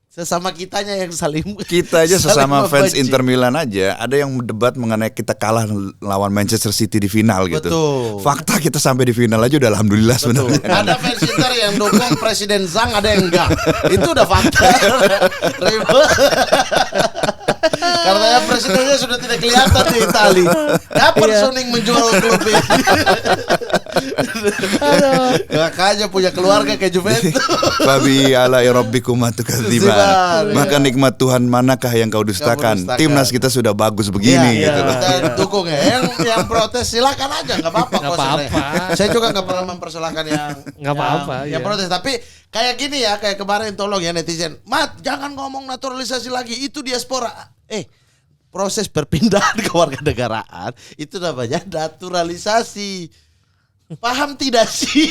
sesama kitanya yang saling Kita aja saling sesama fans membenci. Inter Milan aja ada yang debat mengenai kita kalah lawan Manchester City di final gitu. Betul. Fakta kita sampai di final aja udah alhamdulillah Betul. sebenarnya. Ada fans Inter yang dukung Presiden Zhang, ada yang enggak. Itu udah fakta. Karena presidennya sudah tidak kelihatan di Itali. Kapan Suning menjual klub ini? Makanya punya keluarga kayak Juventus. Fabi ala rabbikum atukadziban. Maka nikmat Tuhan manakah yang kau dustakan? dustakan. Timnas kita sudah bagus begini Iya, gitu loh. kita dukung ya. Yang protes silakan aja, nggak apa-apa. Nggak kok sebenarnya. apa-apa. Saya juga nggak pernah mempersilahkan yang Nggak apa-apa, yang iya. protes. Tapi kayak gini ya, kayak kemarin tolong ya netizen. Mat, jangan ngomong naturalisasi lagi. Itu diaspora. Proses perpindahan kewarganegaraan itu namanya naturalisasi. Paham tidak sih?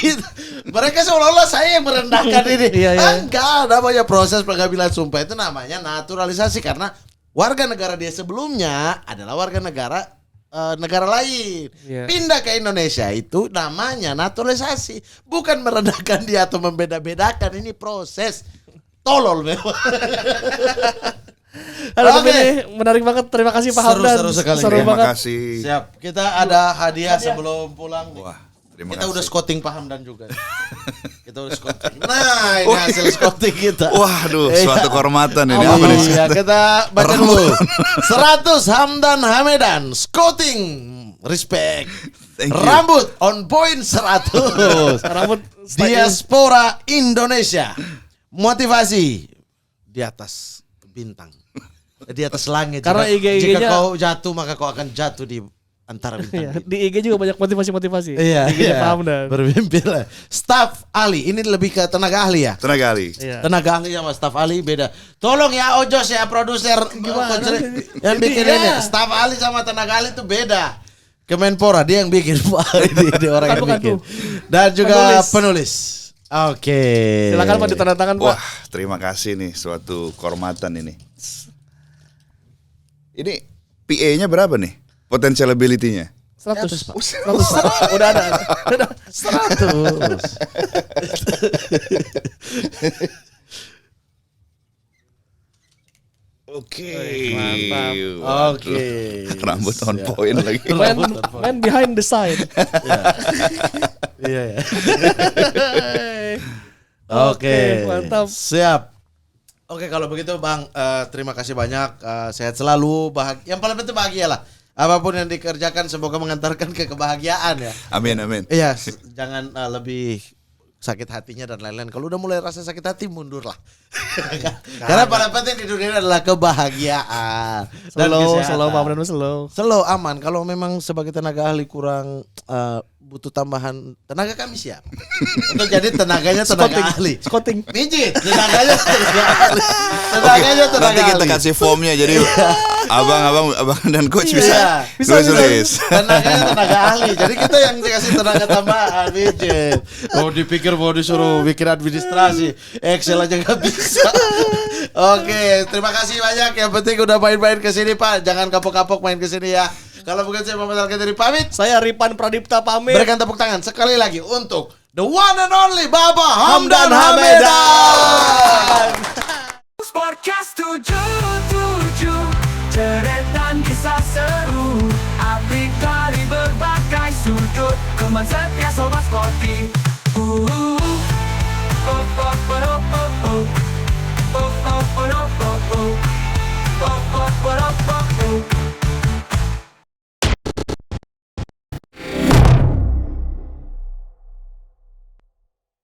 Mereka seolah-olah saya yang merendahkan ini. Iya, iya. Enggak, namanya proses pengambilan sumpah itu namanya naturalisasi karena warga negara dia sebelumnya adalah warga negara negara lain. Iya. Pindah ke Indonesia itu namanya naturalisasi, bukan merendahkan dia atau membeda-bedakan. Ini proses tolol memang. Halo, Oke. ini menarik banget. Terima kasih Pak Hamdan. Seru sekali. Seru Terima banget. kasih. Siap. Kita ada hadiah sebelum pulang. Wah, terima Kita kasih. udah scouting Pak Hamdan juga. Kita udah scouting. Nah, ini hasil scouting kita. Waduh, Iya. suatu kehormatan ini. Apa nih? Iya, kita baca dulu. 100 Hamdan Hamedan scouting. Respect. Thank you. Rambut on point 100. Rambut Diaspora Indonesia. Motivasi di atas bintang. Di atas langit. Karena Jika IG-nya kau jatuh maka kau akan jatuh di antara Iya, bintang. di IG juga banyak motivasi-motivasi. Iya, IG-nya iya. Pak Hamdan. Bermimpi lah. Staff ahli, ini lebih ke tenaga ahli ya. Tenaga ahli. Iya. Tenaga ahli sama staff ahli beda. Tolong ya Ojos ya produser Gimana sih? yang bikin Iya. ini. Staff ahli sama tenaga ahli itu beda. Kemenpora dia yang bikin ini orang yang Bukan bikin. tuh. Dan juga Penulis. penulis. Oke. Silakan Pak ditandatangan Pak. Wah, terima kasih nih, suatu kehormatan ini. Ini PA-nya berapa nih? Potential ability-nya? 100 Pak. 100. Udah ada. Udah. 100. Oke. Mantap. Oke. Rambut on point lagi. Man behind the sign. Iya ya. Oke, mantap. Siap. Oke, kalau begitu Bang, terima kasih banyak. Sehat selalu, bahagia. Yang paling penting bahagia lah. Apapun yang dikerjakan semoga mengantarkan ke kebahagiaan ya. Amin, amin. Iya, jangan lebih sakit hatinya dan lain-lain. Kalau udah mulai rasa sakit hati mundur lah. Karena paling penting di dunia ini adalah kebahagiaan dan Slow, kesehatan. slow Pak Hamdan slow. Slow aman. Kalau memang sebagai tenaga ahli kurang butuh tambahan tenaga, kami siap untuk jadi tenaganya tenaga ahli. Scouting. Pijit, tenaganya tenaga ahli. Tenaganya tenaga Nanti kita ahli. kasih formnya jadi abang dan coach Iya. bisa tulis. Tenaganya tenaga ahli. Jadi kita yang dikasih tenaga tambahan, pijit. Mau dipikir mau disuruh bikin administrasi, Excel aja nggak bisa. Oke, terima kasih banyak. Yang penting udah main-main ke sini Pak. Jangan kapok-kapok main ke sini ya. Kalau bukan saya Muhammad Al-Qadiri pamit. Saya Ripan Pradipta pamit. Berikan tepuk tangan sekali lagi untuk the one and only Baba Hamdan Hamedan. Podcast 77 Ceretan kisah seru Aplik dari berbagai sudut Teman setia sobat sporty